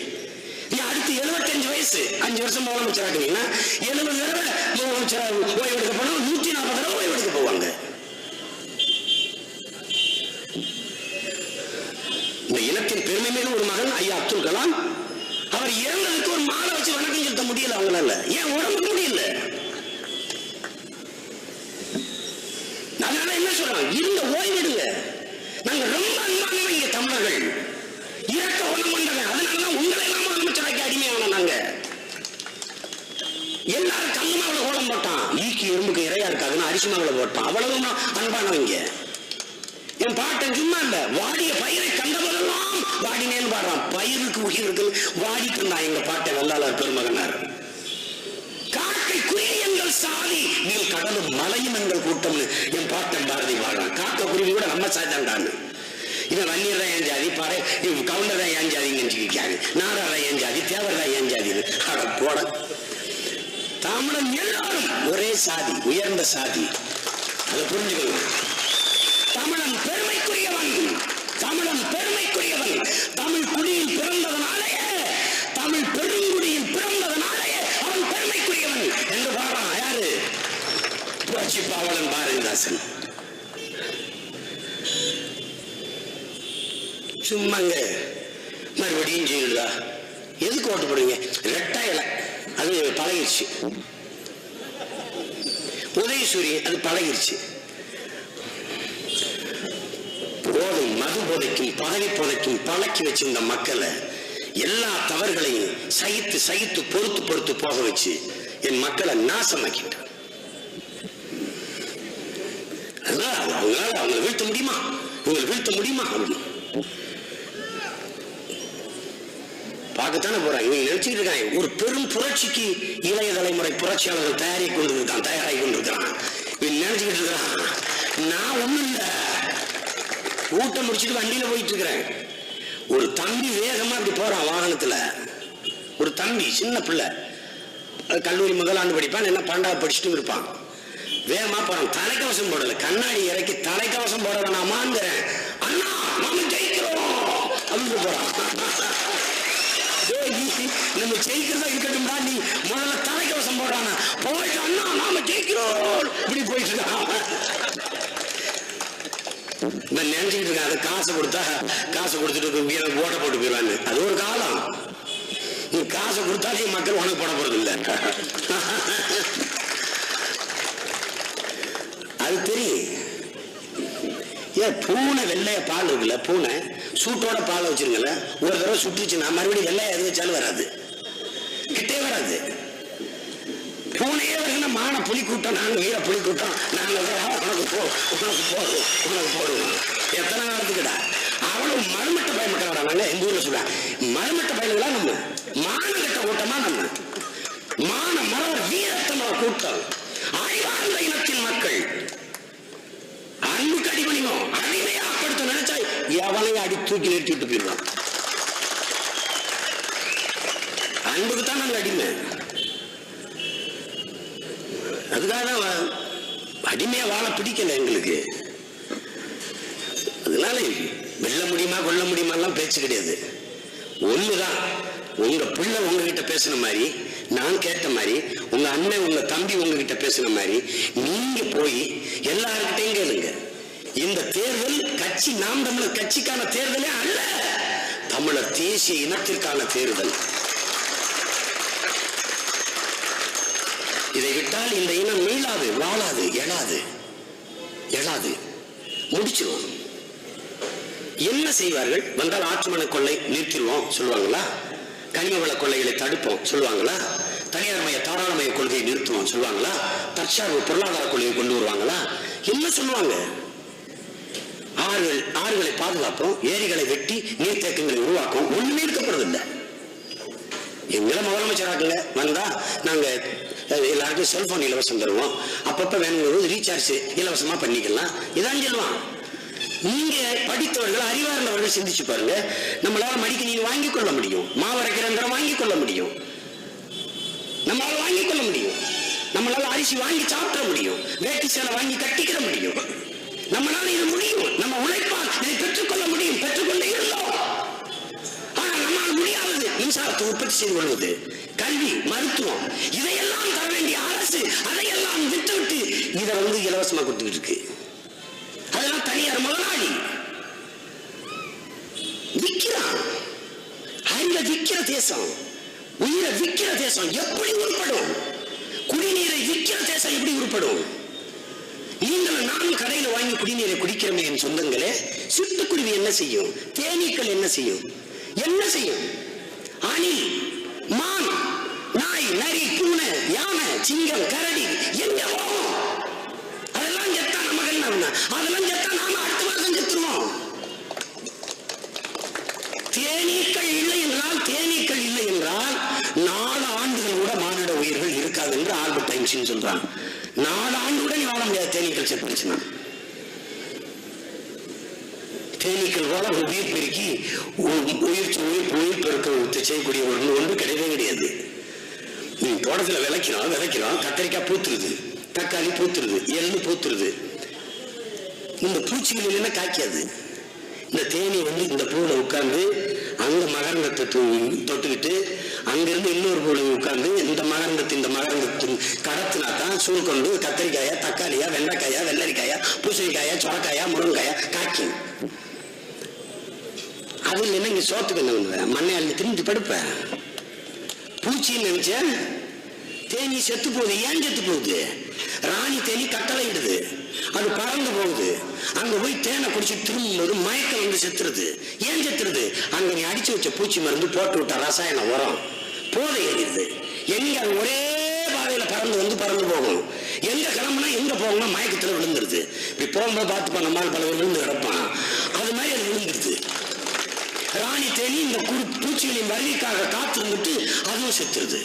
அடுத்து 75 வயசு 5 வருஷம் முதலமைச்சர் ஆட்டீங்கன்னா 70 தடவை முதலமைச்சர் ஓய்வு எடுக்க போனா 140 தடவை ஓய்வு எடுக்க போவாங்க. இந்த இனத்தின் பெருமை மேல ஒரு மகன் ஐயா அப்துல் கலாம், அவர் இறந்ததுக்கு ஒரு மாலை வச்சு வணக்கம் செலுத்த முடியல அவங்களால. ஏன் உடம்புக்கு முடியல? அதனால என்ன சொல்றாங்க? இருந்த ஓய்வெடுங்க. நாங்க ரொம்ப அன்பானவங்க தமிழர்கள், இறக்க ஒண்ணு கொண்டவன். அதனாலதான் உங்களை எல்லாம் முதலமைச்சராக்கி அடிமையான நாங்க. எல்லாரும் கல்லுமாவில கோலம் போட்டான், ஈக்கி எறும்புக்கு இறையா இருக்காதுன்னு அரிசி மாவுல போட்டான். அவ்வளவு அன்பானவங்க. என் பாட்டன் சும்மா இல்ல, வாடிய பயிரை கண்டபோதெல்லாம் வாடினேன்னு பாடுறான். பயிருக்கு உயிருக்கு வாடிட்டு இருந்தான் எங்க பாட்டை வெள்ளாளர் பெருமகனார். காக்கை குருவி எங்கள் சாதி, நீ கடலும் மலையும் எங்கள் கூட்டம்னு என் பாட்டன் பாரதி பாடுறான். காக்கை குருவி கூட நம்ம சாதாண்டான்னு. இவன் வன்னியர் தான் ஏன் ஜாதி, பாரு கவுண்டர் தான் ஏன் ஜாதிங்கன்னு சொல்லிக்காரு, நாடார் தான் ஏன் ஜாதி, தேவர் தான் ஏன் ஜாதி. அட போட, தமிழன் எல்லாரும் ஒரே சாதி, உயர்ந்த சாதி. அதை புரிஞ்சுக்கணும். தமிழன் பெருமைக்குரியவன், தமிழன் பெருமைக்குரியவன். தமிழ் குடியில் பிறந்ததனாலேயே, தமிழ் பெருங்குடியில் பிறந்ததனாலேயே அவன் பெருமைக்குரியவன் என்று பாடுறான். யாரு? புரட்சி பாவலன் பாரதிதாசன். சும்மாங்க மறுபடியும் ஜெயிலுதா எதுக்கு ஓட்டு போடுவீங்க? ரெட்டா இலை அது பழகிருச்சு. உதயசூரியன் அது பழகிருச்சு. போதை, மது போதைக்கும் பதவி போதைக்கும் பழக்கி வச்சிருந்த மக்களை எல்லா தவறுகளையும் சகித்து சகித்து பொறுத்து பொறுத்து போக வச்சு என் மக்களை நாசமாக்கிட்டான். அவங்களால அவங்களை வீழ்த்த முடியுமா? உங்களை வீழ்த்த முடியுமா? பார்க்கத்தானே போறாங்க. இவங்க நினைச்சுட்டு இருக்காங்க ஒரு பெரும் புரட்சிக்கு இளைய தலைமுறை புரட்சியாளர்கள் தயாராகி கொண்டிருக்கிறான். இவன் நினைச்சுக்கிட்டு இருக்கிறான் நான் ஒண்ணும் இல்ல, ஊட்டம் முடிச்சுட்டு வண்டியில போயிட்டு இருக்கிறேன். ஒரு தம்பி வேகமா அப்படி போறான் வாகனத்துல. ஒரு தம்பி சின்ன பிள்ளை, கல்லூரி முதலாண்டு படிப்பான், என்ன 12வது படிச்சுட்டு இருப்பான். வேகமா போறான், தலைக்கவசம் போடல, கண்ணாடி இறக்கி தலைக்கவசம் போட வேணாமாங்கிறேன். அண்ணா நாம ஜெயிக்கிறோம் அப்படின்னு போறான். நம்ம ஜெயிக்கிறதா இருக்கட்டும்டா, நீ முதல்ல தலைக்கவசம் போடுறானா போயிட்டு அண்ணா நாம ஜெயிக்கிறோம் இப்படி போயிட்டு இருக்கான். நினைச்சுக்கிட்டு இருக்கேன் அதை காசு கொடுத்துட்டு ஓட்ட போட்டு போயிடுவான்னு. அது ஒரு காலம். நீ காசை கொடுத்தாலே மக்கள் உனக்கு போட போறது இல்லை. அது தெரியும். ஏன் பூனை வெள்ளைய பால் இருக்குல்ல, பூனை சூட்டோட பால் வச்சிருங்கல்ல, ஒரு தடவை சுட்டுச்சுன்னா மறுபடியும் வெள்ளையா எது வச்சாலும் வராது, கிட்டே வராது. பூனையே வருதுன்னா மான புலி கூட்டம், நாங்க வீர புலி கூட்டம், நாங்க உனக்கு போடுவோம். எத்தனை காலத்துக்குடா அவ்வளவு மறுமட்ட பயமக்களா நாங்க எங்க ஊர்ல சொல்ல மறுமட்ட பயலுகளா நம்ம மானகட்ட கூட்டமா, நம்ம மான மரவர் வீரத்தனோட கூட்டம், அறிவார்ந்த இனத்தின் மக்கள், அன்புக்கு அடிமை வெட்டி விட்டு போயிடுவான். அன்புக்கு தான் நாங்கள் அடிமை. அதுக்காக தான் அடிமையா வாழ பிடிக்கல எங்களுக்கு. அதனால வெல்ல முடியுமா கொல்ல முடியுமா எல்லாம் பேச்சு கிடையாது. ஒண்ணுதான், உங்க பிள்ளை உங்ககிட்ட பேசுன மாதிரி, நான் கேட்ட மாதிரி, உங்க அண்ணன் உங்க தம்பி உங்ககிட்ட பேசுன மாதிரி நீங்க போய் எல்லார்கிட்டையும் கேளுங்க. இந்த தேர்தல் கட்சி நாம் தமிழர் கட்சிக்கான தேர்தலே அல்ல, தமிழர் தேசிய இனத்திற்கான தேர்தல். இதை விட்டால் இந்த இனம் மீளாது, வாழாது, எழாது, முடிச்சிருவோம். என்ன செய்வார்கள்? வந்தால் ஆற்றுமண கொள்ளை நிறுத்திடுவோம் சொல்லுவாங்களா? கனிம வள கொள்ளைகளை தடுப்போம் சொல்லுவாங்களா? தனியார் மய தாராளமய கொள்கையை நிறுத்துவோம் சொல்லுவாங்களா? தற்சார்பு பொருளாதார கொள்கையை கொண்டு வருவாங்களா? என்ன சொல்லுவாங்க? ஆறுகளை பாதுகாப்போம், ஏரிகளை வெட்டி நீர்த்தேக்கங்களை உருவாக்கும். ஒண்ணுமே இருக்கப்படுறதில்லை. எங்களை முதலமைச்சராக்குங்க, வந்தா நாங்க எல்லாருக்கும் செல்போன் இலவசம் தருவோம், அப்பப்ப வேணுங்கிறது ரீசார்ஜ் இலவசமா பண்ணிக்கலாம், இதான் சொல்லுவான். நீங்க படித்தவர்கள் அறிவார்ந்தவர்கள் சிந்திச்சு பாருங்க. நம்மளால மடிக்கு நீங்க வாங்கிக் கொள்ள முடியும், மாவரைக்கிற வாங்கிக் கொள்ள முடியும், நம்மளால வாங்கிக் கொள்ள முடியும், நம்மளால அரிசி வாங்கி சாப்பிட முடியும், வேட்டி சேலை வாங்கி கட்டிக்கிற முடியும், நம்மளால இது முடியும். நம்ம உழைப்பால் இதை பெற்றுக்கொள்ள முடியும், பெற்றுக்கொண்டு இருந்தோம். ஆனா நம்மளால முடியாதது மின்சாரத்தை உற்பத்தி செய்து கொள்வது, கல்வி, மருத்துவம், இதையெல்லாம் தர வேண்டிய அரசு அதையெல்லாம் விட்டுவிட்டு இதை இலவசமா கொடுத்துக்கிட்டு இருக்கு. அதெல்லாம் தனியார் முதலாளி விற்கிறான். அறிவை விற்கிற தேசம், உயிரை விற்கிற தேசம் எப்படி உருப்படும்? குடிநீரை விற்கிற தேசம் எப்படி உருப்படும்? நீங்கள் நானும் கடையில் வாங்கி குடிநீரை குடிக்கிறோமே என் சொந்தங்களே, சிட்டுக்குருவி என்ன செய்யும்? தேனீக்கள் என்ன செய்யும்? என்ன செய்யும்? அணில், மான், நாய், நரி, பூனை, யானை, சிங்கம், கரடி எங்க போகும்? அதெல்லாம் செத்தா நமக்கு என்ன? அதெல்லாம் செத்தா நாம அடுத்த வருஷம் செத்துருவோம். தேனீக்கள் இல்லை என்றால் 4 ஆண்டுகள் கூட மானிட உயிர்கள் இருக்காது என்று ஆல்பர்ட் ஐன்ஸ்டீன் சொல்றாங்க. 4 ஆண்டுடன் வாழ முடியாது தேனீக்கள் செத்துச்சுன்னா. தேனீக்கள் போல உயிர் பெருக்கி உயிர் பெருக்க செய்யக்கூடிய ஒன்று கிடையவே கிடையாது. நீ தோட்டத்தில் விளைக்கிறோம், கத்திரிக்காய் பூத்துருது, தக்காளி பூத்துருது, எள்ளு பூத்துருது. இந்த பூச்சிகள் இல்லைன்னா காய்க்காது. இந்த தேனி இந்த பூவில் உட்கார்ந்து அங்க மகரந்தத்தை தொட்டுக்கிட்டு அங்கிருந்து இன்னொரு பூவில் உட்கார்ந்து இந்த மகரந்தத்தின் கடத்தினா தான் சூழ் கொண்டு கத்திரிக்காயா, தக்காளியா, வெண்டைக்காயா, வெள்ளரிக்காயா, பூசணிக்காயா, சொரக்காயா, முருங்காயா காய்க்கும். அது இல்லைன்னா இங்க சோத்துக்கு என்ன பண்ணுவேன்? மண்ணை அள்ளி திரிஞ்சு படுப்பேன். பூச்சின்னு நினைச்ச தேனி செத்து போகுது. ஏன் செத்து போகுது? ராணி தேனி கட்டளை இடுது, அது பறந்து போகுது. அங்க போய் தேனை குடிச்சு திரும்பும்போது மயக்கம் செத்துருது. ஏன் செத்துருது? அங்க நீ அடிச்சு வச்ச பூச்சி மருந்து போட்டு விட்ட ரசாயன உரம் போதை ஏறிடுது. எங்க அது ஒரே பாதையில பறந்து போகும். எங்க கிளம்புனா எங்க போகணும்னா மயக்கத்துல விழுந்துருது. இப்படி போகும்போது பார்த்து நம்மால் பல விழுந்து கிடப்பான். அது மாதிரி அது விழுந்துருது. ராணி தேனி இந்த பூச்சிகளின் வருகைக்காக காத்திருந்துட்டு அதுவும் செத்துருது.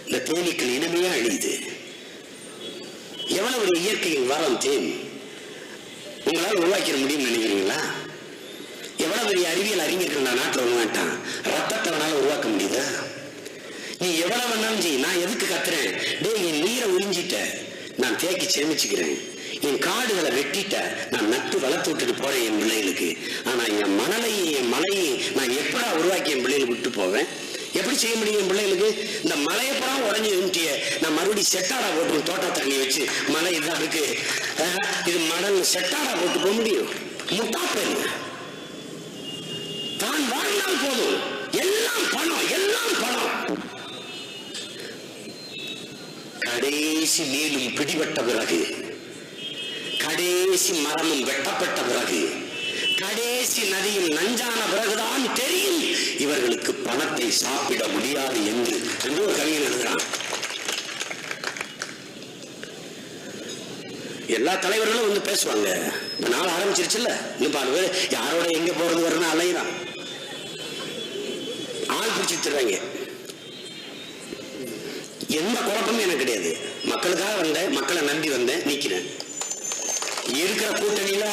இந்த தேனீக்கள் இனிமையா அழியுது. எவ்வளவு இயற்கையின் வரம் தேன் உங்களால் உருவாக்கிட முடியும்னு நினைக்கிறீங்களா? எவ்வளவு பெரிய அறிவியல் அறிஞர்கள் நான் நாட்டில் உருவாட்டான். ரத்தத்தை வேணாலும் உருவாக்க முடியுதா? நீ எவ்வளவு வேணாலும் செய். நான் எதுக்கு கத்துறேன்? என் நீரை உறிஞ்சிட்ட, நான் தேக்கி சேமிச்சுக்கிறேன். என் காடுகளை வெட்டிட்ட, நான் நட்டு வளர்த்து விட்டுட்டு போறேன் என் பிள்ளைகளுக்கு. ஆனா என் மணலையும் என் மலையும் நான் எப்படா உருவாக்கி என் பிள்ளைகளுக்கு விட்டு போவேன்? எப்படி செய்ய முடியும்? என் பிள்ளைகளுக்கு இந்த மலையப்புறம் உடஞ்சி இருந்துட்டிய நான் மறுபடியும் செட்டாடா போட்டு தோட்ட தண்ணி வச்சு மலை இதான் இருக்கு, இது மணல் செட்டாடா போட்டு போக முடியும்? முட்டா போயிருங்க. தான் வாழ்ந்தால் போதும். எல்லாம் பணம். கடைசி நீளும் பிடிபட்ட பிறகு, கடைசி மரமும் வெட்டப்பட்ட பிறகு, கடைசி நதியும் நஞ்சான பிறகுதான் தெரியும் இவர்களுக்கு பணத்தை சாப்பிட முடியாது என்று ஒரு கவிஞன் எழுதுகிறான். எல்லா தலைவர்களும் பேசுவாங்க. இப்ப நாள் ஆரம்பிச்சிருச்சுல்ல, இன்னும் 4 பேர் யாரோட எங்க போறது வரணும் அலையிறான். ஆள் பிடிச்சி தர்றாங்க. எந்த குழப்பமும் எனக்கு கிடையாது. மக்களுக்காக வந்தேன், மக்களை நம்பி வந்தேன், நிக்கிறேன். இருக்கிற கூட்டணியில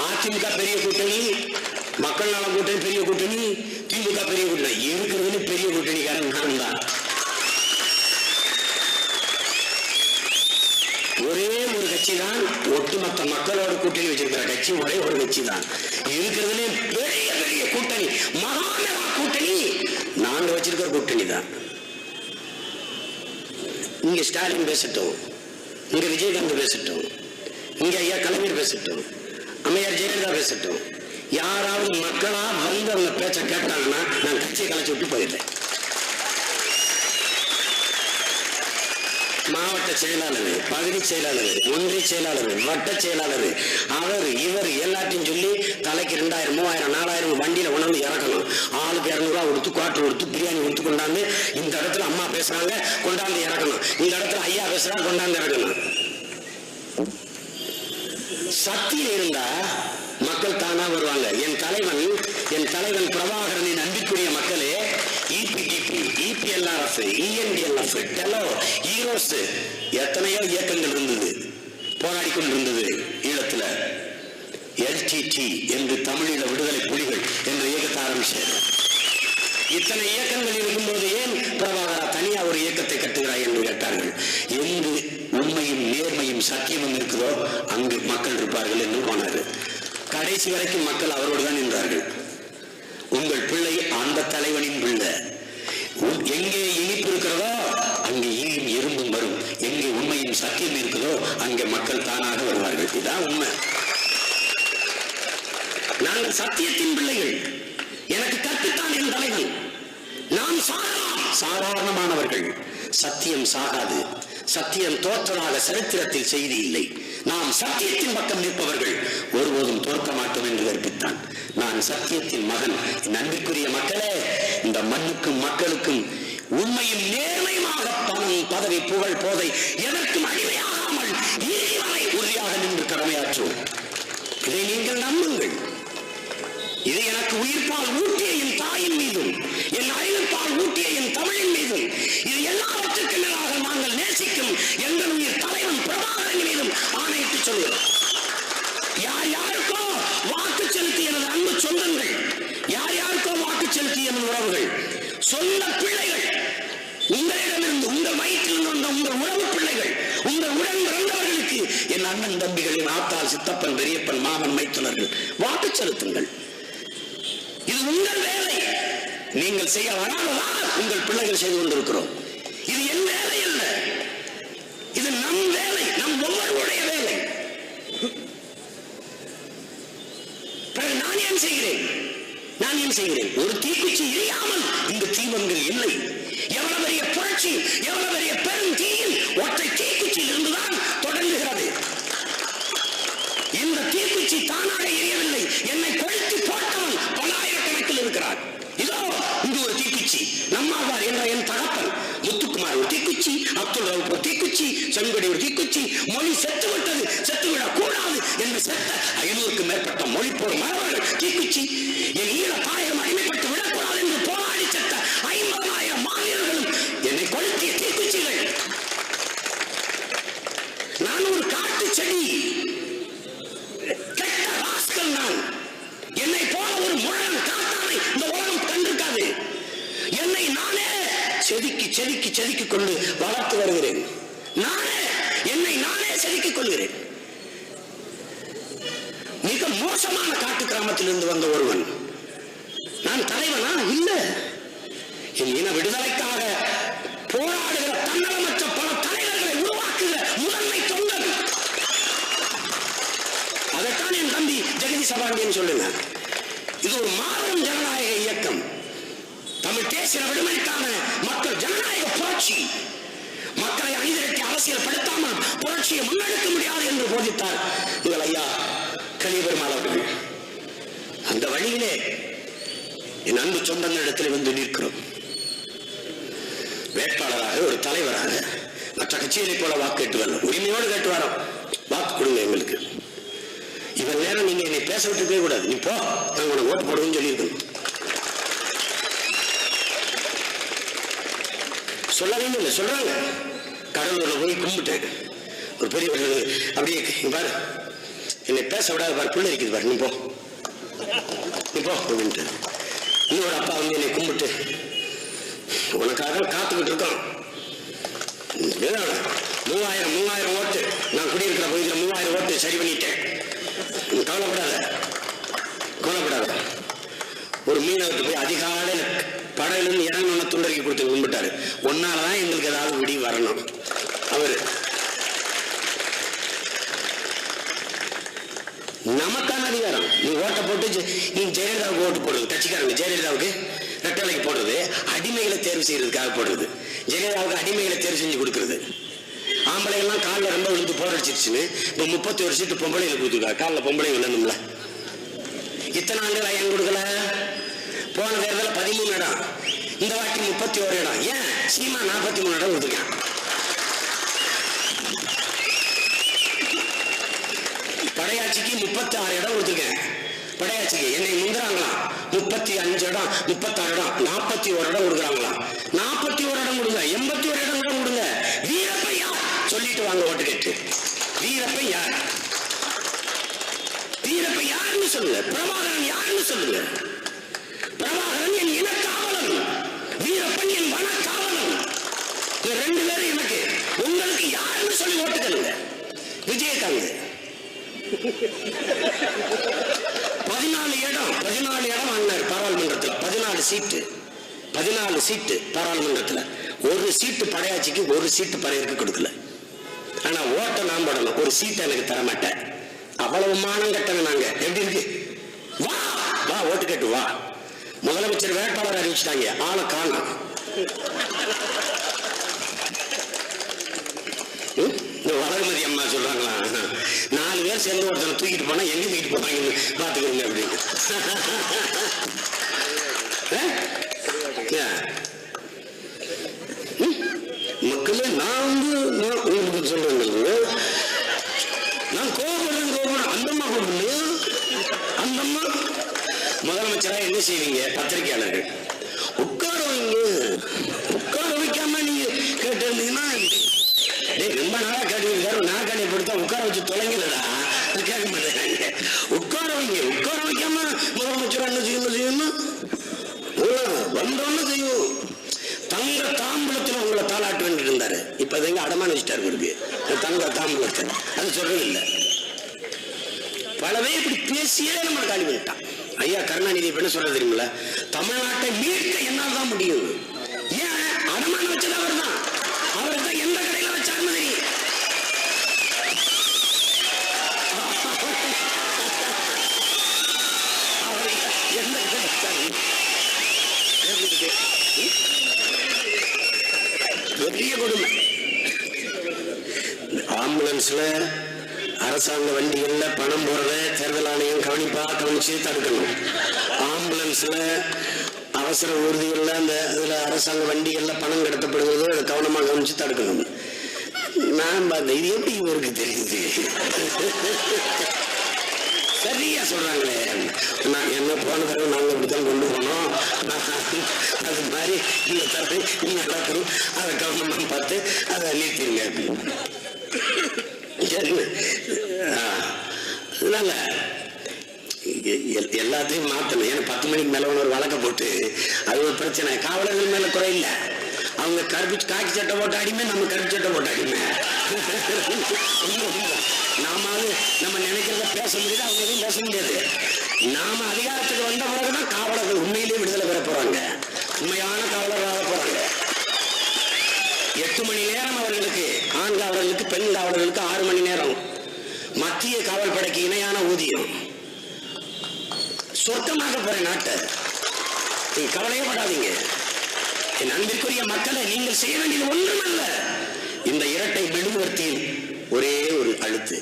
அதிமுக பெரிய கூட்டணி, மக்கள் நல கூட்டணி பெரிய கூட்டணி, திமுக பெரிய கூட்டணி, இருக்கிறதுல பெரிய கூட்டணிக்காரன் நான் தான். ஒரே ஒரு கட்சி தான் ஒட்டுமொத்த மக்களோட கூட்டணி வச்சிருக்கிற கட்சி, ஒரே ஒரு கட்சி தான். இருக்கிறதுலே பெரிய பெரிய கூட்டணி, மகாநகர கூட்டணி நாங்க வச்சிருக்கிற கூட்டணி தான். இங்க ஸ்டாலின் பேசட்டும், இங்க விஜயகாந்த் பேசட்டும், இங்க ஐயா கலைஞர் பேசட்டும், அம்மையார் ஜெயலலிதா பேசட்டும், யாராவது மக்களா வந்து அவங்க பேச்ச கேட்டாங்கன்னா நான் கட்சியை கலைச்சு விட்டு போயிடுறேன். மாவட்ட செயலாளர், பகுதி செயலாளர், ஒன்றிய செயலாளர், வட்ட செயலாளர், அவர் இவர் எல்லாத்தையும் சொல்லி தலைக்கு 2000 3000 4000 வண்டியில உணர்ந்து இறக்கணும். ஆளுக்கு 200 ரூபா கொடுத்து குவார்டர் கொடுத்து பிரியாணி கொடுத்து கொண்டாந்து இந்த இடத்துல அம்மா பேசுறாங்க கொண்டாந்து இறக்கணும், இந்த இடத்துல ஐயா பேசுறாங்க கொண்டாந்து இறக்கணும். சக்தியில் இருந்தா மக்கள் தானா வருவாங்க. என் தலைவன் பிரபாகரனின் அன்பிற்குரிய மக்களே, இபிடிபி, இபிஎல்ஆர்எஃப், இஎன்டிஎல்எஃப், டெலோ, ஈரோஸ், எத்தனையோ இயக்கங்கள் இருந்தது, போராடி கொண்டிருந்தது ஈழத்துல. எல்டிடி என்று தமிழீழ விடுதலை புலிகள் என்ற இயக்கத்தை ஆரம்பிச்சார். இத்தனை இயக்கங்கள் இருக்கும்போது ஏன் பிரபாகரா தனியா ஒரு இயக்கத்தை கட்டுகிறாய் என்று கேட்டார்கள். எங்கு உண்மையும் நேர்மையும் சத்தியமும் இருக்குதோ அங்கு மக்கள் இருப்பார்கள் என்று போனார். கடைசி வரைக்கும் மக்கள் அவரோடு தான் நின்றார்கள். உங்கள் பிள்ளை அந்த தலைவனின் பிள்ளை. எங்கே இனிப்பு இருக்கிறதோ அங்கே ஈயும் எறும்பும் வரும், எங்கே உண்மையும் சத்தியம் இருக்குதோ அங்கே மக்கள் தானாக வருவார்கள். இதுதான் உண்மை. நாங்கள் சத்தியத்தின் பிள்ளைகள். எனக்கு கற்பித்தான் என் தலைவன். நாம் சாதாரணமானவர்கள். சத்தியம் சாகாது. சத்தியம் தோற்றதாக சரித்திரத்தில் செய்தி இல்லை. நாம் சத்தியத்தின் பக்கம் நிற்பவர்கள், ஒருபோதும் தோற்க மாட்டோம் என்று கற்பித்தான். நான் சத்தியத்தின் மகன். நன்றிக்குரிய மக்களே, இந்த மண்ணுக்கும் மக்களுக்கும் உண்மையும் நேர்மையுமாக பணம் பதவி புகழ் போதை எதற்கும் அடிமையாகாமல் இறைவனை உறுதியாக நின்று கடமையாற்றுவோம். இதை நீங்கள் நம்புங்கள். இது எனக்கு உயிர்ப்பால் ஊட்டிய என் தாயின் மீதும் என் அறிவிப்பால் ஊட்டிய என் தமிழின் மீதும் இது எல்லாவற்றுக்கும் மேலாக நாங்கள் நேசிக்கும் எங்கள் உயிர் தலைவன் பிரபாகரன் மீதும் ஆணையிட்டு சொல்கிறோம். யார் யாருக்கோ வாக்கு செலுத்தி எனது அன்பு சொந்தங்கள், யார் யாருக்கோ வாக்கு செலுத்தி எனது உறவுகள், சொந்த பிள்ளைகள், உங்களிடமிருந்து உங்கள் வயிற்றில் வந்த உங்கள் உறவு பிள்ளைகள், உங்கள் உடன் பிறந்தவர்களுக்கு என் அண்ணன் தம்பிகளின் ஆத்தாள் சித்தப்பன் பெரியப்பன் மாமன் மைத்துனர்கள் வாக்கு செலுத்துங்கள். இது உங்கள் வேலை. நீங்கள் செய்ய வராததால் உங்கள் பிள்ளைகள் செய்து கொண்டிருக்கிறோம். இது என் வேலை அல்ல, இது நம் வேலை, நம் ஒவ்வொருடைய வேலை. நான் ஏன் செய்கிறேன்? ஒரு தீக்குச்சி எரியாமல் இந்த தீபங்கள் இல்லை. எவ்வளவு பெரிய புரட்சி, எவ்வளவு பெரிய பெரும் தீயில் ஒற்றை தீக்குச்சியில் இருந்துதான் தொடங்குகிறது. இந்த தீக்குச்சி தானாக எரியவில்லை. என்னை கொளுத்தி போட்டவன் பல்லாயிரக்கணக்கில் இருக்கிறார். இதோ இங்கு ஒரு தீக்குச்சி. நம்மாழ்வார் என்ற என் தகப்பன் முத்துக்குமார் ஒரு தீக்குச்சி, அப்துல் ரவுப் ஒரு தீக்குச்சி, செங்கடி ஒரு தீக்குச்சி. மொழி செத்துவிட்டது, செத்துவிடக் கூடாது என்று செத்த 500க்கும் மேற்பட்ட மொழி போர் மாணவர்கள் தீக்குச்சி. என் ஈழ தாயகம் அடிமைப்பட்டு விடக்கூடாது என்று போராடி செத்த 50,000 மாவீரர்களும் என்னை கொளுத்திய தீக்குச்சிகள். நான் ஒரு காட்டு செடி, கெட்ட ராஸ்கல். நான் என்னை போல ஒரு முழன் காத்தானை இந்த உலகம் கண்டிருக்காது. என்னை நானே செதுக்கிக் கொண்டு வளர்த்து வருகிறேன். என்னை நானே செதுக்கிக் கொள்கிறேன். மிக மோசமான காட்டு கிராமத்திலிருந்து வந்த ஒருவன். நான் தலைவனா? இல்ல. என் இன விடுதலைக்காக போராடுகிற தன்னலமற்ற பல தலைவர்களை உருவாக்குகிற முதன்மை தொண்டர். அதைத்தான் என் தம்பி ஜெகதீஷ் சபாண்டியன் சொல்லுங்க. இது ஒரு மாபெரும் ஜனநாயக இயக்கம். தமிழ் தேசிய விடுதலைக்கான மக்கள் ஜனநாயக புரட்சி. மக்களை அணிதிரட்டி அரசியல் படுத்தாமல் புரட்சியை முன்னெடுக்க முடியாது என்று போதித்தார் எங்கள் ஐயா கலிபெருமாள் அவர்கள். அந்த வழியிலே என் அன்பு சொந்தங்களிடத்தில் வந்து நிற்கிறோம். வேட்பாளராக, ஒரு தலைவராக, மற்ற கட்சிகளை போல வாக்கு கேட்டு வரலாம், உரிமையோடு கேட்டு வரோம். வாக்கு கொடுங்க எங்களுக்கு. இவன் நேரம் நீங்க என்னை பேச விட்டு போய் கூடாது. நீ போ, நாங்க உனக்கு ஓட்டு போடுவோம்னு சொல்லியிருக்கணும். சொல்லவே இல்லை, சொல்றாங்க. கடலூர்ல போய் கும்பிட்டேன். ஒரு பெரிய அப்படியே பாரு, என்னை பேச விடாது பாரு, பிள்ளை இருக்குது பாரு, நீ போ. இப்போ அப்படின்ட்டு இன்னொரு அப்பா வந்து என்னை கும்பிட்டு, உனக்காக காத்துக்கிட்டு இருக்கோம், 3000 ஓட்டு, நான் குடியிருக்கிற பகுதியில் 3000 ஓட்டு சரி பண்ணிட்டேன், கவலைப்படாத. ஒரு மீனவருக்கு போய் அதிகாலையில் படகுலேருந்து இறங்கணும்னு துண்டறிக்கை கொடுத்து கும்பிட்டாரு. ஒன்னாலதான் எங்களுக்கு ஏதாவது விடி வரணும். அவரு நமக்கான அதிகாரம். நீ ஓட்டை போட்டு நீ ஜெயலலிதாவுக்கு ஓட்டு போடுறது, கட்சிக்காரங்க ஜெயலலிதாவுக்கு ரெட்டலைக்கு போடுறது, அடிமைகளை தேர்வு செய்யறதுக்காக போடுறது, ஜெயலலிதாவுக்கு அடிமைகளை தேர்வு செஞ்சு கொடுக்கறது. ஆம்பளைகள்லாம் காலில் ரொம்ப விழுந்து போராடிச்சிருச்சுன்னு இப்போ 31 சீட்டு பொம்பளைகளை கொடுத்துருக்காங்க. காலில் பொம்பளை விழணும்ல. இத்தனை ஆண்டுகள் ஏன் கொடுக்கல? போன தேர்தலில் 13 இடம், இந்த வாட்டி 31 இடம். ஏன்? சீமா 43 இடம் கொடுத்துருக்கான். படையாட்சிக்கு 36 இடம் கொடுத்துருக்கேன். படையாட்சிக்கு என்னை முந்துறாங்களாம். 35 இடம், 36 இடம், 41 இடம் கொடுக்குறாங்களாம். 41 இடம் கொடுங்க, 81 இடம் கூட கொடுங்க. வீரப்பன் யார் சொல்லிட்டு வாங்க ஓட்டு கேட்டு. வீரப்பன் யார்? வீரப்பன் யாருன்னு சொல்லுங்க. பிரபாகரன் யாருன்னு சொல்லுங்க. பிரபாகரன் என் இனக்காவலன், வீரப்பன் என் வனக்காவலன். 2 பேரும் எனக்கு. உங்களுக்கு யாருன்னு சொல்லி ஓட்டுக்கலுங்க. விஜயகாந்த் 14 இடம் வாங்கினார் பாராளுமன்றத்தில். 14 சீட்டு பாராளுமன்றத்தில். 1 சீட்டு படையாட்சிக்கு, 1 சீட்டு பறையருக்கு கொடுக்கல. ஆனா ஓட்ட நான் போடணும், 1 சீட்டை எனக்கு தர மாட்டேன். அவ்வளவு மானம் கட்டணும் நாங்க. எப்படி இருக்கு? வா வா ஓட்டு கேட்டு வா. முதலமைச்சர் வேட்பாளர் அறிவிச்சிட்டாங்க, ஆளை காணோம். வளர்மதி அம்மா சொல்றாங்களா, 4 பேர் சேர்ந்து ஒருத்தனை தூக்கிட்டு போனா எங்க தூக்கிட்டு போவாங்க பாத்துக்கிறீங்க அப்படின்னு. மக்களே, நான் உங்களுக்கு சொல்றேன், நான் கோபப்படுறேன். அந்தம்மா கோபப்படலையா? அந்தம்மா முதலமைச்சரா என்ன செய்வீங்க? பத்திரிகையாளர்கள் உட்கார வைக்காம நீங்க கேட்டு இருந்தீங்கன்னா, ரொம்ப நாளா கேட்டு நாற்காலியை படுத்தா உட்கார வச்சு தொலைங்கலடா, கேட்க மாட்டேங்க. உட்கார வைக்காம முதலமைச்சர் என்ன செய்யணும்? வந்தோன்னு செய்யும். தங்க தாம்பூலத்தில் உங்களை தாளாட்டு வேண்டிட்டு இருந்தாரு. இப்ப எங்க அடமான வச்சுட்டாரு இருக்கு தங்க தாம்பூலத்தில். அது சொல்றது இல்லை. பலவே இப்படி பேசியே நம்ம காலி பண்ணிட்டான். ஐயா கருணாநிதி இப்ப என்ன சொல்றது தெரியுமில்ல? தமிழ்நாட்டை மீட்க என்னால் தான் முடியும். ஏன்? அடமான வச்சது அவர் தான். அவருக்கு தான் எந்த கடையில வச்சாருன்னு தெரியும். அவர் எந்த கடை வச்சாரு? பெரிய கொடுமை. ஆம்புலன்ஸ்ல அரசாங்க வண்டிகள்ல பணம் போறத தேர்தல் ஆணையம் கவனிச்சு தடுக்கணும். ஆம்புலன்ஸ்ல அவசர ஊர்திகள்ல அந்த இதுல அரசாங்க வண்டிகள்ல பணம் கடத்தப்படுவது கவனமாக கவனிச்சு தடுக்கணும். நான் பார்த்த இது எப்படி இவருக்கு தெரியுது? சரியா சொல்றாங்களே. நான் என்ன போன தடவை நாங்க இப்படித்தான் கொண்டு போனோம், அது மாதிரி இந்த தடவை நடக்கணும், அதை கவனமாக பார்த்து அதை நிறுத்திடுங்க அப்படின்னு. அதனால எல்லாத்தையும் மாத்தணும். ஏன்னா 10 மணிக்கு மேல ஒரு வழக்க போட்டு அது ஒரு பிரச்சனை. காவலர்கள் மேல குறை இல்லை. அவங்க காக்கி சட்டை போட்ட அடிமை, நம்ம கருப்பு சட்டை போட்ட அடிமை. நம்ம நினைக்கிறத பேச முடியாது, அவங்க எதுவும் பேச முடியாது. நாம அதிகாரத்துக்கு வந்த பிறகுதான் காவலர்கள் உண்மையிலேயே விடுதலை பெற போறாங்க, உண்மையான காவலர்களாக போறாங்க. 8 மணி நேரம் அவர்களுக்கு, ஆண் காவலர்களுக்கு, பெண் காவலர்களுக்கு 6 மணி நேரம். மத்திய காவல் படைக்கு இணையான ஊதியம். சொர்க்கமாக போற நாட்டை நீங்க கவலையே படாதீங்க. என் அன்பிற்குரிய மக்களை, நீங்கள் செய்ய வேண்டியது ஒன்றுமல்ல. இந்த இரட்டை மெழுகுவர்த்தியில் ஒரே ஒரு அழுத்து,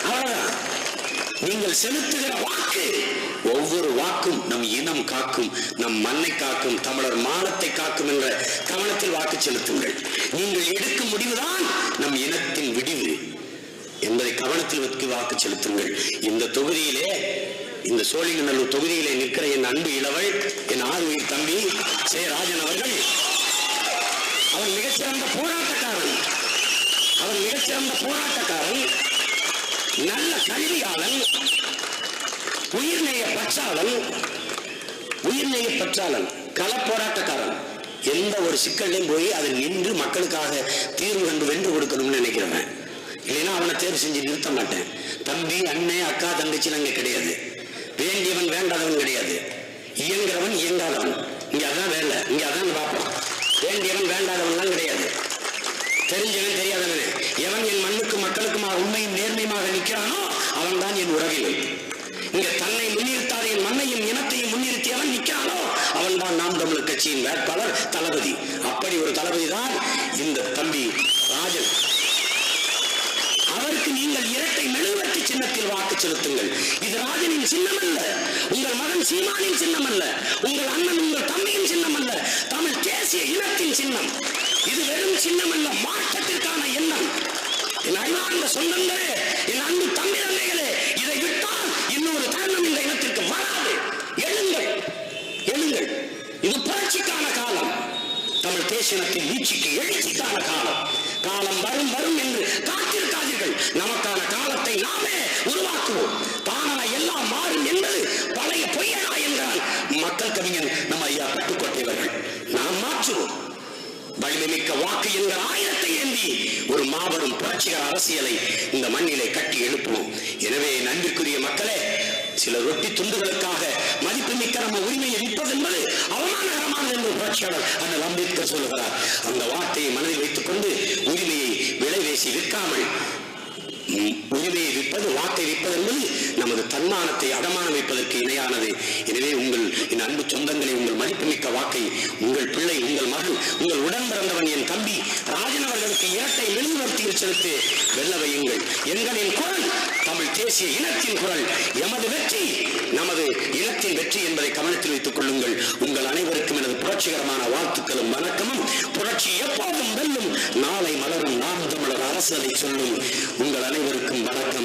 அவ்வளவுதான். நீங்கள் செலுத்துகிற வாக்கு, ஒவ்வொரு வாக்கும் நம் இனம் காக்கும், நம் மண்ணை காக்கும், தமிழர் மானத்தை காக்கும் என்ற கவனத்தில் வாக்கு செலுத்துங்கள். நீங்கள் எடுக்கும் முடிவுதான் நம் இனத்தின் விடிவு என்பதை கவனத்தில் வைத்து வாக்கு செலுத்துங்கள். இந்த தொகுதியிலே, இந்த சோழிங்கநல்லூர் தொகுதியிலே நிற்கிற என் அன்பு இளவல், என் ஆறுயிர் தம்பி சேராஜன் அவர்கள், அவர் மிகச்சிறந்த போராட்டக்காரன். நல்ல கல்வியாளன், உயிர்நேய பற்றாளன், கள போராட்டக்காரன். எந்த ஒரு சிக்கலையும் போய் அதை நின்று மக்களுக்காக தீர்வு கண்டு வென்று கொடுக்கணும்னு நினைக்கிறவன். இல்லைன்னா அவனை தேர்வு செஞ்சு நிறுத்த மாட்டேன். தம்பி, அண்ணன், அக்கா, தங்கச்சி அங்க கிடையாது. வேண்டியவன் வேண்டாதவன் கிடையாது. இயங்குறவன் இயங்காதவன். இங்க அதான் வேலை, இங்க அதான் பார்ப்போம். வேண்டியவன் வேண்டாதவன்லாம் கிடையாது. தெரிஞ்சவன் தெரியாதவன். எவன் என் மண்ணுக்கு மக்களுக்குமா உண்மையும் நேர்மையுமாக நிற்கிறானோ அவன் தான் என் உறவினன். இங்க தன்னை முன்னிறுத்தாத என் மண்ணையும் இனத்தையும் முன்னிறுத்தியவன் நிற்கிறானோ அவன் தான் நாம் தமிழர் கட்சியின் வேட்பாளர் தளபதி. அப்படி ஒரு தளபதி தான் இந்த தம்பி ராஜன். அவருக்கு நீங்கள் இரட்டை மெழுகுவர்த்தி சின்னத்தில் வாக்கு செலுத்துங்கள். இது ராஜனின் சின்னம் அல்ல, உங்கள் மகன் சீமானின் சின்னம் அல்ல, உங்கள் அண்ணன் உங்கள் தம்பியின் சின்னம் அல்ல, தமிழ் தேசிய இனத்தின் சின்னம். இது வெறும் சின்னம் அல்ல, மாற்றத்திற்கான எண்ணம். என் அன்பார்ந்த சொந்தங்களே, என் அன்பு தம்பி தங்கைகளே, இதை விட்டால் இன்னொரு தருணம் இந்த இனத்திற்கு வராது. எழுங்கள், எழுங்கள். இது புரட்சிக்கான காலம். தமிழ் தேசியத்தின் வீழ்ச்சிக்கு எழுச்சிக்கான காலம். காலம் வரும் வரும் என்று காத்திருக்காதீர்கள். நமக்கான காலத்தை நாமே உருவாக்குவோம். தானா எல்லாம் மாறும் என்பது பழைய பொய்யனா என்கிறார் மக்கள் கவிஞன் நம்ம ஐயா பட்டுக்கோட்டையவர்கள். நாம் மாற்றுவோம். வலிமைமிக்க வாக்கு என்கிற ஆயுதத்தை ஏந்தி ஒரு மாபெரும் புரட்சிகர அரசியலை இந்த மண்ணிலே கட்டி எழுப்புவோம். எனவே நன்றிக்குரிய மக்களே, சில ரொட்டி துண்டுகளுக்காக மதிப்புமிக்க நம்ம உரிமையை விற்பது என்பது அவமானகரமானது என்று புரட்சியாளர் அண்ணல் அம்பேத்கர் சொல்லுகிறார். அந்த வார்த்தையை மனதில் வைத்துக் கொண்டு உரிமையை விலை பேசி விற்காமல், உரிமையை விற்பது, வாக்கை விற்பது என்பது நமது தன்மானத்தை அடமானம் வைப்பதற்கு இணையானது. எனவே உங்கள் என் அன்பு சொந்தங்களை, உங்கள் மதிப்புமிக்க வாக்கை உங்கள் பிள்ளை, உங்கள் மகன், உங்கள் உடன் பிறந்தவன் என் தம்பி ராஜன் அவர்களுக்கு இரட்டை மெழுகுவர்த்தியில் செலுத்தி வெல்ல வையுங்கள். எங்களின் குரல் தமிழ் தேசிய இனத்தின் குரல். எமது வெற்றி நமது இனத்தின் வெற்றி என்பதை கவனத்தில் வைத்துக் கொள்ளுங்கள். உங்கள் அனைவருக்கும் எனது புரட்சிகரமான வாழ்த்துக்களும் வணக்கமும். புரட்சி எப்போதும் வெல்லும், நாளை மலரும் நாம் தமிழர் அரசலை சொல்லும். உங்கள் அனைவருக்கும் வணக்கம்.